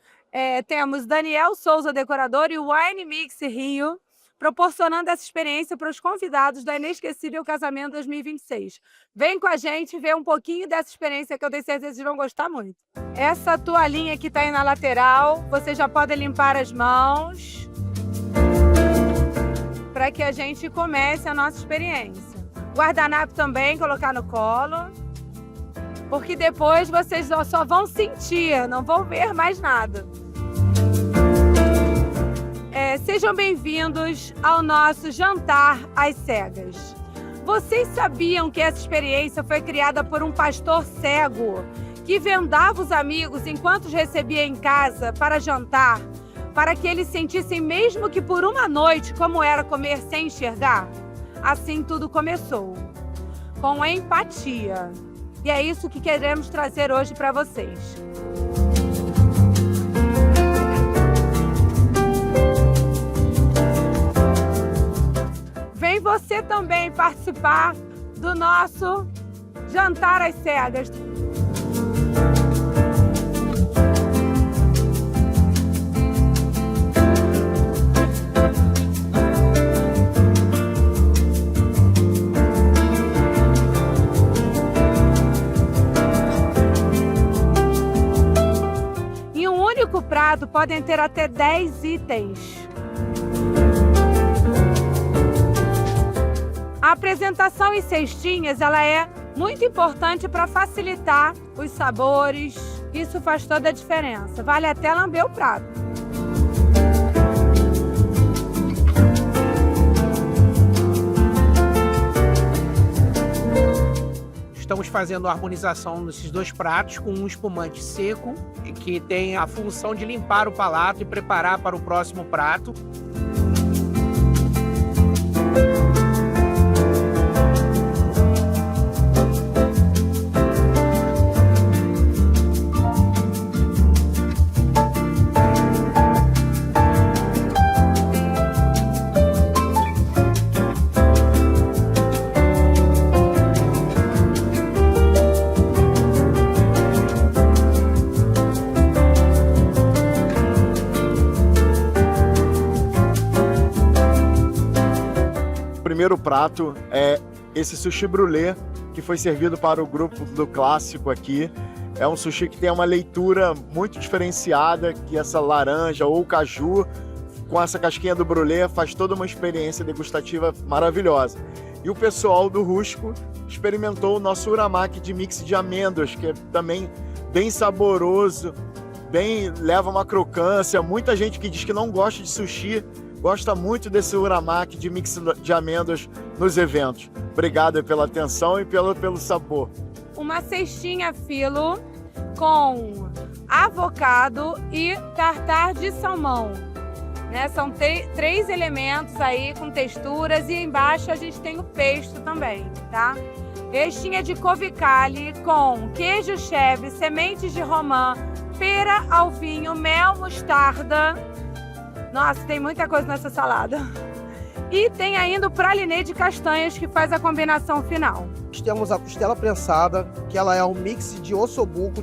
temos Daniel Souza, decorador, e o Wine Mix Rio, proporcionando essa experiência para os convidados da Inesquecível Casamento 2026. Vem com a gente ver um pouquinho dessa experiência que eu tenho certeza que vocês vão gostar muito. Essa toalhinha que está aí na lateral, vocês já podem limpar as mãos para que a gente comece a nossa experiência. Guardanapo também, colocar no colo, porque depois vocês só vão sentir, não vão ver mais nada. Sejam bem-vindos ao nosso jantar às cegas. Vocês sabiam que essa experiência foi criada por um pastor cego que vendava os amigos enquanto os recebia em casa para jantar, para que eles sentissem, mesmo que por uma noite, como era comer sem enxergar? Assim tudo começou, com empatia. E é isso que queremos trazer hoje para vocês. Vem você também participar do nosso jantar às cegas. Em um único prato podem ter até 10 itens. A apresentação em cestinhas, ela é muito importante para facilitar os sabores. Isso faz toda a diferença. Vale até lamber o prato. Estamos fazendo a harmonização desses dois pratos com um espumante seco, que tem a função de limpar o palato e preparar para o próximo prato. O primeiro prato é esse sushi brulê, que foi servido para o grupo do clássico aqui. É um sushi que tem uma leitura muito diferenciada, que essa laranja ou caju com essa casquinha do brulê faz toda uma experiência degustativa maravilhosa. E o pessoal do Rusco experimentou o nosso uramaki de mix de amêndoas, que é também bem saboroso, leva uma crocância. Muita gente que diz que não gosta de sushi gosta muito desse uramaki de mix de amêndoas nos eventos. Obrigado pela atenção e pelo sabor. Uma cestinha filo com avocado e tartar de salmão. São três elementos aí com texturas, e embaixo a gente tem o pesto também, tá? Cestinha de couve caule com queijo cheddar, sementes de romã, pera ao vinho, mel, mostarda. Nossa, tem muita coisa nessa salada. E tem ainda o pralinê de castanhas, que faz a combinação final. Temos a costela prensada, que ela é um mix de ossobuco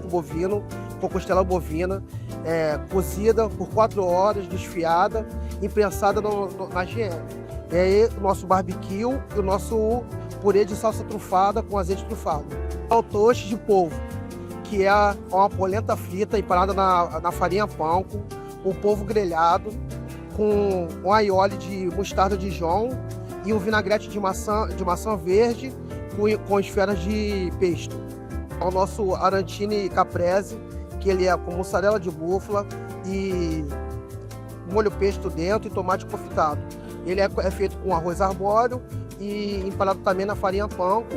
bovino com costela bovina, cozida por 4 horas, desfiada e prensada na GM. E aí o nosso barbecue e o nosso purê de salsa trufada com azeite trufado. O toast de polvo, que é uma polenta frita empanada na farinha panko, o polvo grelhado com um aioli de mostarda Dijon e um vinagrete de maçã verde com esferas de pesto. É o nosso arancine caprese, que ele é com mussarela de búfala e molho pesto dentro e tomate confitado. Ele é feito com arroz arbóreo e empanado também na farinha panko.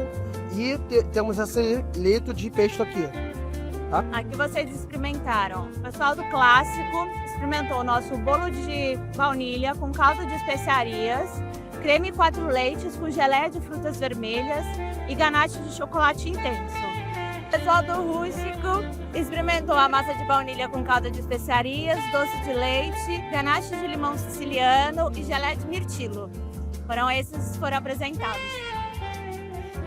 E temos esse leito de pesto aqui. Tá? Aqui vocês experimentaram. O pessoal do Clássico experimentou o nosso bolo de baunilha com calda de especiarias, creme 4 leites com geleia de frutas vermelhas e ganache de chocolate intenso. O pessoal do Rústico experimentou a massa de baunilha com calda de especiarias, doce de leite, ganache de limão siciliano e geleia de mirtilo. Esses que foram apresentados.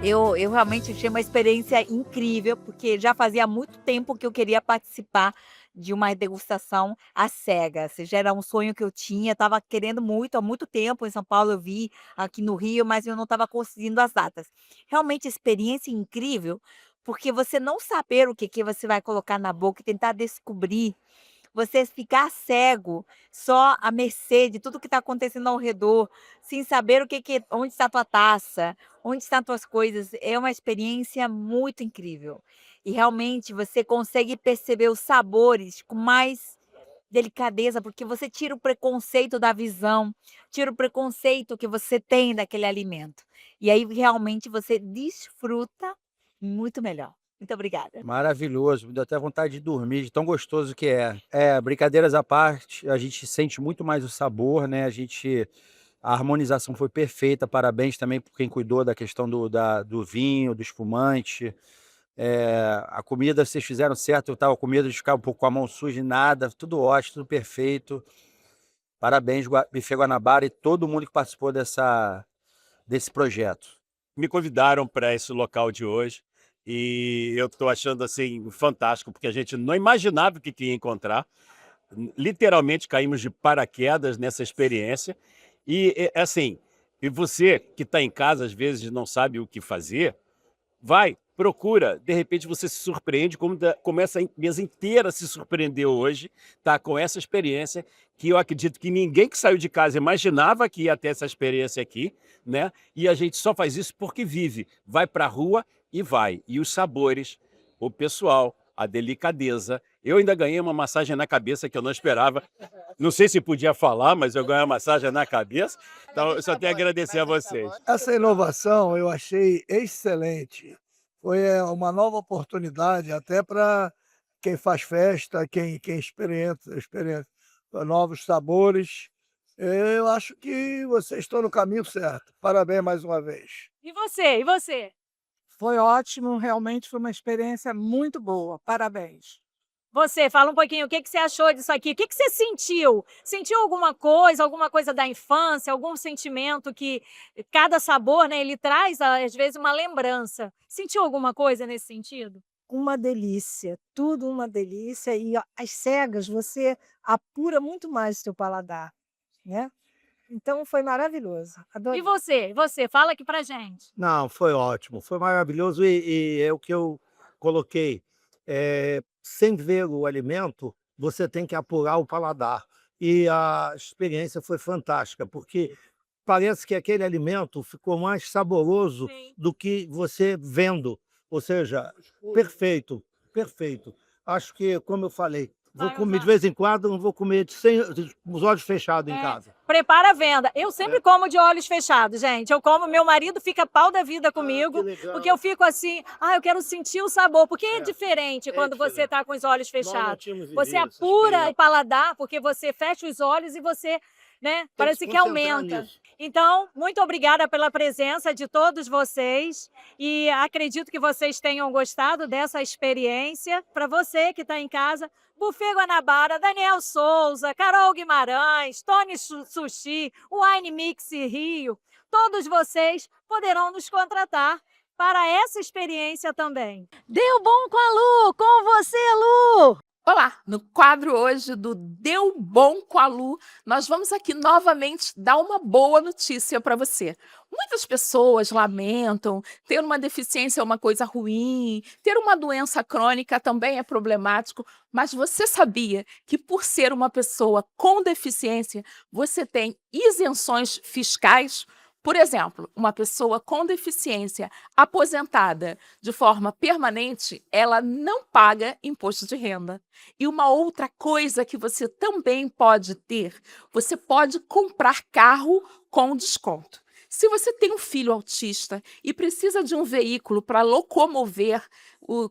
Eu realmente achei uma experiência incrível, porque já fazia muito tempo que eu queria participar de uma degustação às cegas. Já era um sonho que eu tinha, estava querendo muito, há muito tempo. Em São Paulo eu vi, aqui no Rio, mas eu não estava conseguindo as datas. Realmente, experiência incrível, porque você não saber o que você vai colocar na boca e tentar descobrir, você ficar cego, só à mercê de tudo que está acontecendo ao redor, sem saber onde está a tua taça, onde estão as tuas coisas, é uma experiência muito incrível. E realmente você consegue perceber os sabores com mais delicadeza, porque você tira o preconceito da visão, tira o preconceito que você tem daquele alimento. E aí realmente você desfruta muito melhor. Muito obrigada. Maravilhoso, me deu até vontade de dormir, de tão gostoso que é. Brincadeiras à parte, a gente sente muito mais o sabor, né? A harmonização foi perfeita, parabéns também por quem cuidou da questão do vinho, do espumante. A comida vocês fizeram certo, eu estava com medo de ficar um pouco com a mão suja e nada, tudo ótimo, tudo perfeito. Parabéns, Buffet Guanabara e todo mundo que participou desse projeto. Me convidaram para esse local de hoje. E eu estou achando assim fantástico, porque a gente não imaginava o que ia encontrar. Literalmente caímos de paraquedas nessa experiência. E assim, e você que está em casa às vezes não sabe o que fazer, vai, procura, de repente você se surpreende, como essa mesa inteira se surpreendeu hoje, tá? Com essa experiência, que eu acredito que ninguém que saiu de casa imaginava que ia ter essa experiência aqui, né? E a gente só faz isso porque vive, vai para a rua e vai. E os sabores, o pessoal, a delicadeza. Eu ainda ganhei uma massagem na cabeça que eu não esperava. Não sei se podia falar, mas eu ganhei uma massagem na cabeça. Então, eu só tenho a agradecer a vocês. Essa inovação eu achei excelente. Foi uma nova oportunidade até para quem faz festa, quem experimenta novos sabores. Eu acho que vocês estão no caminho certo. Parabéns mais uma vez. E você? E você? Foi ótimo, realmente foi uma experiência muito boa. Parabéns. Você, fala um pouquinho, o que você achou disso aqui? O que você sentiu? Sentiu alguma coisa da infância, algum sentimento que cada sabor, né, ele traz, às vezes, uma lembrança. Sentiu alguma coisa nesse sentido? Uma delícia, tudo uma delícia. E às cegas você apura muito mais o seu paladar, né? Então foi maravilhoso. Adorei. E você, fala aqui pra gente. Não, foi ótimo, foi maravilhoso e é o que eu coloquei. Sem ver o alimento, você tem que apurar o paladar. E a experiência foi fantástica, porque parece que aquele alimento ficou mais saboroso do que você vendo. Ou seja, perfeito, perfeito. Acho que, como eu falei, vou comer de vez em quando, não vou comer os olhos fechados em casa. Prepara a venda. Eu sempre como de olhos fechados, gente. Eu como, meu marido fica pau da vida comigo, porque eu fico assim, eu quero sentir o sabor, porque é diferente quando você está com os olhos fechados. Você apura o paladar, porque você fecha os olhos e você, né, parece que aumenta. Então, muito obrigada pela presença de todos vocês e acredito que vocês tenham gostado dessa experiência. Para você que está em casa, Buffet Guanabara, Daniel Souza, Carol Guimarães, Tony Sushi, Wine Mix Rio, todos vocês poderão nos contratar para essa experiência também. Deu bom com a Lu! Com você, Lu! Olá, no quadro hoje do Deu Bom com a Lu, nós vamos aqui novamente dar uma boa notícia para você. Muitas pessoas lamentam, ter uma deficiência é uma coisa ruim, ter uma doença crônica também é problemático, mas você sabia que por ser uma pessoa com deficiência, você tem isenções fiscais? Por exemplo, uma pessoa com deficiência aposentada de forma permanente, ela não paga imposto de renda. E uma outra coisa que você também pode ter, você pode comprar carro com desconto. Se você tem um filho autista e precisa de um veículo para locomover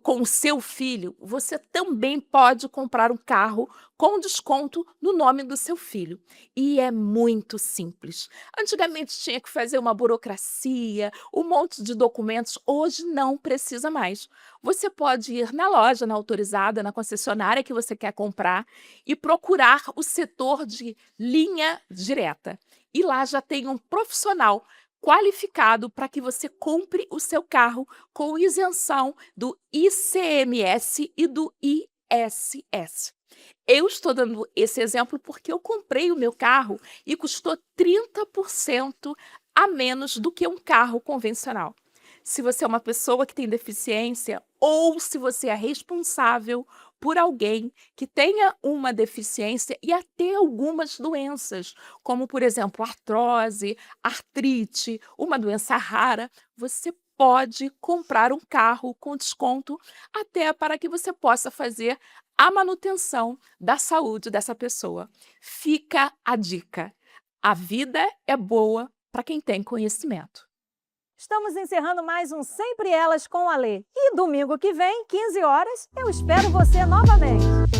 com o seu filho, você também pode comprar um carro com desconto no nome do seu filho. E é muito simples. Antigamente tinha que fazer uma burocracia, um monte de documentos. Hoje não precisa mais. Você pode ir na loja, na autorizada, na concessionária que você quer comprar e procurar o setor de linha direta. E lá já tem um profissional qualificado para que você compre o seu carro com isenção do ICMS e do ISS. Eu estou dando esse exemplo porque eu comprei o meu carro e custou 30% a menos do que um carro convencional. Se você é uma pessoa que tem deficiência ou se você é responsável por alguém que tenha uma deficiência e até algumas doenças, como, por exemplo, artrose, artrite, uma doença rara, você pode comprar um carro com desconto até para que você possa fazer a manutenção da saúde dessa pessoa. Fica a dica. A vida é boa para quem tem conhecimento. Estamos encerrando mais um Sempre Elas com a Lê. E domingo que vem, 15 horas, eu espero você novamente.